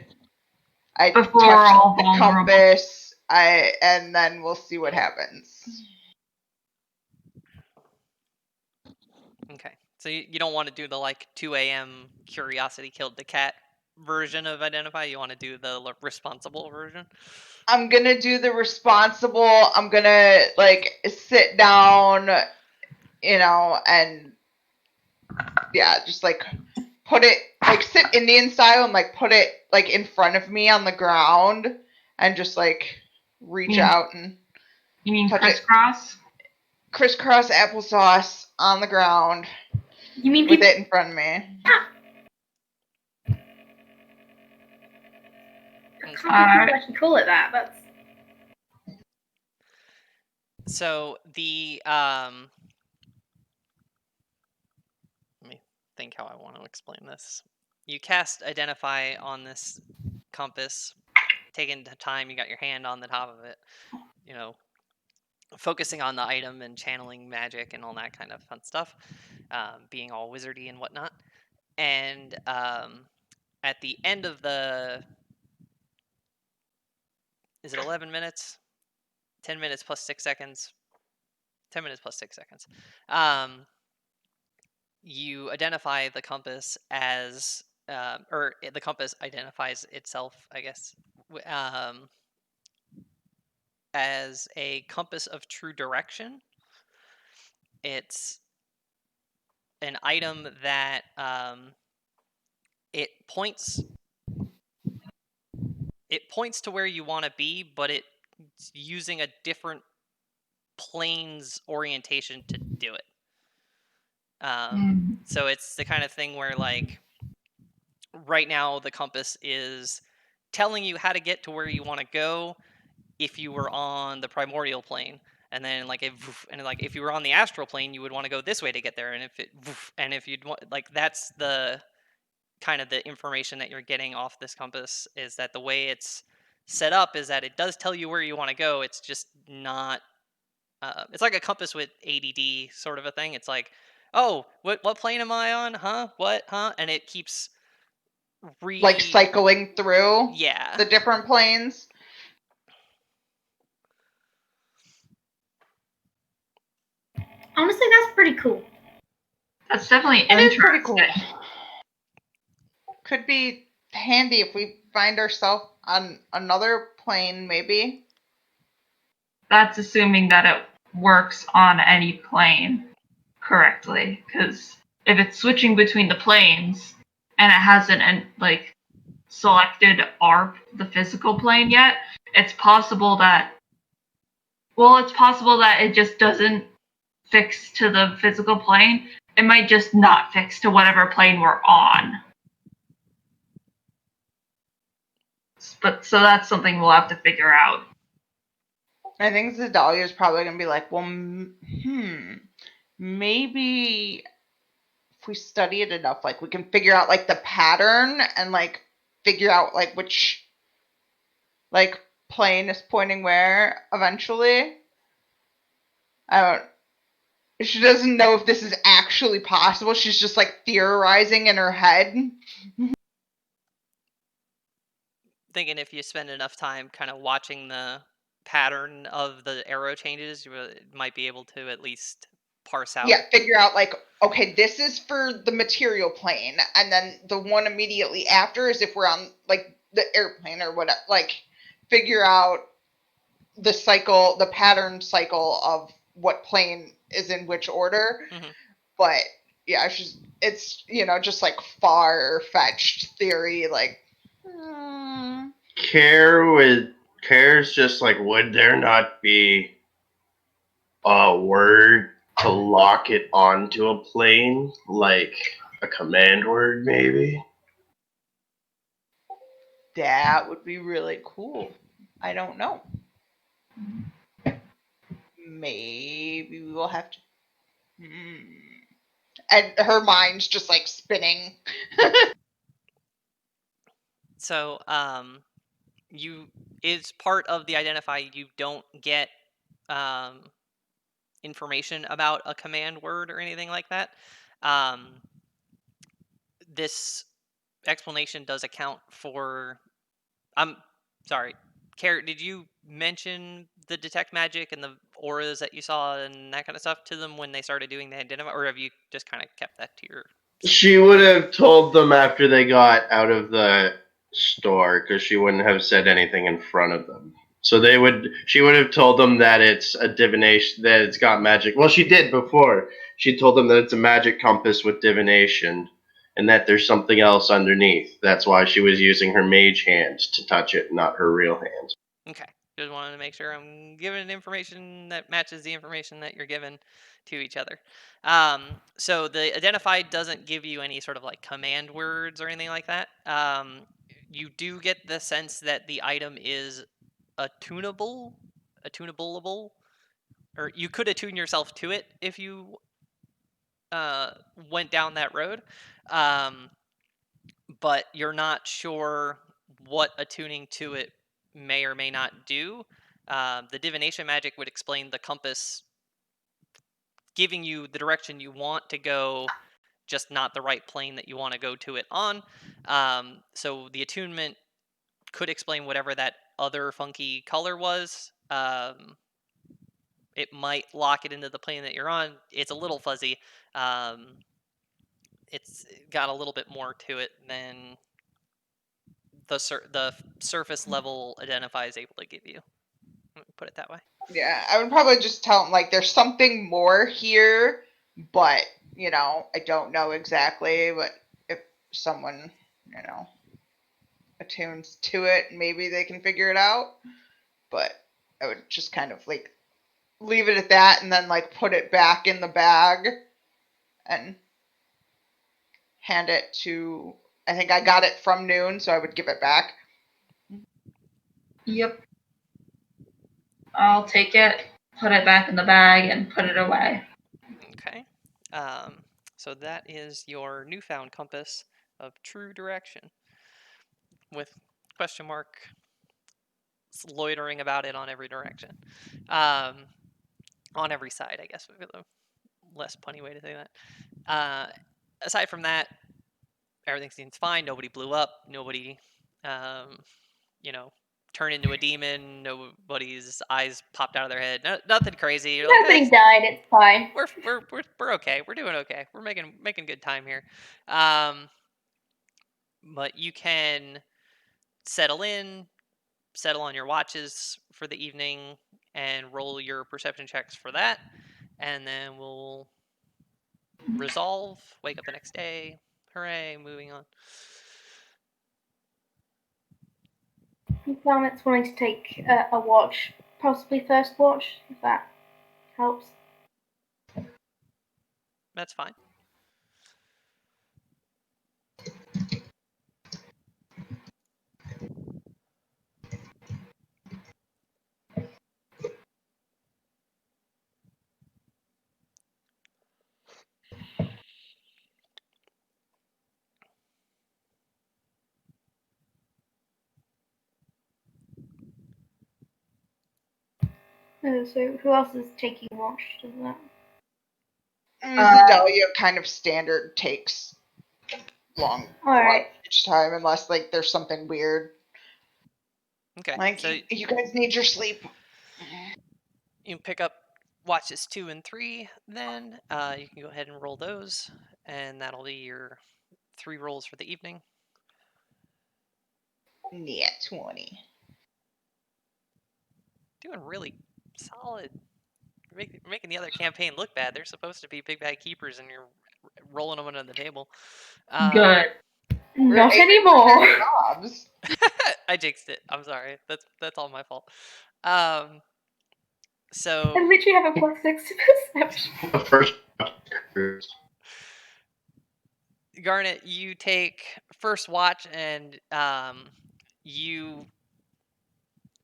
I Before touched we're all the vulnerable. compass, and then we'll see what happens. Okay, so you don't want to do the 2 a.m. curiosity killed the cat version of identify. You want to do the responsible version. I'm gonna do the responsible. I'm gonna sit down, and just put it sit Indian style and put it in front of me on the ground and just reach out and You mean touch crisscross? Crisscross applesauce on the ground. You mean with it in front of me? I can't actually call it that. That's so the let me think how I want to explain this. You cast identify on this compass, taking the time, you got your hand on the top of it, focusing on the item and channeling magic and all that kind of fun stuff, being all wizardy and whatnot. And at the end of is it 11 minutes? 10 minutes plus 6 seconds. 10 minutes plus 6 seconds. You identify the compass as, or the compass identifies itself, I guess, as a compass of true direction. It's an item that it points to where you want to be, but it's using a different plane's orientation to do it. So it's the kind of thing where right now the compass is telling you how to get to where you want to go if you were on the primordial plane, and then if you were on the astral plane, you would want to go this way to get there, and if you'd want that's the kind of the information that you're getting off this compass is that the way it's set up is that it does tell you where you want to go. It's just not. It's like a compass with ADD sort of a thing. It's like, oh, what plane am I on? Huh? What? Huh? And it keeps Like cycling through Yeah. the different planes. Honestly, that's pretty cool. That's definitely It is pretty interesting. cool. Could be handy if we find ourselves on another plane, maybe. That's assuming that it works on any plane correctly, because if it's switching between the planes and it hasn't selected the physical plane yet, it's possible that it just doesn't fix to the physical plane. It might just not fix to whatever plane we're on. But so that's something we'll have to figure out. I think Zedalia is probably going to be like, well, maybe if we study it enough, like we can figure out like the pattern and like figure out like which like plane is pointing where eventually. She doesn't know if this is actually possible. She's just like theorizing in her head. Thinking if you spend enough time kind of watching the pattern of the arrow changes, you might be able to at least parse out. Yeah, figure out like, okay, this is for the material plane, and then the one immediately after is if we're on like the airplane or whatever. Like, figure out the cycle, the pattern cycle of what plane is in which order. Mhm. But yeah, it's just like far fetched theory. Like, Care's just like, would there not be a word to lock it onto a plane, like a command word, maybe? that would be really cool. I don't know. Maybe we will have to. And her mind's just like spinning. So, is part of the identify. You don't get information about a command word or anything like that. This explanation does account for. I'm sorry, Carrot. Did you mention the detect magic and the auras that you saw and that kind of stuff to them when they started doing the identify, or have you just kind of kept that to your? She would have told them after they got out of the store, because she wouldn't have said anything in front of them. So she would have told them that it's a divination, that it's got magic. Well, she did before. She told them that it's a magic compass with divination, and that there's something else underneath. That's why she was using her mage hand to touch it, not her real hand. Okay, just wanted to make sure I'm giving information that matches the information that you're given to each other. So the identified doesn't give you any sort of like command words or anything like that. You do get the sense that the item is attunable, or you could attune yourself to it if you went down that road. But you're not sure what attuning to it may or may not do. The divination magic would explain the compass giving you the direction you want to go, just not the right plane that you want to go to it on. So the attunement could explain whatever that other funky color was. It might lock it into the plane that you're on. It's a little fuzzy. It's got a little bit more to it than the surface level identify is able to give you. Let me put it that way. Yeah, I would probably just tell him like there's something more here, but I don't know exactly. But if someone attunes to it, maybe they can figure it out. But I would just kind of like leave it at that, and then like put it back in the bag, and hand it to. I think I got it from Noon, so I would give it back. Yep. I'll take it, put it back in the bag, and put it away. Okay. So that is your newfound compass. of true direction, with question mark loitering about it on every direction, on every side, I guess would be the less punny way to say that. Aside from that, everything seems fine. Nobody blew up. Nobody, turned into a demon. Nobody's eyes popped out of their head. Nothing crazy. You're like, Nobody died. It's fine. we're okay. We're doing okay. We're making good time here. But you can settle on your watches for the evening, and roll your perception checks for that, and then we'll resolve. Wake up the next day. Hooray! Moving on. Garnet's wanting to take a watch, possibly first watch, if that helps. That's fine. So who else is taking watch? Does that? Zedalia kind of standard takes long Alright. each time, unless like there's something weird. Okay. Like So you guys need your sleep. you can pick up watches 2 and 3. Then you can go ahead and roll those, and that'll be your 3 rolls for the evening. Yeah, 20. Doing really solid. Making the other campaign look bad. They're supposed to be big bad keepers, and you're rolling them under the table. Good. Not We're anymore. Jobs. I jinxed it. I'm sorry. That's all my fault. I So literally have a +6 to perception. The first. Garnet, you take first watch, and you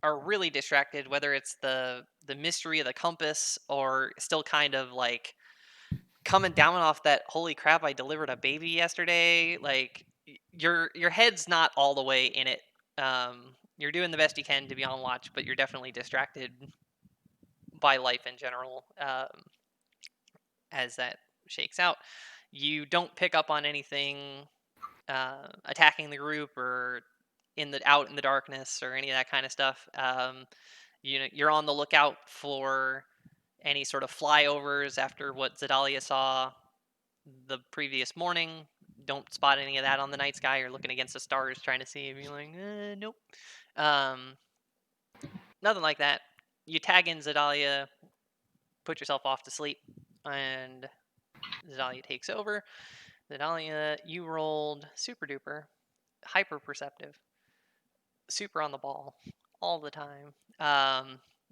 are really distracted, whether it's the mystery of the compass, or still kind of like coming down off that holy crap, I delivered a baby yesterday. Like your head's not all the way in it. You're doing the best you can to be on watch, but you're definitely distracted by life in general, as that shakes out. You don't pick up on anything attacking the group, or out in the darkness, or any of that kind of stuff. You're on the lookout for any sort of flyovers after what Zedalia saw the previous morning. Don't spot any of that on the night sky. You're looking against the stars trying to see if you're like, nope. Nothing like that. You tag in Zedalia, put yourself off to sleep, and Zedalia takes over. Zedalia, you rolled super duper, hyper perceptive, super on the ball all the time.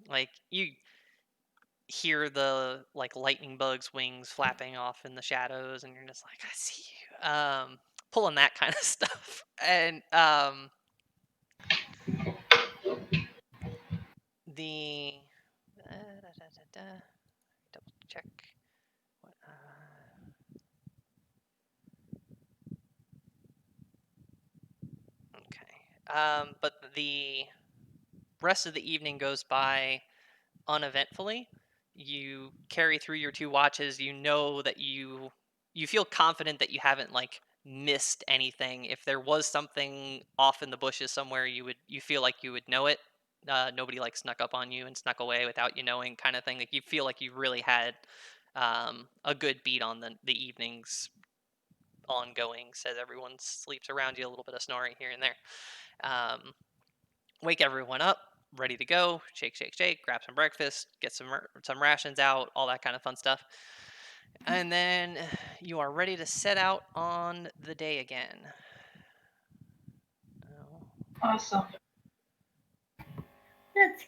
Like you hear the like lightning bugs wings flapping off in the shadows, and you're just like, I see you. Pulling that kind of stuff. And the double check what okay. But the rest of the evening goes by uneventfully. You carry through your 2 watches. You know that you feel confident that you haven't like missed anything. If there was something off in the bushes somewhere, you feel like you would know it. Nobody like snuck up on you and snuck away without you knowing, kind of thing. Like you feel like you really had a good beat on the evenings ongoing, as everyone sleeps around you, a little bit of snoring here and there. Wake everyone up, ready to go. Shake, shake, shake. Grab some breakfast. Get some rations out. All that kind of fun stuff. And then you are ready to set out on the day again. Awesome. That's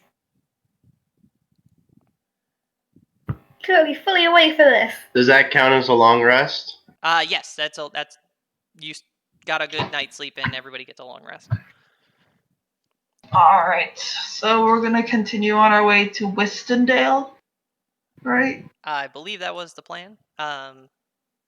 totally fully away for this. Does that count as a long rest? Yes, that's you got a good night's sleep in. Everybody gets a long rest. All right. So we're gonna continue on our way to Wistondale, right? I believe that was the plan.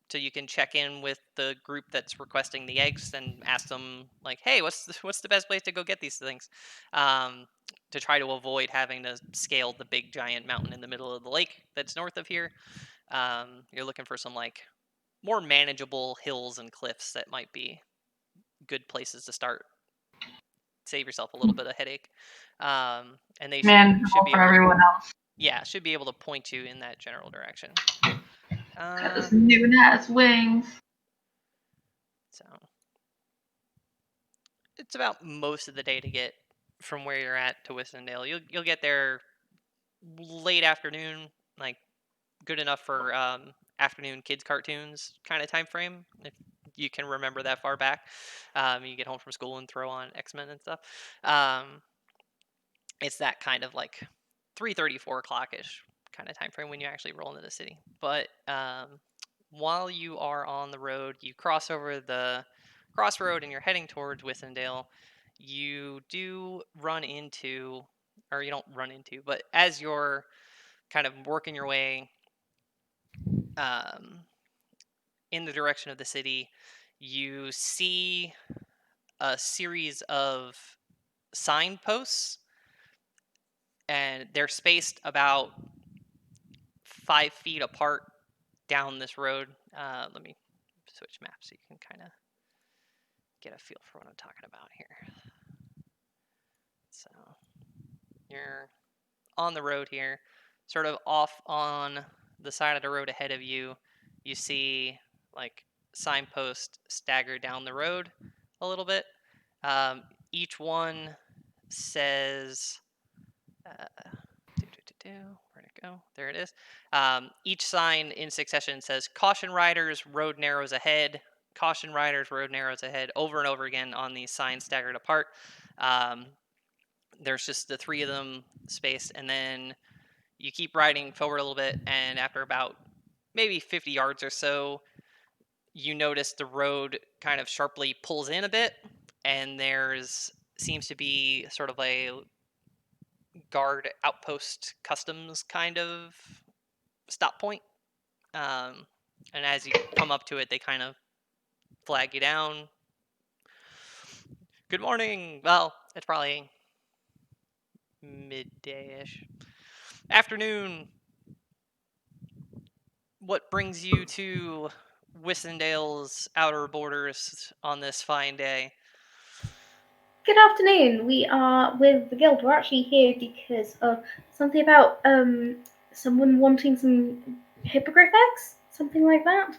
so you can check in with the group that's requesting the eggs and ask them like, hey, what's the best place to go get these things, to try to avoid having to scale the big giant mountain in the middle of the lake that's north of here. You're looking for some like more manageable hills and cliffs that might be good places to start. Save yourself a little bit of headache. And they should Manageable be for able, everyone else. should be able to point you in that general direction. Because Noon has wings. So it's about most of the day to get from where you're at to Whistendale. You'll get there late afternoon, like good enough for afternoon kids cartoons kind of time frame. If you can remember that far back, you get home from school and throw on X-Men and stuff. It's that kind of like 3:30, 4 o'clock ish kind of time frame when you actually roll into the city. But while you are on the road, you cross over the crossroad and you're heading towards Whistendale. You do run into, or you don't run into, but as you're kind of working your way in the direction of the city, you see a series of signposts, and they're spaced about 5 feet apart down this road. Let me switch maps so you can kind of get a feel for what I'm talking about here. So you're on the road here, sort of off on the side of the road ahead of you. You see like signpost staggered down the road a little bit. Each one says, where'd it go? There it is. Each sign in succession says, "Caution riders, road narrows ahead." Caution riders, road narrows ahead, over and over again on these signs staggered apart. There's just the 3 of them spaced, and then you keep riding forward a little bit, and after about maybe 50 yards or so, you notice the road kind of sharply pulls in a bit, and there's seems to be sort of a guard outpost customs kind of stop point. And as you come up to it, they kind of flag you down. Good morning. Well, it's probably midday-ish. Afternoon. What brings you to Whistendale's outer borders on this fine day? Good afternoon. We are with the guild. We're actually here because of something about someone wanting some hippogriffs, something like that,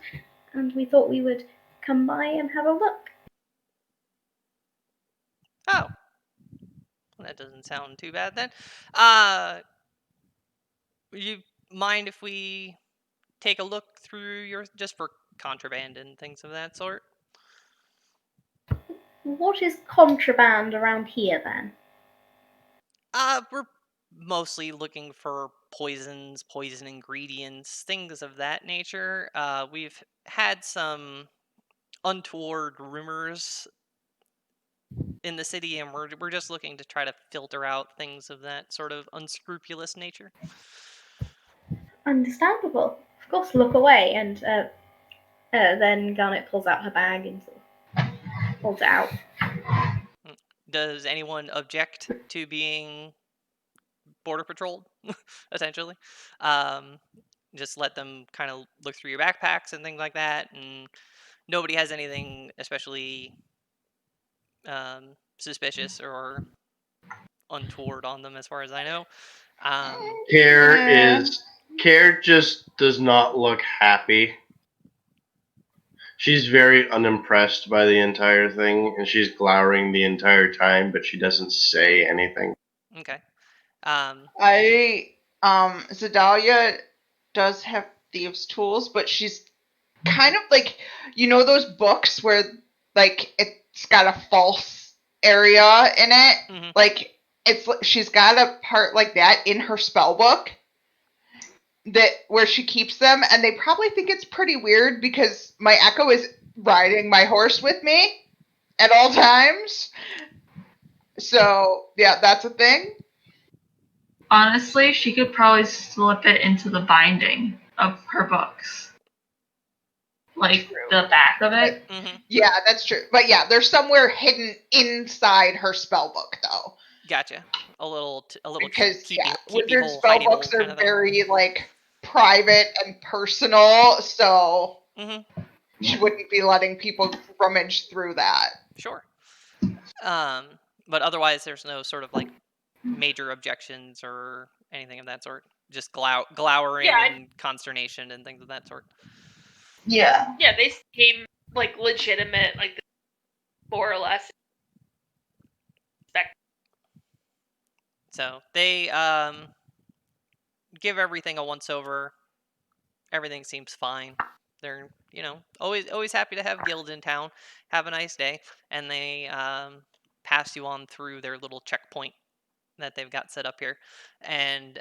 and we thought we would come by and have a look. Oh, well, that doesn't sound too bad then. Would you mind if we take a look through your, just for contraband and things of that sort? What is contraband around here then? We're mostly looking for poisons, poison ingredients, things of that nature. We've had some untoward rumors in the city, and we're just looking to try to filter out things of that sort of unscrupulous nature. Understandable. Of course, look away, and then Garnet pulls out her bag and sort of holds it out. Does anyone object to being border patrolled, essentially? Just let them kind of look through your backpacks and things like that, and nobody has anything especially suspicious or untoward on them, as far as I know. Care just does not look happy. She's very unimpressed by the entire thing, and she's glowering the entire time, but she doesn't say anything. Okay. Zedalia does have thieves' tools, but she's kind of like, you know, those books where like it's got a false area in it. Mhm. Like she's got a part like that in her spell book that where she keeps them, and they probably think it's pretty weird because my Echo is riding my horse with me at all times. So yeah, that's a thing. Honestly, she could probably slip it into the binding of her books. like True. the back of it. Hmm. Yeah, that's true. But yeah, they're somewhere hidden inside her spell book, though. Gotcha. A little Because keepy wizard hole, spell hidey books hole are kind of thing. very like private and personal, so Hmm. she wouldn't be letting people rummage through that. Sure. But otherwise, there's no sort of like major objections or anything of that sort. Just glowering Yeah, and consternation and things of that sort. Yeah. Yeah, they seem like legitimate, like more or less. So they give everything a once over. Everything seems fine. They're always happy to have Guild in town. Have a nice day, and they pass you on through their little checkpoint that they've got set up here, and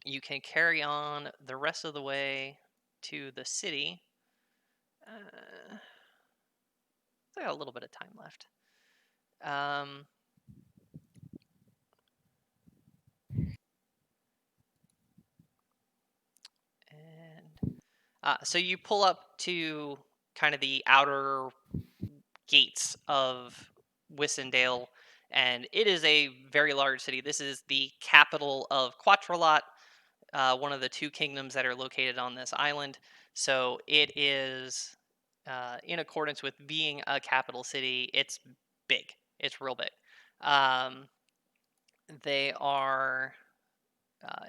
you can carry on the rest of the way to the city. I got a little bit of time left. So you pull up to kind of the outer gates of Wissendale, and it is a very large city. This is the capital of Quatrolot, one of the two kingdoms that are located on this island. So it is, in accordance with being a capital city, it's big. It's real big. They are.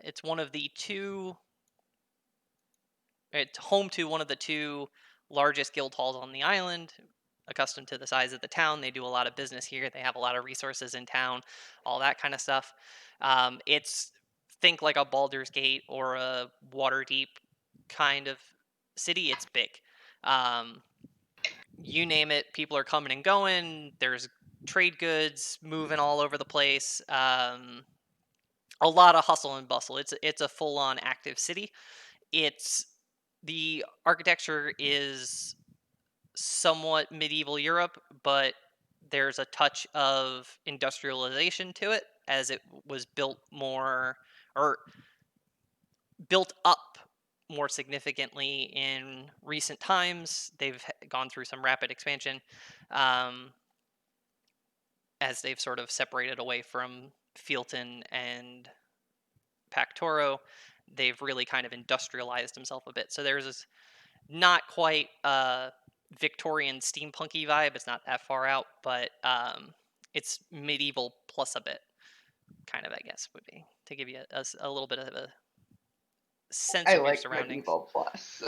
It's one of the two. It's home to one of the two largest guild halls on the island. Accustomed to the size of the town, they do a lot of business here. They have a lot of resources in town, all that kind of stuff. It's think like a Baldur's Gate or a Waterdeep kind of city. It's big. You name it, people are coming and going. There's trade goods moving all over the place. A lot of hustle and bustle. It's a full on active city. The architecture is somewhat medieval Europe, but there's a touch of industrialization to it as it was built up more significantly in recent times. They've gone through some rapid expansion as they've sort of separated away from Fielton and Pactoro. They've really kind of industrialized themselves a bit. So there's this not quite Victorian steampunky vibe. It's not that far out, but it's medieval plus a bit, kind of, I guess, would be to give you a little bit of a sense I of your like surroundings. medieval plus.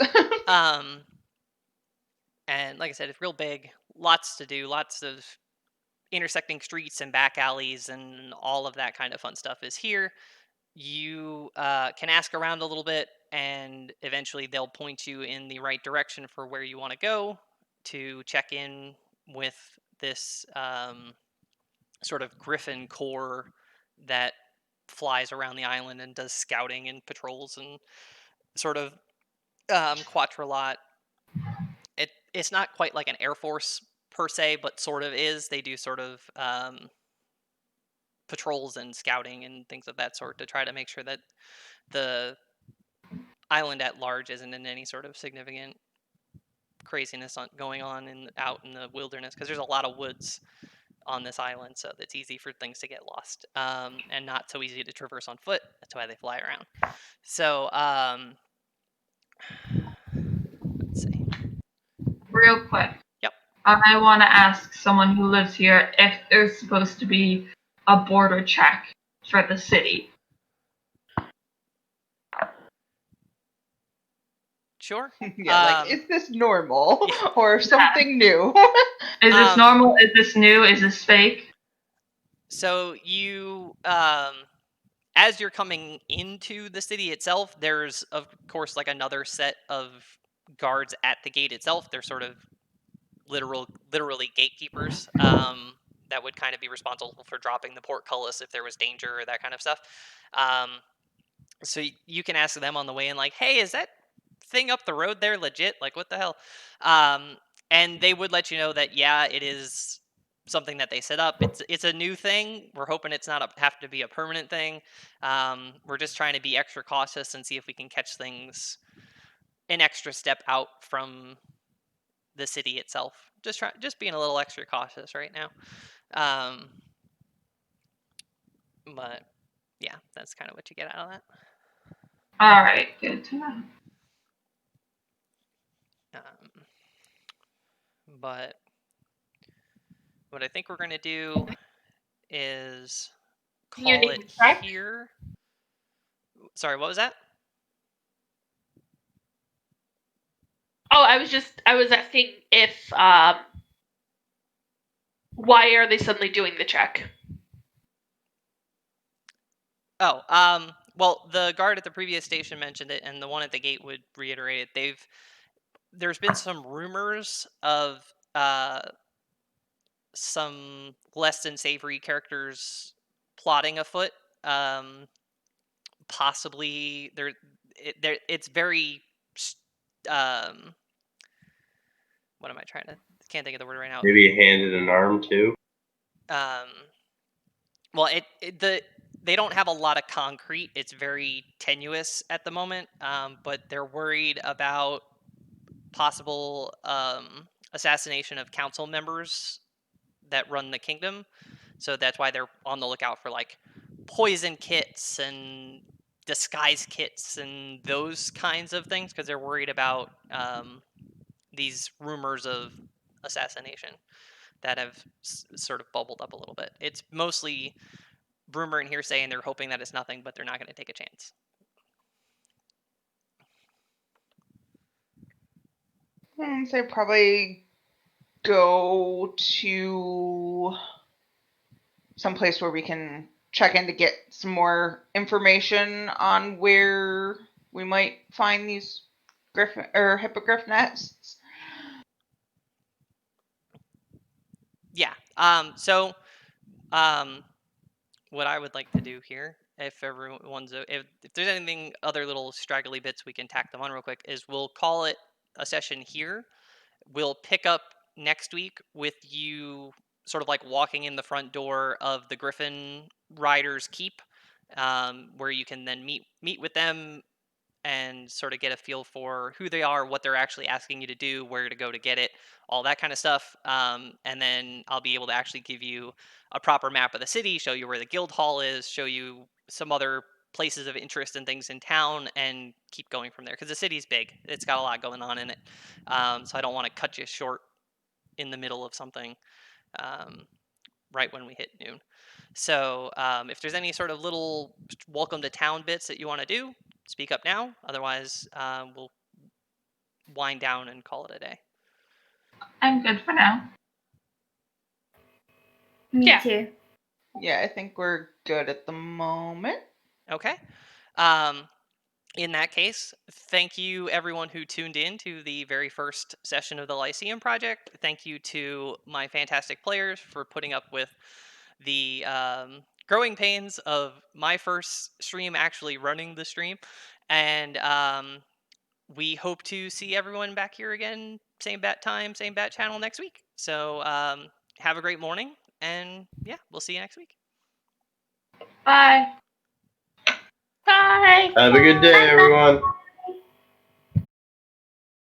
And like I said, it's real big. Lots to do. Lots of intersecting streets and back alleys and all of that kind of fun stuff is here. You can ask around a little bit, and eventually they'll point you in the right direction for where you want to go to check in with this sort of Griffin Corps that flies around the island and does scouting and patrols and sort of Quatrolot. It's not quite like an Air Force per se, but sort of is. They do sort of patrols and scouting and things of that sort to try to make sure that the island at large isn't in any sort of significant craziness going on out in the wilderness, because there's a lot of woods on this island, so it's easy for things to get lost and not so easy to traverse on foot. That's why they fly around. So let's see. Real quick. Yep. I want to ask someone who lives here if there's supposed to be a border check for the city. Sure. Yeah, like, is this normal or something new? Is this normal? Is this new? Is this fake? So you, as you're coming into the city itself, there's of course like another set of guards at the gate itself. They're sort of literally gatekeepers that would kind of be responsible for dropping the portcullis if there was danger or that kind of stuff. So you can ask them on the way in, like, hey, is that thing up the road there legit? Like, what the hell? And they would let you know that, yeah, it is something that they set up. It's a new thing. We're hoping it's not have to be a permanent thing. We're just trying to be extra cautious and see if we can catch things an extra step out from the city itself. Just being a little extra cautious right now. But yeah, that's kind of what you get out of that. All right, good to know. But what I think we're gonna do is You call need it to check? here. Sorry, what was that? Oh, I was asking if why are they suddenly doing the check? Oh, well, the guard at the previous station mentioned it, and the one at the gate would reiterate it. There's been some rumors of some less than savory characters plotting afoot. Possibly it's very what am I trying to? Can't think of the word right now. Maybe a hand and an arm too. Well, they don't have a lot of concrete. It's very tenuous at the moment, but they're worried about possible assassination of council members that run the kingdom. So that's why they're on the lookout for like poison kits and disguise kits and those kinds of things, because they're worried about these rumors of assassination that have sort of bubbled up a little bit. It's mostly rumor and hearsay, and they're hoping that it's nothing, but they're not going to take a chance. So probably go to someplace where we can check in to get some more information on where we might find these griffin or hippogriff nests. Yeah. So, what I would like to do here, if everyone's if there's anything other little straggly bits we can tack them on real quick, is we'll call it a session here. We'll pick up next week with you sort of like walking in the front door of the Griffin Riders Keep, where you can then meet with them and sort of get a feel for who they are, what they're actually asking you to do, where to go to get it, all that kind of stuff. And then I'll be able to actually give you a proper map of the city, show you where the guild hall is, show you some other places of interest and things in town, and keep going from there. Because the city's big, it's got a lot going on in it. So I don't want to cut you short in the middle of something right when we hit noon. So if there's any sort of little welcome to town bits that you want to do, speak up now. Otherwise, we'll wind down and call it a day. I'm good for now. Me Yeah. too. Yeah, I think we're good at the moment. Okay. In that case, thank you everyone who tuned in to the very first session of the Lyceum Project. Thank you to my fantastic players for putting up with the growing pains of my first stream actually running the stream. And we hope to see everyone back here again, same bat time, same bat channel next week. So have a great morning, and yeah, we'll see you next week. Bye. Bye. Have a good day, everyone.